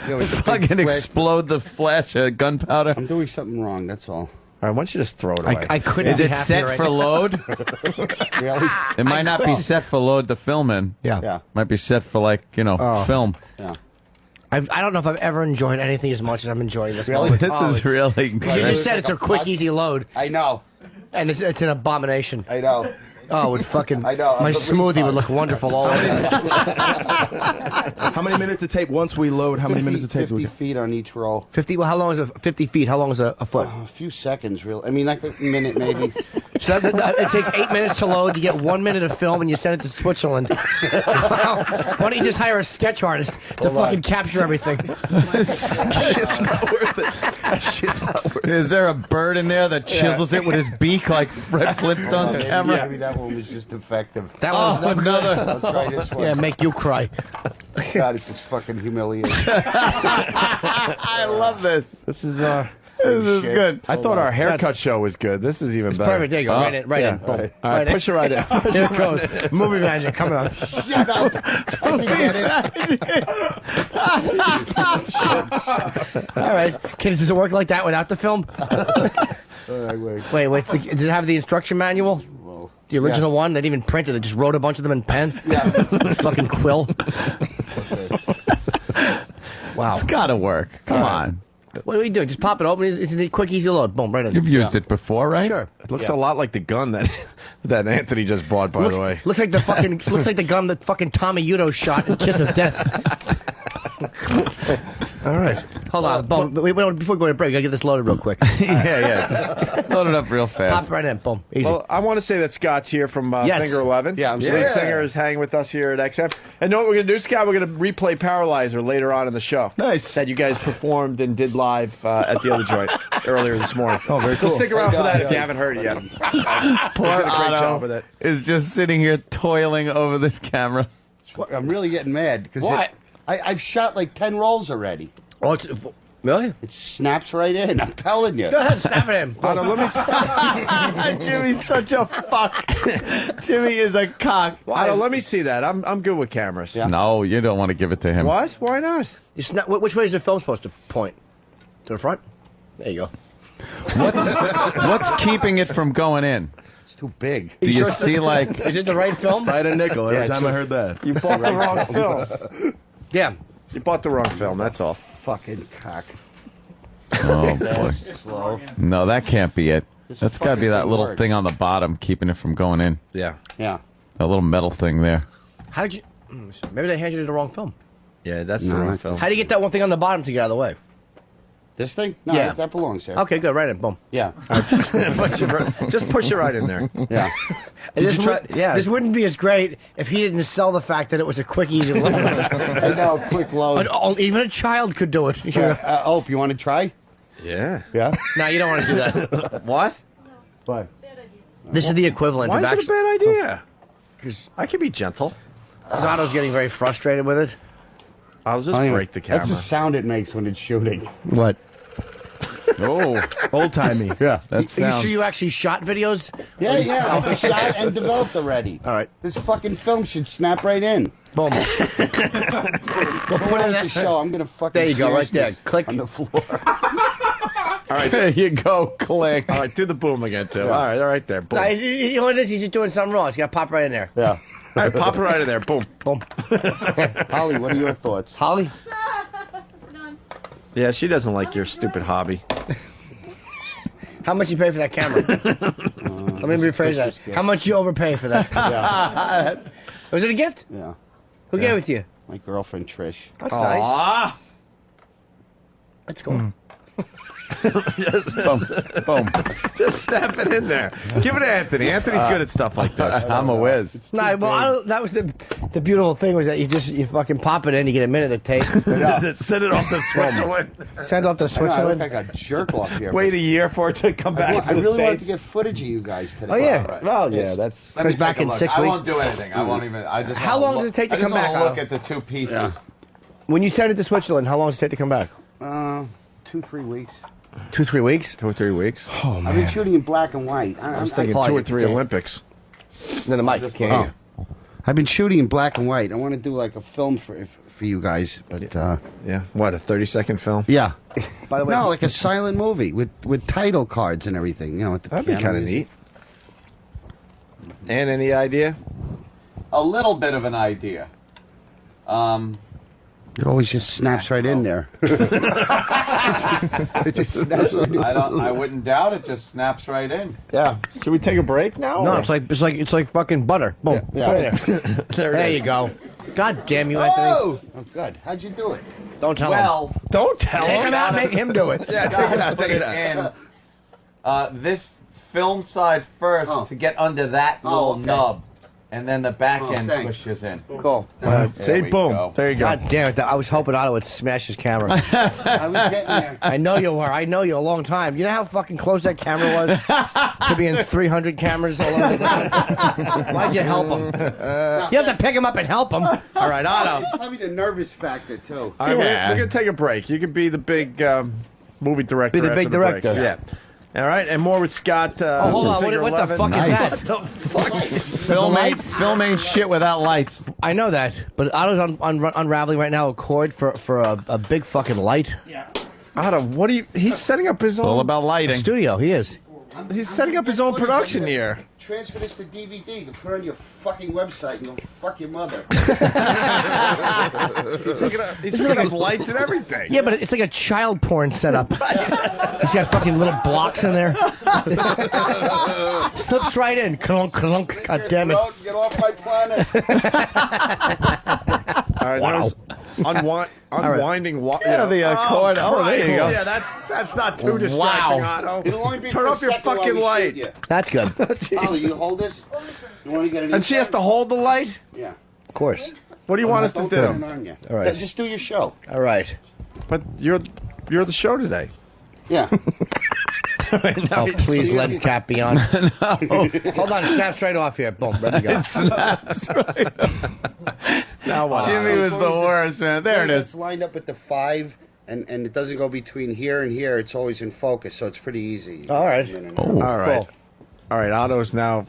with the fucking big flash. explode the flash gunpowder. I'm doing something wrong, that's all. All right, why don't you just throw it away? I couldn't Is be it happier set right for now. load? Really? It might not be set for load to film in. Yeah. Might be set for film. Yeah. I don't know if I've ever enjoyed anything as much as I'm enjoying this. Really? moment. This Oh, is it's- really You good. just said it's a quick, easy load, I know. and it's an abomination. I know. Oh, it's fucking. I know. My I'm the smoothie retard. would look wonderful all over. How many minutes of tape once we load? How many minutes of tape? 50 feet on each roll. 50. Well, how long is it? 50 feet. How long is a foot? A few seconds, really. I mean, like a minute, maybe. So it takes 8 minutes to load. You get 1 minute of film, and you send it to Switzerland. Why don't you just hire a sketch artist to fucking capture everything? It's not worth it. That shit's not worth it. Is there a bird in there that chisels it with his beak like Fred Flintstone's camera? Maybe that one was just defective. That was another. I'll try this one. Yeah, make you cry. God, it's just fucking humiliating. I love this. This is This is shit. good. I thought our haircut show was good. This is even better. Perfect. There you go. Right in. Right in. Boom. right. All right, push it right in. Here it goes. Movie magic coming on. Shut up. I can get it. All right. Kids, does it work like that without the film? Wait. Does it have the instruction manual? The original one? They didn't even print it. They just wrote a bunch of them in pen? Yeah. Fucking quill. Wow. It's got to work. Come on. What do we do? Just pop it open. It's a quick, easy load. Boom, right in. You've used it before, right? Sure. It looks a lot like the gun that Anthony just bought, by the way. Looks like the fucking gun that fucking Tommy Udo shot in Kiss of Death. All right. Hold on. Boom. Before we go to break, we gotta get this loaded real quick. Yeah. Just load it up real fast. Pop right in. Boom. Easy. Well, I want to say that Scott's here from Yes. Finger 11. Yeah, I'm the sorry. lead singer is hanging with us here at XM. And know what we're going to do, Scott? We're going to replay Paralyzer later on in the show. Nice. That you guys performed and did live at the other joint earlier this morning. Oh, very So cool. stick around for that if you haven't heard it yet. Poor did a great Otto job with it. is just sitting here toiling over this camera. I'm really getting mad because What? I've shot like 10 rolls already. Oh, really? It snaps right in. I'm telling you. Go ahead, snap it in. Otto, let me Jimmy's such a fuck. Jimmy is a cock. Otto, let me see that. I'm good with cameras. Yeah. No, you don't want to give it to him. What? Why not? Which way is the film supposed to point? To the front? There you go. What's keeping it from going in? It's too big. Do you see like? Is it the right film? Right a nickel every Yeah, time I heard that. You bought the wrong film. Yeah. You bought the wrong film, that's all. Fucking cock. Oh boy. Slow. No, that can't be it. This That's got to be fucking that thing little works. thing on the bottom keeping it from going in. Yeah. Yeah. That little metal thing there. How did you? Maybe they handed you the wrong film. Yeah, that's the No, wrong I- film. How do you get that one thing on the bottom to get out of the way? This thing? No, Yeah. that belongs there. Okay, good. Right in. Boom. Yeah. Just push it right in there. Yeah. And this, you try- yeah. this wouldn't be as great if he didn't sell the fact that it was a quick, easy load. I know, quick load. Even a child could do it. If you want to try? Yeah. Yeah? No, you don't want to do that. What? What? This is the equivalent Why of is it a actually. bad idea? Because I can be gentle. Otto's getting very frustrated with it. I'll just break the camera. That's the sound it makes when it's shooting. What? Oh, old-timey. Yeah. You sure you actually shot videos? Yeah, I shot and developed already. All right. This fucking film should snap right in. Boom. Go put it in the show. I'm gonna fucking. There you go, right there. serious Click on the floor. All right, there you go. Click. All right, do the boom again, too. Yeah. All right there. Boom. No, you know what it is? He's just doing something wrong. He's got to pop right in there. Yeah. All right, pop it right in there. Boom. Boom. Holly, what are your thoughts? Holly? Yeah, she doesn't like your stupid hobby. How much you pay for that camera? Let me rephrase that. How much you overpay for that? Yeah. Was it a gift? Yeah. Who gave it to you? My girlfriend Trish. That's nice. Let's go. Boom. Just snap it in there. Give it to Anthony. Anthony's good at stuff like this. I'm a whiz. No, well, that was the beautiful thing was that you fucking pop it in, you get a minute of tape. Send it off to Switzerland. Send off to I Switzerland. look like a jerk off here. Wait a year for it to come back I to the really wanted States. to get footage of you guys today. Oh yeah. Right. Well, Yeah, that's... Comes back in 6 I weeks. won't do anything. I won't even. I just. How long does it take to come back, I just want to Otto? look at the two pieces. Yeah. When you send it to Switzerland, how long does it take to come back? 2-3 weeks. 2-3 weeks? 2 or 3 weeks. Oh I've been shooting in black and white. I was thinking 2 or 3 Olympics. Then the mic can't hear you. I've been shooting in black and white. I want to do like a film for you guys, but Yeah. What, a 30-second film? yeah. By the way, No, like a silent movie with title cards and everything. You know, with the That'd be piano kind of music. neat. And any idea? A little bit of an idea. It always just snaps right in there. It just snaps right in. I wouldn't doubt it. Just snaps right in. Yeah. Should we take a break now? No, or- it's like fucking butter. Boom. Yeah. Put it in. There you go. God damn you, Anthony. Oh, good. How'd you do it? Don't tell him. Don't tell Take him. him out, make him do it. Yeah, take it out. Take it out. In this film side first to get under that little okay. nub, and then the back end thanks. pushes in. Cool. Say we boom. go. There you go. God damn it. I was hoping Otto would smash his camera. I was getting there. I know you were. I know you a long time. You know how fucking close that camera was to being 300 cameras all over the place? Why'd you help him? You have to pick him up and help him. All right, Otto. It's probably the nervous factor, too. All right, we're going to take a break. You can be the big movie director. Be the big after break. director. Yeah. All right, and more with Scott. Oh, hold on. Figure What the 11. fuck Nice. is that? Film ain't shit without lights. I know that, but Otto's unraveling right now a cord for a big fucking light. Otto, what do you... He's setting up his own... All about lighting. Studio, he is. He's setting up his own production here. Transfer this to DVD. You can put it on your fucking website and go fuck your mother. He's setting up lights and everything. Yeah, but it's like a child porn setup. He's got fucking little blocks in there. Slips right in. Clunk, clunk. God damn it. Get off my planet. All right, Wow. unwinding. Yeah, the cord. Oh, there you go. Yeah, that's not too distracting, Otto. It'll only be Turn for a off your second while fucking we shoot light. you. That's good. Holly, you hold this? You want to get it And she has to hold the light? Yeah. Of course. What do you want us to Don't turn it do? on yet. All right. Just do your show. All right. But you're the show today. Yeah. Oh, please, lens cap be on. Hold on, it snaps right off here. Boom, ready to go. Snaps right. Now what? Jimmy was the worst, man. There it is. It's lined up at the 5, and it doesn't go between here and here. It's always in focus, so it's pretty easy. All right. All right. Cool. All right, Otto is now...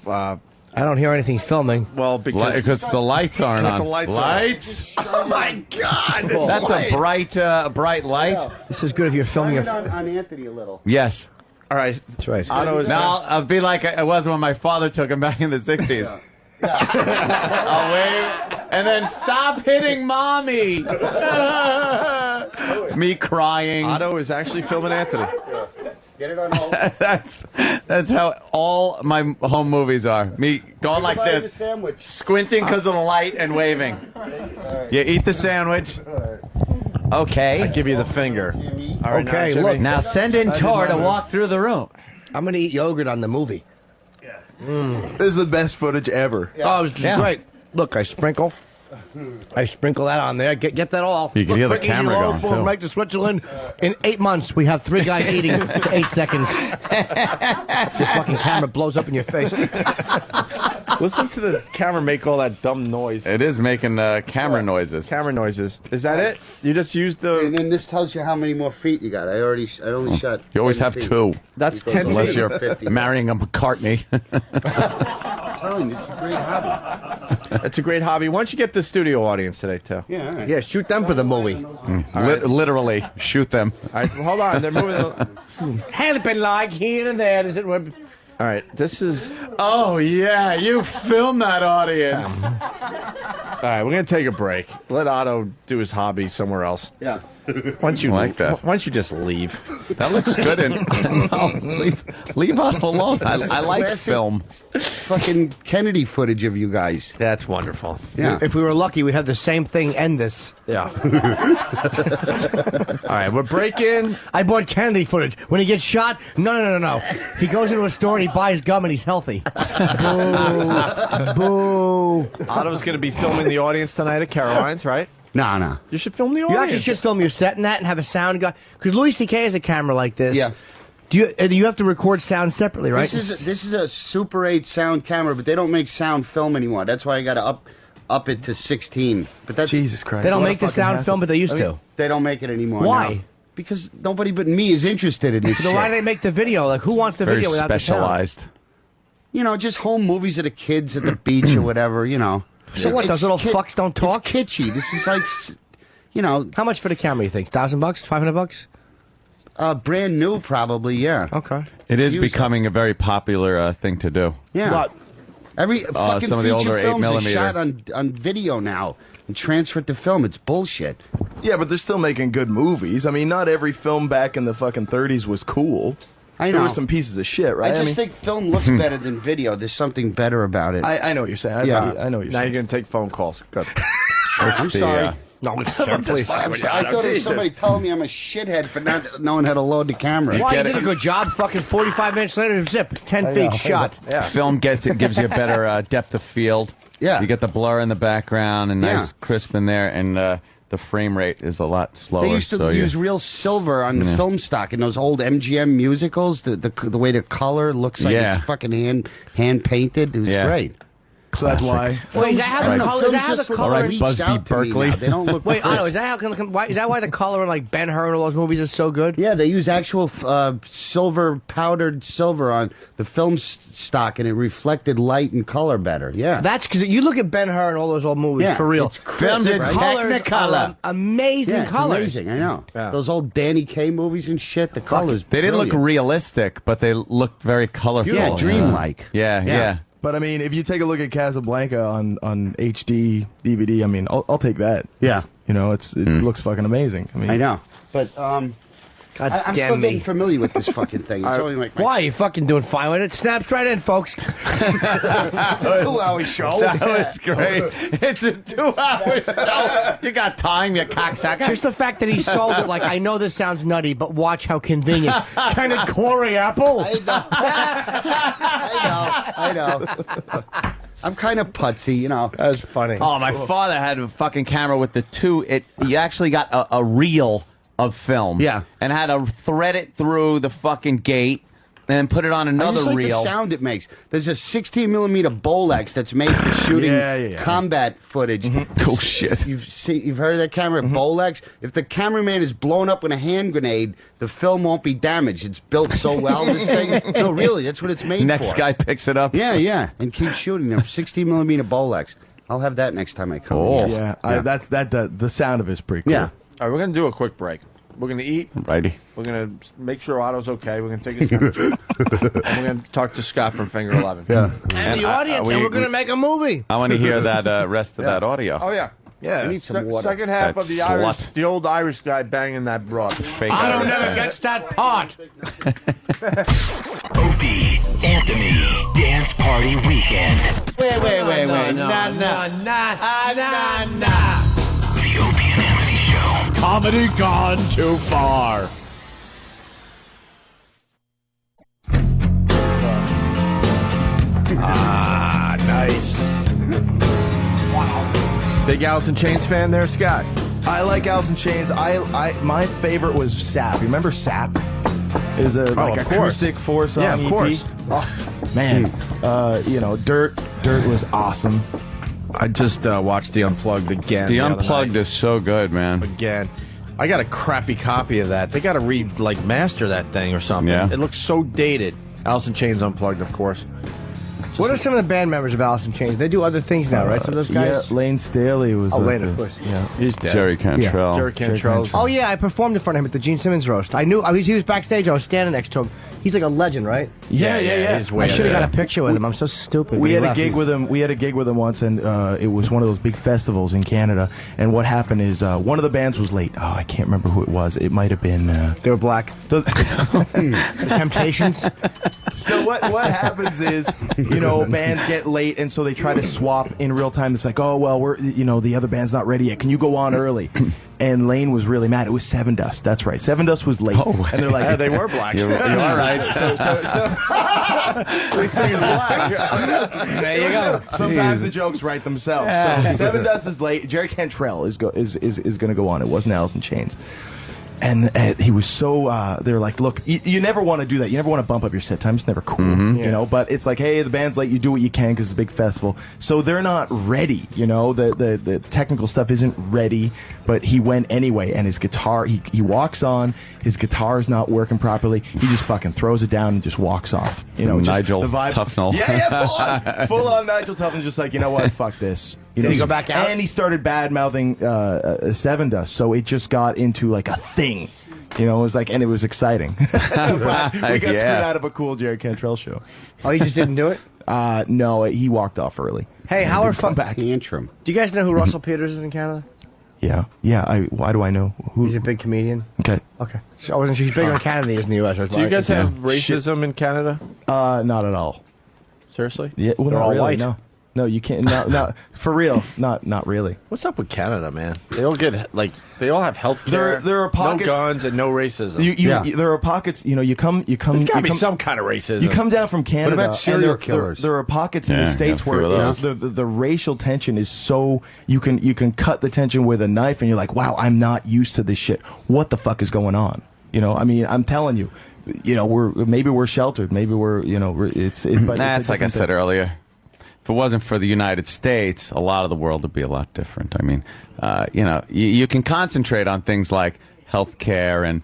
I don't hear anything filming. well, Because the lights aren't on. the lights Oh, my God. Cool. That's a bright light. This is good if you're filming Turn it a... on Anthony a little. Yes. All right. That's right. Otto is Now I'll be like I was when my father took him back in the 60s. I'll wave and then stop hitting mommy. Me crying. Otto is actually filming Anthony. Get it on hold. That's how all my home movies are. Me going like Everybody this, the sandwich. squinting because of the light and waving. You eat the sandwich. Okay. I give you the finger. All right, Okay, now, look. Jimmy. Now send in Tor to walk through the room. I'm going to eat yogurt on the movie. This is the best footage ever. Oh, it was great. Look, I sprinkle. I sprinkle that on there. Get that all. You can hear the Quick, easy, camera low, going, boom, too. right to Switzerland. In 8 months, we have 3 guys eating for 8 seconds. Your fucking camera blows up in your face. Listen to the camera make all that dumb noise. It is making camera noises. Camera noises. Is that it? You just used the... And then this tells you how many more feet you got. I only shot. You always 10 have feet. 2. That's 10 Unless feet. you're 50. marrying a McCartney. I'm telling you, this is a great hobby. It's a great hobby. Why don't you get the studio audience today, too? Yeah, all right. Yeah, shoot them for the movie. Literally, shoot them. All right, well, hold on. They're moving. Had it been like here and there. Is it? All right, this is... Oh, yeah, you filmed that audience. All right, we're going to take a break. Let Otto do his hobby somewhere else. Yeah. Why don't you like that? Why don't you just leave? That looks good. Leave Otto alone. I like Classic film. Fucking Kennedy footage of you guys. That's wonderful. Yeah. If we were lucky, we'd have the same thing end this. Yeah. All right, we're breaking. I bought Kennedy footage. When he gets shot, no. He goes into a store and he buys gum and he's healthy. Boo. Boo. Otto's going to be filming the audience tonight at Caroline's, right? No. You should film the You audience. actually should film your set and that and have a sound guy. Because Louis C.K. has a camera like this. Yeah. Do you have to record sound separately, right? This is a Super 8 sound camera, but they don't make sound film anymore. That's why I got to up it to 16. But that's Jesus Christ. They don't What a make the fucking sound hassle. film, but they used to. They don't make it anymore. Why? No. Because nobody but me is interested in this So shit. why do they make the video? Like, who wants the Very video without specialized. the sound? You know, just home movies of the kids at the beach or whatever, you know. So what, those little fucks don't talk? It's kitschy. This is like, you know. How much for the camera, you think? $1,000? $500? Brand new, probably, yeah. Okay. It is Use becoming a very popular thing to do. Yeah. But Every fucking some of the feature older films 8mm. is shot on video now and transferred to film. It's bullshit. Yeah, but they're still making good movies. I mean, not every film back in the fucking 30s was cool. I know. There were some pieces of shit, right? I just mean, think film looks better than video. There's something better about it. I know what you're saying. Yeah. I know what you're Now saying. you're going to take phone calls. Good. I'm sorry. no, Please. I thought it was somebody telling me I'm a shithead for not knowing how to load the camera. Why, you did a good job. Fucking 45 minutes later, zip, 10 feet, shot. Yeah. Film gives you a better depth of field. Yeah. You get the blur in the background and nice crisp in there, and the frame rate is a lot slower. They used to use real silver on the film stock in those old MGM musicals. The way the color looks like it's fucking hand painted. It was great. So that's why. Wait, is that how the color? Is that how the color? All right, leaks Busby out to me Berkeley. now. They don't look. Wait, crisp. Otto, is that why the color in like Ben-Hur and all those movies is so good? Yeah, they use actual silver, powdered silver on the film stock, and it reflected light and color better. Yeah, That's because you look at Ben-Hur and all those old movies Yeah, for real. it's crisp, The right? colors Technicolor. are amazing it's colors. amazing. I know Yeah. those old Danny Kaye movies and shit. The colors. They didn't look brilliant. realistic, but they looked very colorful. Yeah, dreamlike. Yeah. But I mean, if you take a look at Casablanca on HD DVD, I mean, I'll take that. Yeah, You know, it looks fucking amazing. I mean, I know. But God I'm damn still me. getting familiar with this fucking thing. It's only like Why? You fucking doing fine with it. Snaps right in, folks. It's a 2-hour show. That was great. It's a 2-hour show. You got time, you cocksucker. Just the fact that he sold it like, I know this sounds nutty, but watch how convenient. Kenneth Corey Apple. I know. I'm kind of putsy, you know. That's funny. Oh, my father had a fucking camera with the two. You actually got a reel of film. Yeah. And had to thread it through the fucking gate and then put it on I another just like reel. the sound it makes. There's a 16mm Bolex that's made for shooting combat footage. Oh, shit. You've heard of that camera, Bolex? If the cameraman is blown up with a hand grenade, the film won't be damaged. It's built so well, this thing. No, really, that's what it's made Next for. guy picks it up. Yeah, and keep shooting them. 16mm Bolex. I'll have that next time I come. Oh. Yeah, the sound of it's pretty cool. Yeah. All right, we're going to do a quick break. We're going to eat. Righty. We're going to make sure Otto's okay. We're going to take his temperature. And we're going to talk to Scott from Finger 11. Yeah. And the audience, and we're going to make a movie. I want to hear that rest of that audio. Oh, yeah. I need some water. Second half That of the slut. the old Irish guy banging that broad. Fake Otto Irish never guy. gets that part. Opie Anthony Dance Party Weekend. Wait. Nah. The Opie and Anthony Show. Comedy gone too far. Nice. Big Alice in Chains fan there, Scott? I like Alice in Chains. My favorite was Sap. You remember Sap? Is a like acoustic 4-song EP. Yeah, of course. Oh, man. Dirt was awesome. I just watched The Unplugged again. The Unplugged is so good, man. Again. I got a crappy copy of that. They got to master that thing or something. Yeah. It looks so dated. Alice in Chains Unplugged, of course. What are some of the band members of Alice in Chains? They do other things now, right? Some of those guys? Yeah, Lane Staley was. Lane, of course. Yeah, he's dead. Jerry Cantrell. Yeah. Jerry Cantrell. Oh yeah, I performed in front of him at the Gene Simmons roast. I knew he was backstage. I was standing next to him. He's like a legend, right? Yeah. He's way I should have there. got a picture with him. I'm so stupid. We had a gig with him. We had a gig with him once, and it was one of those big festivals in Canada. And what happened is one of the bands was late. Oh, I can't remember who it was. It might have been. They were black. The Temptations. So what happens is, bands get late, and so they try to swap in real time. It's like, oh well, the other band's not ready yet. Can you go on early? And Lane was really mad. It was Seven Dust. That's right. Seven Dust was late. Oh, and they're like, yeah, they were black. You are right. So lead singer's black. There you go. Sometimes the jokes write themselves. So Seven Dust is late. Jerry Cantrell is going to go on. It wasn't Alice in Chains. And he was so, they're like, look, you never want to do that. You never want to bump up your set time. It's never cool, But it's like, hey, the band's late. You do what you can because it's a big festival. So they're not ready, The technical stuff isn't ready. But he went anyway, and his guitar, he walks on. His guitar is not working properly. He just fucking throws it down and just walks off. Nigel the vibe. Tufnell. Yeah, full on Nigel Tufnell. Just like, you know what, fuck this. Did he go back out? And he started bad-mouthing Seven Dust, so it just got into like a thing. It was like, and it was exciting. We got screwed out of a cool Jerry Cantrell show. Oh, you just didn't do it? No, he walked off early. Hey, how are fun back interim? Do you guys know who Russell Peters is in Canada? Yeah. Why do I know? Who? He's a big comedian. Okay. So I wasn't sure. He's bigger in Canada than he is in the U.S. Do you guys have racism in Canada? Not at all. Seriously? Yeah, well, they're not all really, white. No, you can't. No, for real. Not really. What's up with Canada, man? They all they all have health care. There are pockets, no guns, and no racism. There are pockets. You come. There's got to be some kind of racism. You come down from Canada. What about serial killers? killers? There are pockets in the states where the racial tension is so you can cut the tension with a knife, and you're like, wow, I'm not used to this shit. What the fuck is going on? I'm telling you. We're sheltered. Maybe we're. But that's like I said earlier. If it wasn't for the United States, a lot of the world would be a lot different. I mean, you can concentrate on things like health care and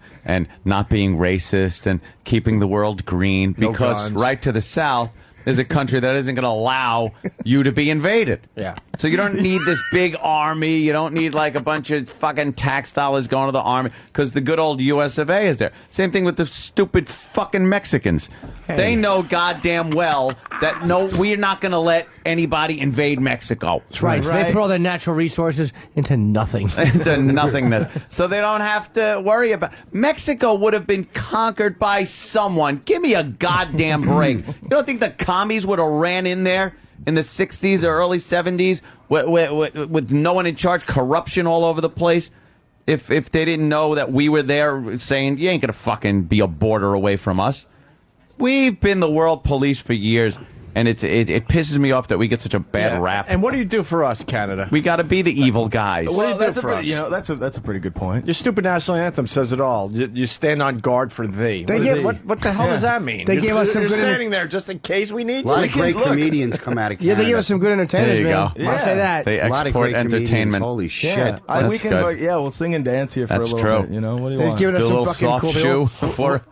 not being racist and keeping the world green because right to the south is a country that isn't going to allow you to be invaded. Yeah. So you don't need this big army. You don't need like a bunch of fucking tax dollars going to the army because the good old US of A is there. Same thing with the stupid fucking Mexicans. Hey. They know goddamn well that we're not going to let anybody invade Mexico. That's right. So they put all their natural resources into nothing. Into nothingness. So they don't have to worry about. Mexico would have been conquered by someone. Give me a goddamn break. You don't think the commies would have ran in there in the 60s or early 70s with no one in charge, corruption all over the place? If they didn't know that we were there saying, you ain't going to fucking be a border away from us. We've been the world police for years, and it pisses me off that we get such a bad rap. And what do you do for us, Canada? We got to be the evil guys. What do you do for us? That's a pretty good point. Your stupid national anthem says it all. You stand on guard for thee. What the hell does that mean? They gave us some You're good standing there just in case we need a lot you. of great comedians come out of Canada. Yeah, they gave us some good entertainers, There you man. go. I'll say that. They a lot of export great entertainment. Holy shit. Yeah, we can. We'll sing and dance here for That's a little true. bit. What do you They've want? given us Do a some little fucking soft cool shoe for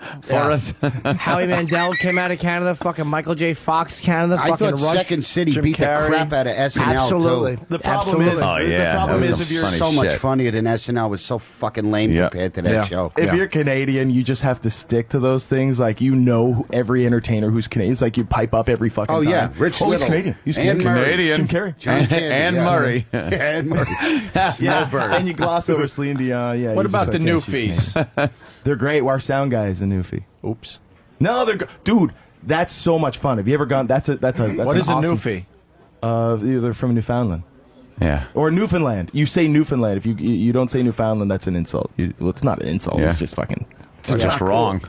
us. Howie Mandel came out of Canada. Fucking Michael J. Fox, Canada. I fucking thought Rush. Second City Jim beat Carrey. the crap out of SNL. Absolutely. Too. The problem is, the problem is if you're so much funnier than SNL was so fucking lame compared to that show. If you're Canadian, you just have to stick to those things. Like every entertainer who's Canadian. It's like you pipe up every fucking time. Oh yeah, Rich Little. He's Canadian. He's and Canadian. Jim Carrey. And Murray. And Murray. Snowbird. And you glossed over Celine Dion. Yeah. What about the Newfies? They're great. Our sound guy is a Newfie. Oops. No, dude. That's so much fun. Have you ever gone? That's what is a Newfie? They're from Newfoundland. Yeah. Or Newfoundland. You say Newfoundland. If you don't say Newfoundland, that's an insult. Well, it's not an insult. Yeah. It's just fucking It's just wrong.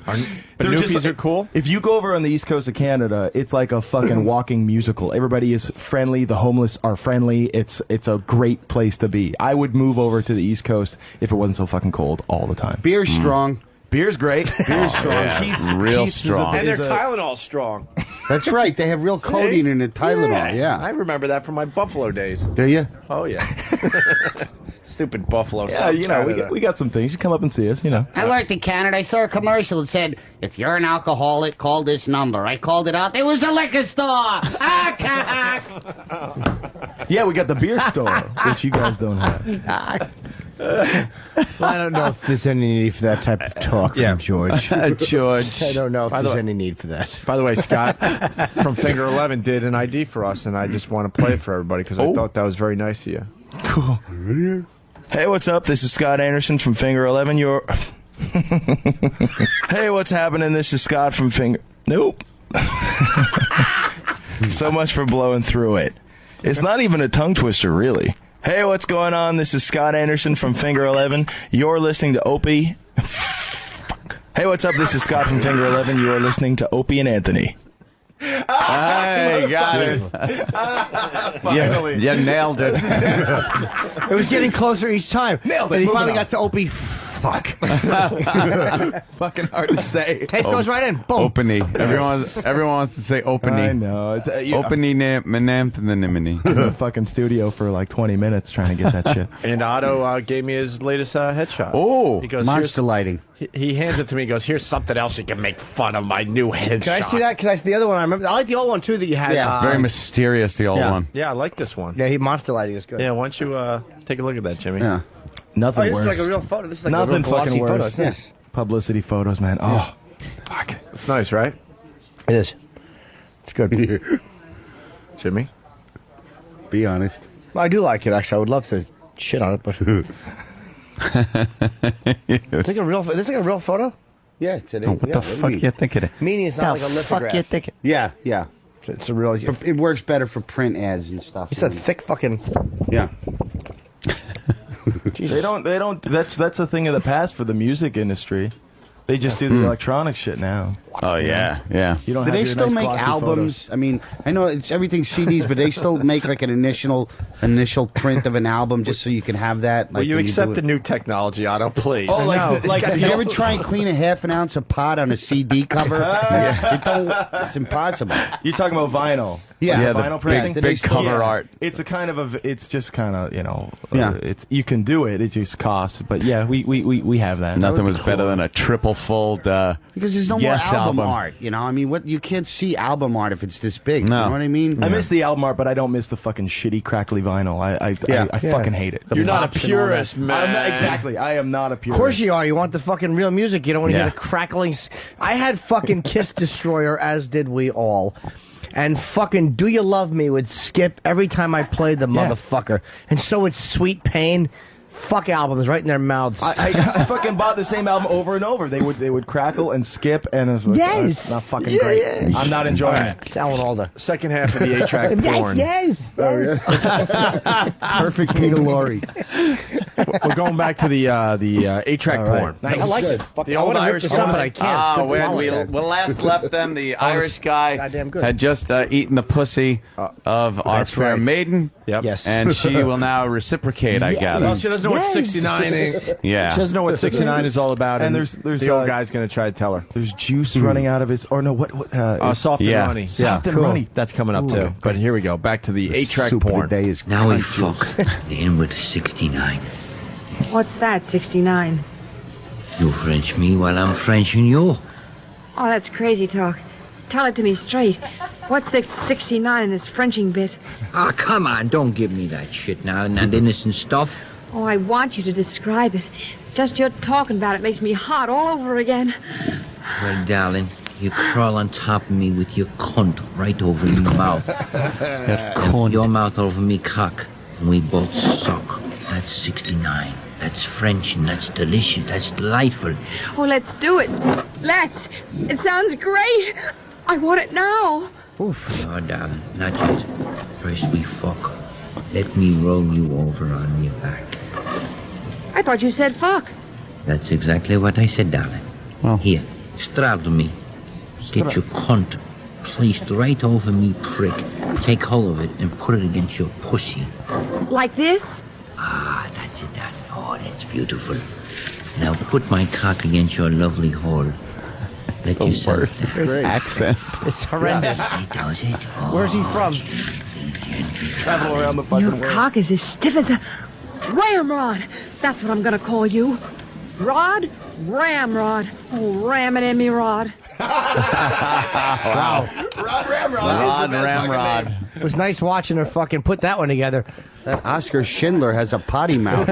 Noofies are cool. If you go over on the east coast of Canada, it's like a fucking walking musical. Everybody is friendly. The homeless are friendly. It's a great place to be. I would move over to the east coast if it wasn't so fucking cold all the time. Beer's strong. Beer's great. Beer's strong. Yeah, real strong. And their Tylenol's strong. That's right. They have real codeine in the Tylenol. Yeah. I remember that from my Buffalo days. Do you? Oh, yeah. Stupid Buffalo. Yeah, you know, we got some things. You come up and see us, you know. I worked in Canada. I saw a commercial that said, if you're an alcoholic, call this number. I called it out. It was a liquor store. Yeah, we got the beer store, which you guys don't have. I don't know if there's any need for that type of talk from George. George. I don't know if there's any need for that. By the way, Scott from Finger 11 did an ID for us, and I just want to play it for everybody because I thought that was very nice of you. Cool. Hey, what's up? This is Scott Anderson from Finger 11. Hey, what's happening? This is Scott from Finger... Nope. So much for blowing through it. It's not even a tongue twister, really. Hey, what's going on? This is Scott Anderson from Finger 11. You're listening to Opie. Hey, what's up? This is Scott from Finger 11. You are listening to Opie and Anthony. Hey, got it. Finally. You nailed it. It was getting closer each time. Nailed it. And he Moving finally on. got to Opie. Fuck. Fucking hard to say. Tape goes right in. Boom. Opening. Everyone wants to say opening. I know. It's, Opening Manamthanimini. in the fucking studio for like 20 minutes trying to get that shit. And Otto gave me his latest headshot. Oh, he goes, Monster lighting. He hands it to me. He goes, here's something else you can make fun of my new headshot. Can I see that? Because the other one I remember. I like the old one too that you had. Yeah. very mysterious, the old one. Yeah, I like this one. Yeah, monster lighting is good. Yeah, why don't you take a look at that, Jimmy? Yeah. Nothing this worse. is like a real photo. This is like Nothing a real fucking glossy worse. photo. Yes. Publicity photos, man. Oh, fuck. It's nice, right? It is. It's good. Jimmy? Be honest. I do like it, actually. I would love to shit on it, but... It's like a real... Is this like a real photo? Yeah, today. What the fuck you think it is? Meaning it's not like a lithograph. you think it? Yeah, yeah. It's a real... It works better for print ads and stuff. It's a thick fucking... Yeah. They don't. That's a thing of the past for the music industry. They just do the electronic shit now. Oh yeah, yeah. You don't Do have they your still nice make glossy albums? photos. I mean, I know it's everything CDs, but they still make like an initial print of an album just so you can have that. Like Will you when accept do the it. new technology, Otto, please? Oh, like Did you ever try and clean a half an ounce of pot on a CD cover? It's impossible. You're talking about vinyl. Yeah, vinyl pressing. big cover art. It's a kind of it's just kind of Yeah. It's you can do it. It just costs. But yeah, we have that. Nothing was better than a triple fold. Because there's no Yes more album album. art, I mean, what you can't see album art if it's this big. No. You know what I mean? I miss the album art, but I don't miss the fucking shitty crackly vinyl. I fucking hate it. You're not a pops and all that. purist, man. I'm not, exactly. I am not a Of purist. course you are. You want the fucking real music. You don't want to hear Yeah. the crackling. I had fucking Kiss Destroyer, as did we all. And fucking Do You Love Me would skip every time I played the motherfucker. And so would Sweet Pain. Fuck albums right in their mouths. I fucking bought the same album over and over. They would crackle and skip, and it was like, Yes! it's not fucking great. Yeah. I'm not enjoying it. It's Alan Alda. Second half of the 8-track porn. Yes. Perfect Peter Lorre. We're going back to the 8-track porn. I like it. The old Irish guy, but I can't. It's good When quality. we last left them, the Irish guy goddamn good. had just eaten the pussy of our That's fair right. maiden. Yep. Yes. And she will now reciprocate, I gather. Well, she doesn't know what 69 is. Yeah. She doesn't know what 69 is all about. And And there's the old guy's going to try to tell her. There's juice running out of his. Or no, what? Soft Yeah. and runny. Soft and runny. That's coming up, too. But here we go. Back to the 8-track Soup of porn. the day is Now we cunt fuck. juice. The end with 69. What's that, 69? You French me while I'm Frenching you. Oh, that's crazy talk. Tell it to me straight. What's the 69 in this Frenching bit? Ah, come on, don't give me that shit now, that innocent stuff. Oh, I want you to describe it. Just your talking about it makes me hot all over again. Well, darling, you crawl on top of me with your cunt right over your mouth. And your mouth over me cock, and we both suck. That's 69. That's French, and that's delicious. That's delightful. Oh, let's do it. Let's. It sounds great. I want it now. No, darling, not yet. First we fuck. Let me roll you over on your back. I thought you said fuck. That's exactly what I said, darling. Here, straddle me. Get your cunt placed right over me prick. Take hold of it and put it against your pussy. Like this? Ah, that's it. Oh, that's beautiful. Now put my cock against your lovely hole. Let the yourself- worst accent. It's horrendous. He does it. Where's he from? Travel around the fucking Your world. cock is as stiff as a ramrod. That's what I'm gonna call you. Rod? Ramrod. Oh, ram it in me, Rod. Wow. Rod Ramrod. Rod Ramrod. It was nice watching her fucking put that one together. That Oscar Schindler has a potty mouth.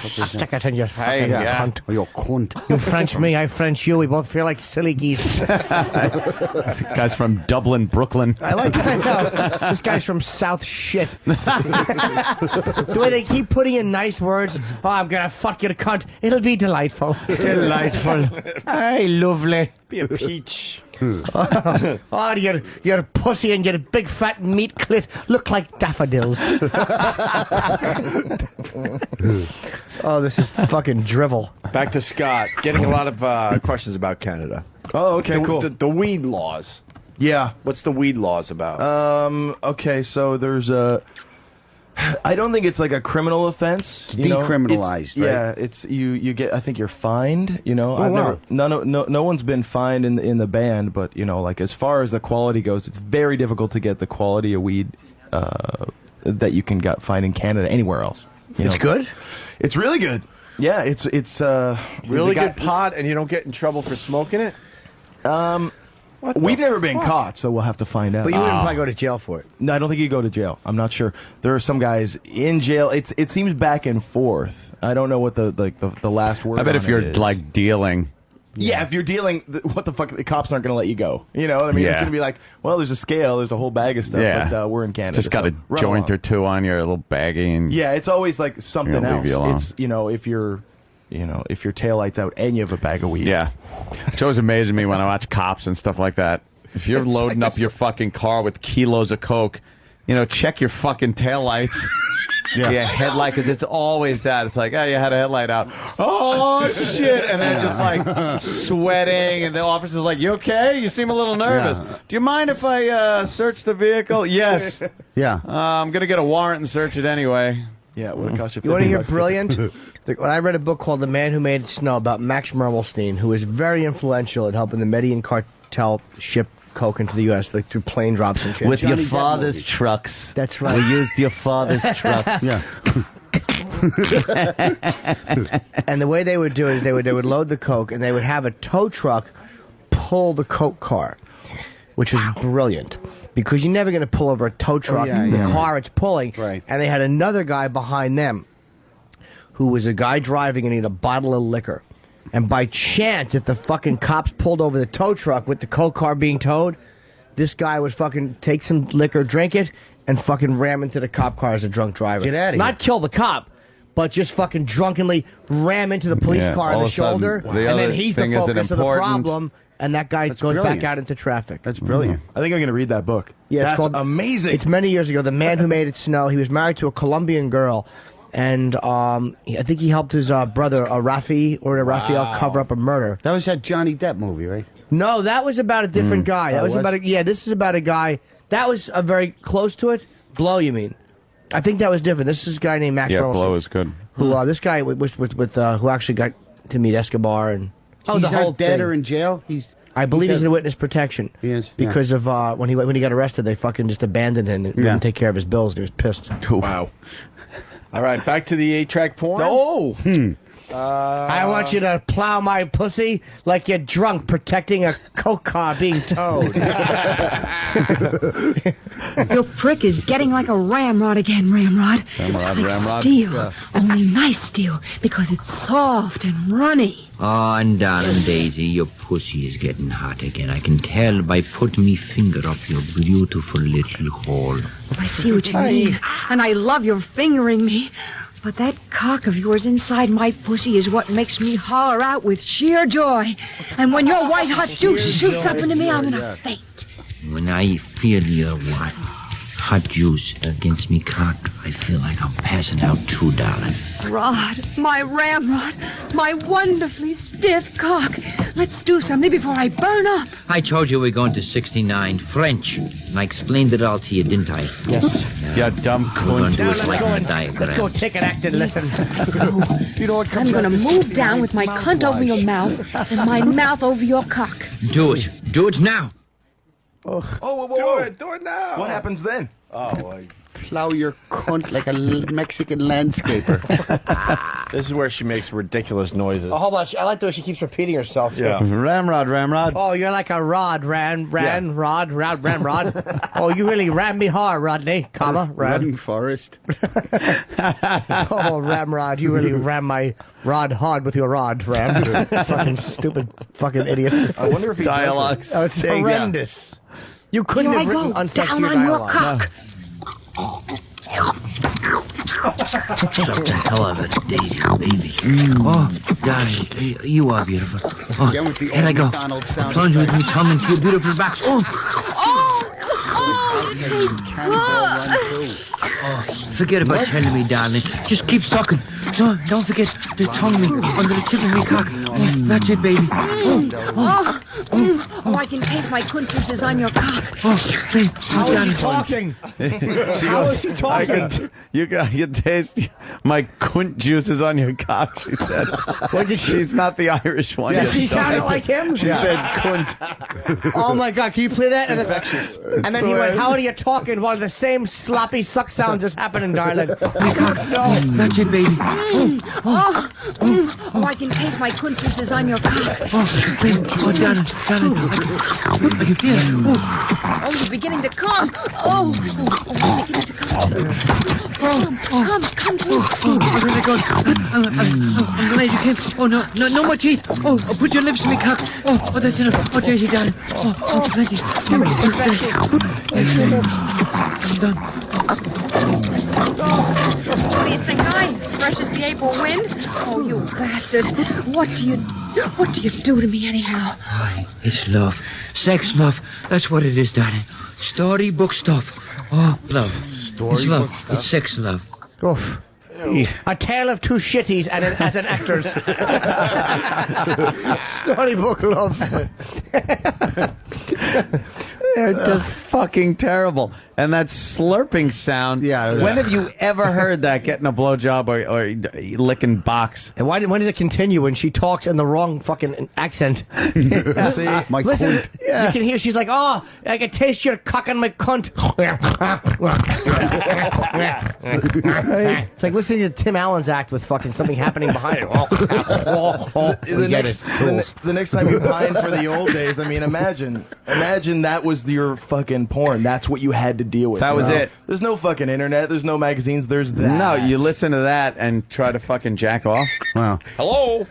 Stick it in your fucking cunt. Oh, you cunt. You French me, I French you. We both feel like silly geese. Guy's from Dublin, Brooklyn. I like that. This guy's from South Shit. The way they keep putting in nice words. Oh, I'm gonna fuck your cunt. It'll be delightful. Delightful. Hey, lovely. Be a peach. Oh, your pussy and your big fat meat clit look like daffodils. Oh, this is fucking drivel. Back to Scott. Getting a lot of questions about Canada. Oh, okay, cool. The weed laws. Yeah. What's the weed laws about? Okay, so there's a. I don't think it's like a criminal offense. You know? Decriminalized, right? Yeah, it's you get. I think you're fined. You know, Oh, wow. no one's been fined in the band, but you know, like as far as the quality goes, it's very difficult to get the quality of weed that you can get find in Canada anywhere else. It's good. It's really good. Yeah, it's Really good pot, and you don't get in trouble for smoking it? We've never been caught, so we'll have to find out. But you wouldn't probably go to jail for it. No, I don't think you go to jail. I'm not sure. There are some guys in jail. It seems back and forth. I don't know what the last word. I bet on if you're it is. like dealing. Yeah, if you're dealing, what the fuck? The cops aren't going to let you go. You know what I mean? Yeah. It's going to be like, well, there's a scale, there's a whole bag of stuff, Yeah. but we're in Canada. Just got so a run joint along. or two on your little baggie. And Yeah, it's always like something You're gonna leave else. you alone. It's if your taillight's out and you have a bag of weed. Yeah. It's always amazing me when I watch cops and stuff like that. If you're loading up your fucking car with kilos of coke, check your fucking taillights. Yeah, headlight, because it's always that. It's like, oh, you had a headlight out. Oh, shit. And then just like sweating. And the officer's like, you okay? You seem a little nervous. Yeah. Do you mind if I search the vehicle? Yes. Yeah. I'm going to get a warrant and search it anyway. Yeah, it would have cost you You want to hear $50 brilliant? When I read a book called The Man Who Made It Snow about Max Mermelstein, who was very influential in helping the Medellin cartel ship coke into the U.S. like through plane drops and shit. With Johnny your Depp father's movie. trucks. That's right. We used your father's trucks. Yeah. And the way they would do it is they would load the coke and they would have a tow truck pull the coke car, which was brilliant because you're never going to pull over a tow truck. The car it's pulling, Right. And they had another guy behind them who was a guy driving and he had a bottle of liquor. And by chance, if the fucking cops pulled over the tow truck with the coke car being towed, this guy would fucking take some liquor, drink it, and fucking ram into the cop car as a drunk driver. Get outta here. Not kill the cop, but just fucking drunkenly ram into the police Yeah, car all in the of a sudden, shoulder, the and other then he's the thing isn't focus of the important. problem, and that guy goes brilliant. back out into traffic. That's brilliant. I think I'm going to read that book. Yeah, That's it's called, amazing. It's many years ago. The Man Who Made It Snow. He was married to a Colombian girl, and I think he helped his brother Raphael cover up a murder. That was that Johnny Depp movie, right? No, that was about a different guy. That Oh, was was? about this is about a guy that was very close to it. Blow, you mean? I think that was different. This is a guy named Max Yeah, Mermelstein, Blow is good. who this guy with who actually got to meet Escobar and He's the whole not dead thing. or in jail. I believe he's does- in witness protection. He is, yeah. Because of when he got arrested, they fucking just abandoned him and didn't take care of his bills. And he was pissed. Wow. All right, back to the 8-track porn. Oh. I want you to plow my pussy like you're drunk protecting a coke car being towed. Your prick is getting like a ramrod again, Ramrod. Ramrod, Like Ramrod. steel. Yeah. Only nice steel because it's soft and runny. Oh, and darling Daisy, your pussy is getting hot again. I can tell by putting me finger up your beautiful little hole. I see what you mean. And I love your fingering me. But that cock of yours inside my pussy is what makes me holler out with sheer joy. And when your white hot juice shoots up into me, I'm gonna faint. When I feel your what? hot juice against me cock, I feel like I'm passing out too, darling. Rod, my ramrod, my wonderfully stiff cock. Let's do something before I burn up. I told you we're going to 69 French, and I explained it all to you, didn't I? Yes. You dumb cunt. Now let's go take an act and listen. You know what I'm going to move down with my cunt over your mouth and my mouth over your cock. Do it. Do it now. Oh, whoa, Do it now. What happens then? Oh, plow your cunt like a Mexican landscaper. This is where she makes ridiculous noises. Oh, hold on. I like the way she keeps repeating herself. Yeah. Ramrod. Oh, you're like a rod, ramrod. Oh, you really ram me hard, Rodney, comma, Running Forest. Oh, ramrod, you really ram my rod hard with your rod, ram. Fucking stupid fucking idiot. I wonder if he dialogue. does it. Oh, it's horrendous. You couldn't Here have I written go, unsexier down on your dialogue. cock. Suck the hell out of it, Daisy, baby. Oh, darling, you are beautiful. Oh, Again with the here I old go. McDonald's sound Plunge with effect. me tongue into your beautiful back. Oh, Oh, it tastes good. oh, forget about telling me, darling. Just keep sucking. Oh, don't forget to tongue me under the tip of me cock. Oh, that's it, baby. Oh, I can taste my cunt juices on your cock. Oh, hey, How is he talking? How is he talking? You can taste my cunt juices on your cock, she said. She's not the Irish one. Does she sound like him? She said cunt. Oh my God! Can you play that? And then he went, "How are you talking?" While the same sloppy suck sound just happening, darling. no. That's it, baby. Oh, I can taste my cunt juices on your cock. Oh, darling. I can feel it. Oh, you're beginning to come. Oh, you're beginning to come. Come to me. Oh, there it goes. I'm glad you came. Oh, no more teeth. Oh, put your lips to me, cock. Oh, that's enough. Oh, Daisy, darling. Oh, plenty. I'm done. What do you think I'm fresh as the April wind? Oh, you bastard. What do you do to me anyhow? It's love. Sex love. That's what it is, darling. Storybook stuff. Oh, love. It's love. It's sex love. Oof. A tale of two shitties and as an actor's. Storybook love. They're just fucking terrible. And that slurping sound. Yeah. When have you ever heard that getting a blowjob or licking box? And when does it continue when she talks in the wrong fucking accent? See, my Listen, cunt. you can hear she's like, "Oh, I can taste your cock on my cunt." It's like listening to Tim Allen's act with fucking something happening behind it. The next time you pine for the old days, I mean, imagine that was your fucking porn. That's what you had to deal with. That was it. There's no fucking internet. There's no magazines. There's that. No, you listen to that and try to fucking jack off. Wow. Hello.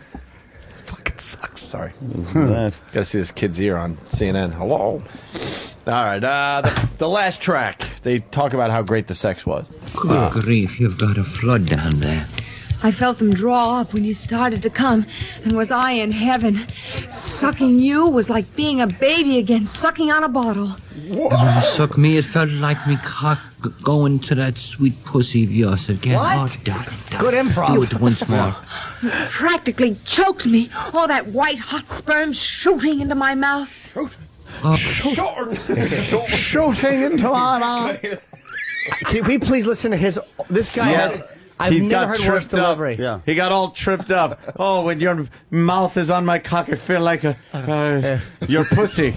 This fucking sucks. Sorry. Gotta see this kid's ear on CNN. Hello. All right. The last track. They talk about how great the sex was. Good grief, you've got a flood down there. I felt them draw up when you started to come, and was I in heaven. Sucking you was like being a baby again, sucking on a bottle. And when you suck me, it felt like me cock going to that sweet pussy of yours again. What? Oh, darling. Good improv. Do it once more. You practically choked me. All that white hot sperm shooting into my mouth. Shooting into my mouth. Can we please listen to his? This guy has. I've never heard worse delivery. Yeah. He got all tripped up. Oh, when your mouth is on my cock, I feel like your pussy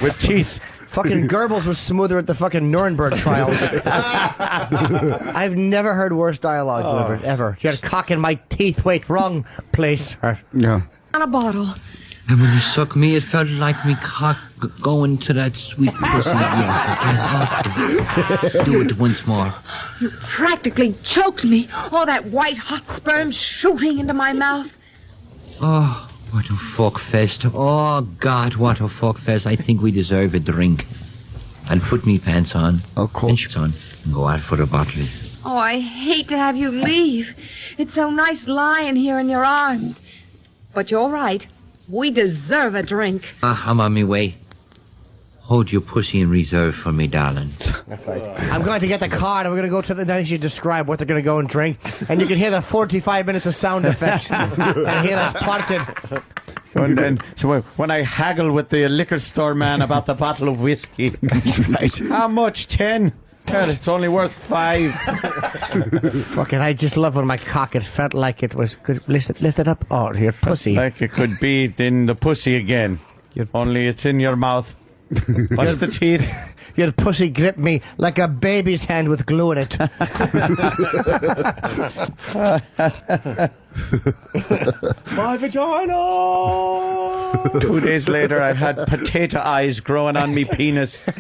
with teeth. Fucking Goebbels was smoother at the fucking Nuremberg trials. I've never heard worse dialogue delivered, ever. You had a cock in my teeth. Wait, wrong place. Yeah. On a bottle. And when you suck me, it felt like me cock going to that sweet pussy of yours again. Do it once more. You practically choked me. All that white hot sperm shooting into my mouth. Oh, what a fuck fest. Oh, God, what a fuck fest. I think we deserve a drink. I'll put me pants on. Oh, cool. And shoes on. And go out for a bottle. Oh, I hate to have you leave. It's so nice lying here in your arms. But you're right. We deserve a drink. I'm on my way. Hold your pussy in reserve for me, darling. I'm going to get the card, and we're going to go to the then you describe what they're going to go and drink, and you can hear the 45 minutes of sound effects and hear us parting. And then, so when I haggle with the liquor store man about the bottle of whiskey, right. How much? 10? Well, it's only worth 5. Fucking, I just love when my cock, it felt like it was good. Lift it up. Oh, your pussy. Like it could be in the pussy again. Only it's in your mouth. What's the teeth? Your pussy gripped me like a baby's hand with glue in it. My vagina! 2 days later, I had potato eyes growing on me penis. She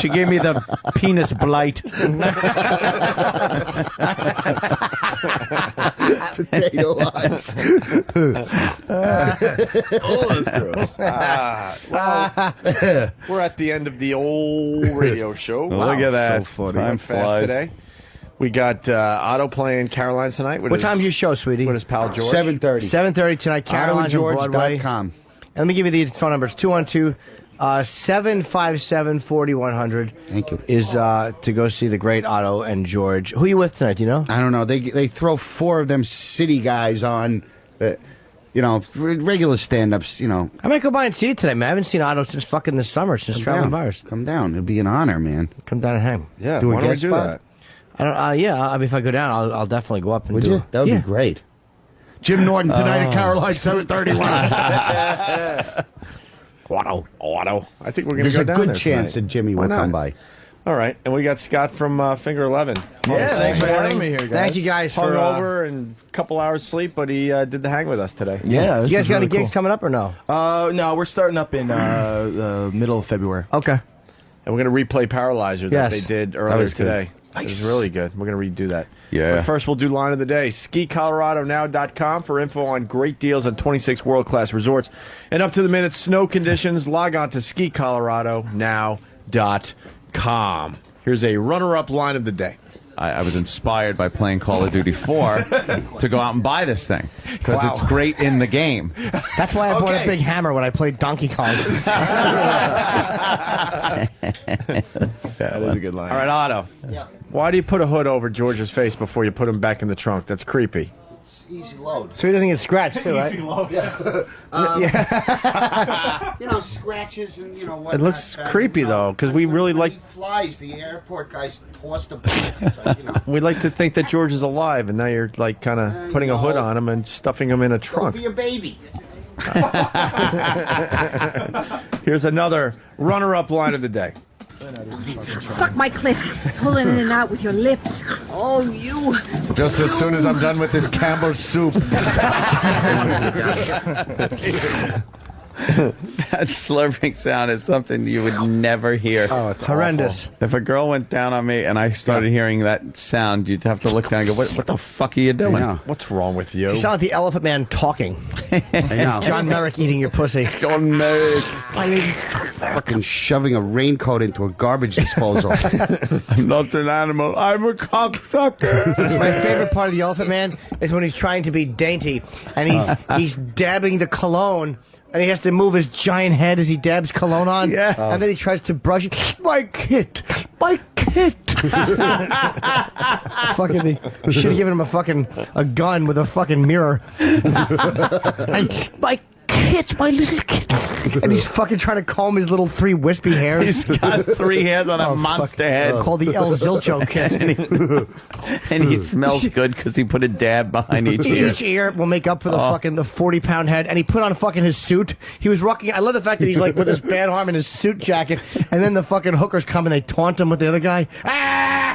gave me the penis blight. Potato eyes. Oh, that's gross. We're at the end of the old radio show. Look at that. So funny. Time Fast flies. today. We got Otto playing Caroline's tonight. What time's your show, sweetie? With his pal George. 7:30. 7:30 tonight, Caroline's on Broadway. OttoandGeorge.com. And let me give you these phone numbers. 212-757-4100. Thank you. Is to go see the great Otto and George. Who are you with tonight, do you know? I don't know. They throw 4 of them city guys on, regular stand-ups, I might go by and see you today, man. I haven't seen Otto since fucking this summer, since Traveling Bars. Come down. It'd be an honor, man. Come down and hang. Yeah, Do a why don't we guest do spot? that? I don't. I mean, if I go down, I'll definitely go up and Would do you? it. That would be great. Jim Norton tonight at Caroline, 7:31. Otto. I think we're going to There's go a down good there chance tonight. that Jimmy Why will not? come by. All right, and we got Scott from Finger 11. Yeah, thanks for having me here, guys. Thank you guys for Hungover and a couple hours sleep, but he did the hang with us today. Yeah, You guys got any gigs coming up or no? No, we're starting up in the middle of February. Okay. And we're going to replay Paralyzer that Yes. they did That earlier was good. today. It was really good. We're going to redo that. Yeah. But first, we'll do line of the day. SkiColoradoNow.com for info on great deals on 26 world-class resorts. And up to the minute snow conditions, log on to SkiColoradoNow.com. Here's a runner-up line of the day. I was inspired by playing Call of Duty 4 to go out and buy this thing because it's great in the game. That's why I bought a big hammer when I played Donkey Kong. That was a good line. All right, Otto. Yeah. Why do you put a hood over George's face before you put him back in the trunk? That's creepy. Easy load. So he doesn't get scratched, too, right? Easy load. Scratches and, whatnot. It looks creepy, though, because we really like... Flies, the airport guys toss the places. We like to think that George is alive, and now you're, kind of putting a hood on him and stuffing him in a trunk. Don't be a baby. Here's another runner-up line of the day. Suck my clit. Pull it in and out with your lips. Oh, you. Just as soon as I'm done with this Campbell's soup. That slurping sound is something you would never hear. Oh, it's horrendous. awful. If a girl went down on me and I started hearing that sound, you'd have to look down and go, what the fuck are you doing? What's wrong with you? You sound like the Elephant Man talking. John Merrick eating your pussy. John Merrick. Fucking shoving a raincoat into a garbage disposal. I'm not an animal. I'm a cocksucker. My favorite part of the Elephant Man is when he's trying to be dainty and he's dabbing the cologne. And he has to move his giant head as he dabs cologne on. Yeah. And then he tries to brush it. My kit. My kit. Fucking, we should have given him a gun with a fucking mirror. My kit, my little kit. And he's fucking trying to comb his little 3 wispy hairs. He's got 3 hairs on a monster head. Called the El Zilcho kit. And he smells good because he put a dab behind each ear. Each ear will make up for the fucking the 40-pound head. And he put on fucking his suit. He was rocking. I love the fact that he's like with his bad arm in his suit jacket. And then the fucking hookers come and they taunt him with the other guy.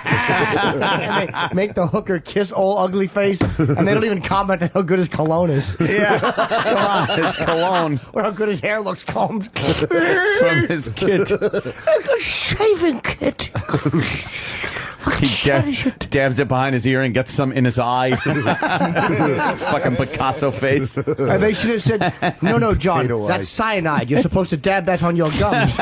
And they make the hooker kiss old ugly face. And they don't even comment on how good his cologne is. Yeah. Come on, his cologne. Or how good his hair looks combed. From his kit. Like a shaving kit. He dabs it behind his ear and gets some in his eye. Fucking Picasso face. And they should have said, no, John, that's cyanide. You're supposed to dab that on your gums.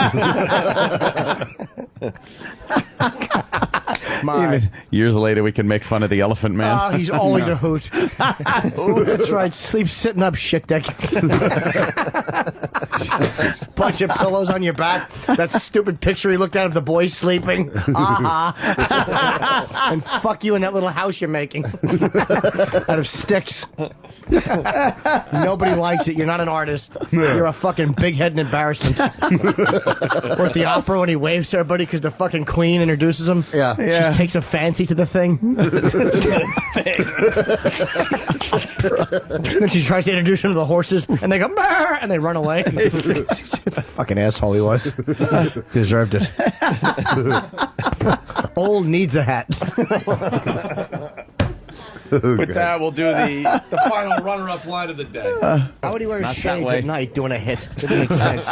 Even years later, we can make fun of the Elephant Man. Oh, he's always a hoot. That's right. Sleep sitting up, shit dick. Bunch of pillows on your back. That stupid picture he looked at of the boy sleeping. And fuck you in that little house you're making out of sticks. Nobody likes it. You're not an artist. You're a fucking big-headed embarrassment. Or at the opera when he waves to everybody because the fucking queen introduces him. Yeah. She just takes a fancy to the thing. Then she tries to introduce him to the horses, and they go, "Brr," and they run away. Fucking asshole he was. Deserved it. Old needs a hat. With that, we'll do the final runner-up line of the day. How would he wear Not his that shades way. at night doing a hit? Didn't make sense.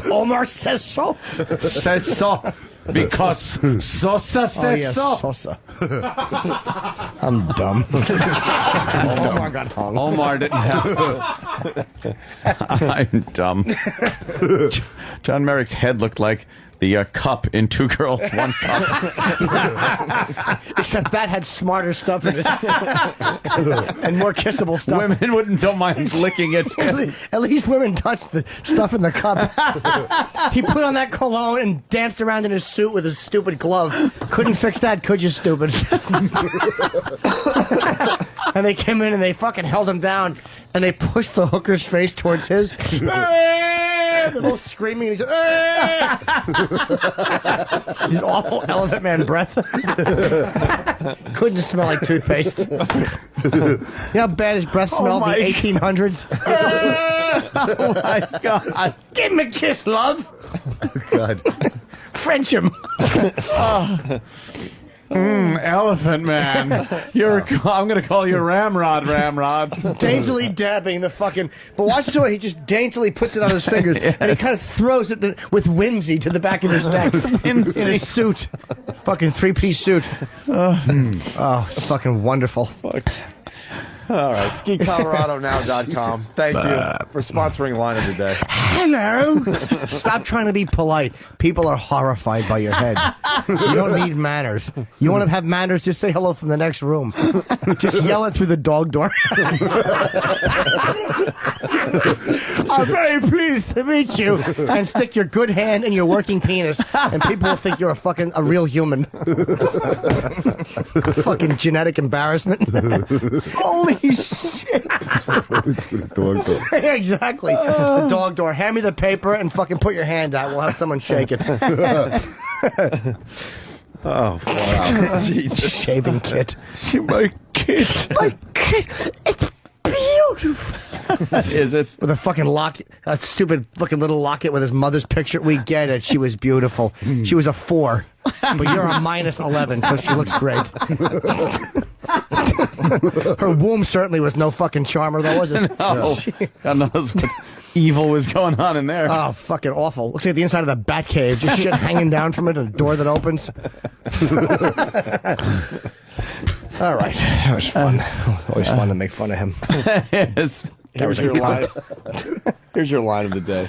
Omar says so. Says so. Because Sosa says so. Sosa. I'm dumb. Omar got hung. Omar didn't have. I'm dumb. John Merrick's head looked like the cup in Two Girls, One Cup. Except that had smarter stuff in it. And more kissable stuff. Women don't mind licking it. At least women touch the stuff in the cup. He put on that cologne and danced around in his suit with his stupid glove. Couldn't fix that, could you, stupid? And they came in and they fucking held him down and they pushed the hooker's face towards his. They're both screaming. He's, his awful Elephant Man breath. Couldn't smell like toothpaste. You know how bad his breath smelled in the 1800s? Oh my God. Give him a kiss, love. God. French him. Elephant Man. I'm going to call you Ramrod, Ramrod. Daintily dabbing the fucking. But watch the way he just daintily puts it on his fingers and he kind of throws it with whimsy to the back of his neck in his suit. Fucking three-piece suit. Oh, it's fucking wonderful. All right, SkiColoradoNow.com. Thank you for sponsoring Line of the Day. Hello. Stop trying to be polite. People are horrified by your head. You don't need manners. You want to have manners, just say hello from the next room. Just yell it through the dog door. I'm very pleased to meet you. And stick your good hand in your working penis. And people will think you're a real human. Fucking genetic embarrassment. Holy shit. Exactly. The dog door. Hand me the paper and fucking put your hand out. We'll have someone shake it. Oh, wow. Jesus. Shaving kit. My kit. My kit. It's beautiful. Is it? With a fucking locket, a stupid fucking little locket with his mother's picture. We get it. She was beautiful. She was a 4. But you're a -11, so she looks great. Her womb certainly was no fucking charmer, though, was it? No. God knows what evil was going on in there. Oh, fucking awful. Looks like the inside of the bat cave. Just shit hanging down from it and a door that opens. All right. That was fun. Always fun to make fun of him. Yes. Here's your line. Here's your line of the day.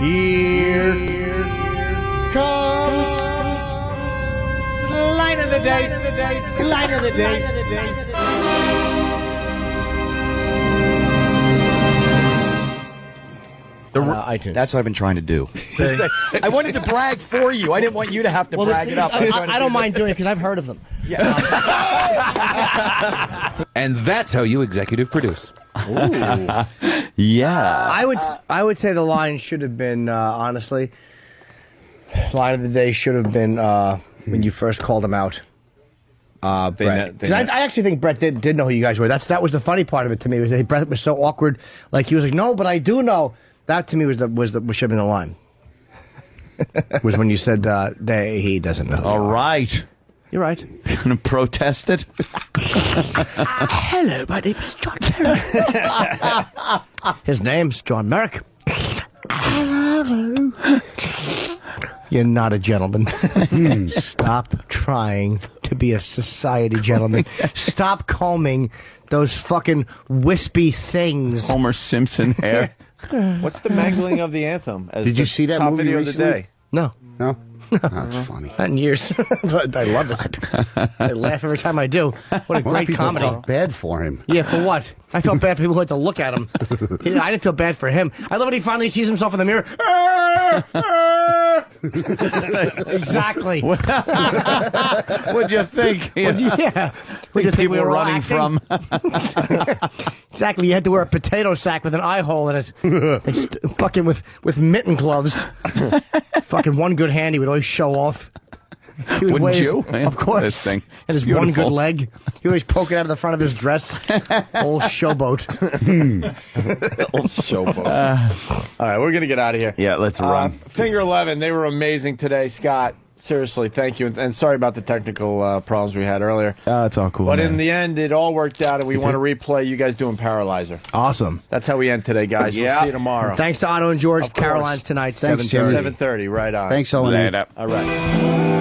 Here comes line of the day. Line of the day. iTunes. That's what I've been trying to do. I wanted to brag for you. I didn't want you to have to brag it up. I don't mind doing it because I've heard of them. And that's how you executive produce. Yeah. I would say the line should have been, honestly, line of the day should have been when you first called him out. Brett. 'Cause I actually think Brett did know who you guys were. That was the funny part of it to me, was that Brett was so awkward. Like, he was like, no, but I do know. That to me should have been the line. Was when you said he doesn't know. All right. You're right. Gonna protest it? Hello, my name's John Merrick. His name's John Merrick. Hello. You're not a gentleman. Stop trying to be a society gentleman. Stop combing those fucking wispy things. Homer Simpson hair. What's the mangling of the anthem? As Did you the see that top movie video recently? of the day? No. No? That's funny. Not in years. But I love it. I laugh every time I do. What a Most great people comedy. felt bad for him. Yeah, for what? I felt bad for people who had to look at him. I didn't feel bad for him. I love when he finally sees himself in the mirror. Exactly. What'd you think? What'd you think people we were running acting? from? Exactly. You had to wear a potato sack with an eye hole in it. Fucking with mitten gloves. Fucking one good hand he would always show off. He would Wouldn't you? Of course. This thing. And his Beautiful. one good leg. He always poke it out of the front of his dress. Old showboat. Old showboat. All right, we're going to get out of here. Yeah, let's run. Finger 11, they were amazing today, Scott. Seriously, thank you. And sorry about the technical problems we had earlier. It's all cool. But man. in the end, it all worked out, and we want to replay you guys doing Paralyzer. Awesome. That's how we end today, guys. We'll see you tomorrow. Thanks to Otto and George. Of course. Caroline's tonight. Thanks, Jerry. 7:30, right on. Thanks, Owen. Later. All right.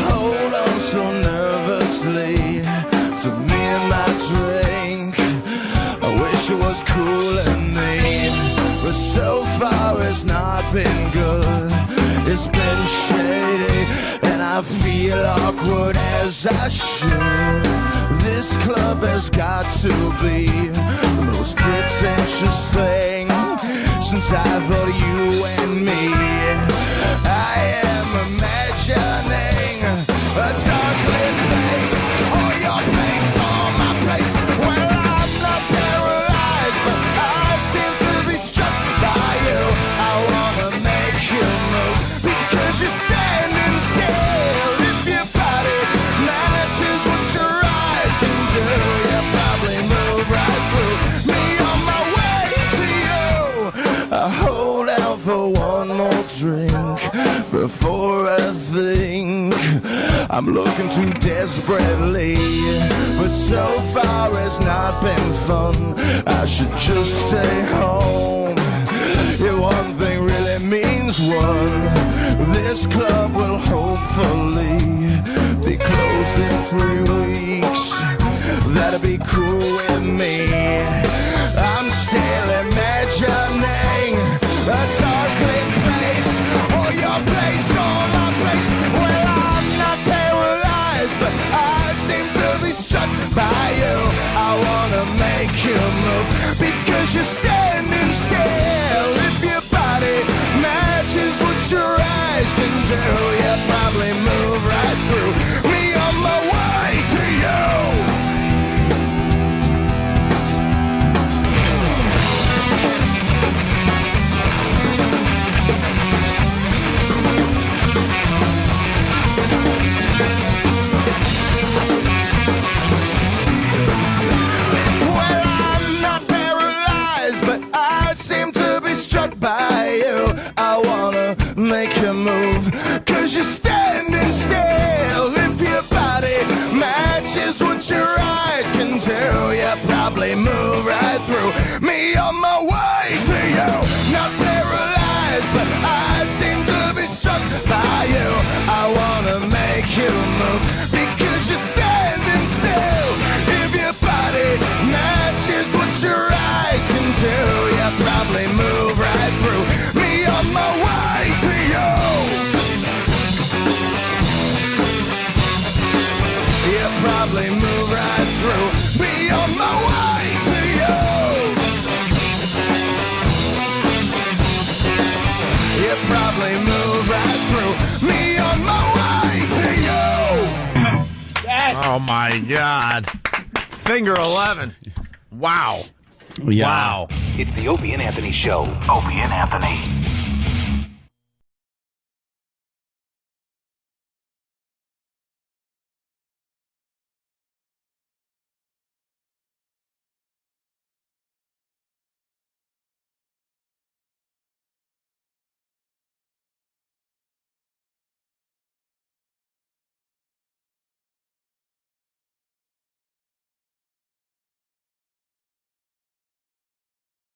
Hold on so nervously to me and my drink. I wish it was cool and neat, but so far it's not been good. It's been shady and I feel awkward as I should. This club has got to be the most pretentious thing since I thought you and me. I am imagining a dark lit place, or your place, or my place. Well, I'm not paralyzed, but I seem to be struck by you. I wanna make you move because you're standing still. If your body matches what your eyes can do, you probably move right through me on my way to you. I hold out for one more drink before I think I'm looking too desperately, but so far it's not been fun. I should just stay home. If one thing really means one, this club will hopefully be closed in 3 weeks. That'd be cool with me. I'm still imagining a dark lit place, or your place, or my place. Well, I'm not paralyzed, but I seem to be struck by you. I wanna make you move because you're standing still. If your body matches what your eyes can do, you probably move right through me on my way to you. Well, I'm not paralyzed, but I seem to be struck by you. I wanna make you move, cause you're standing still. If your body matches what your eyes can do, you probably move right through me on my way to you. Not paralyzed, but I seem to be struck by you. I wanna make you move, because you're standing still. If your body matches what your eyes can do, you probably move right through me on my way to you. You probably move right through me on my way to you. You probably move right through me on my way to you. Yes. Oh, my God. Finger 11. Wow. Yeah. Wow. It's the Opie and Anthony Show. Opie and Anthony.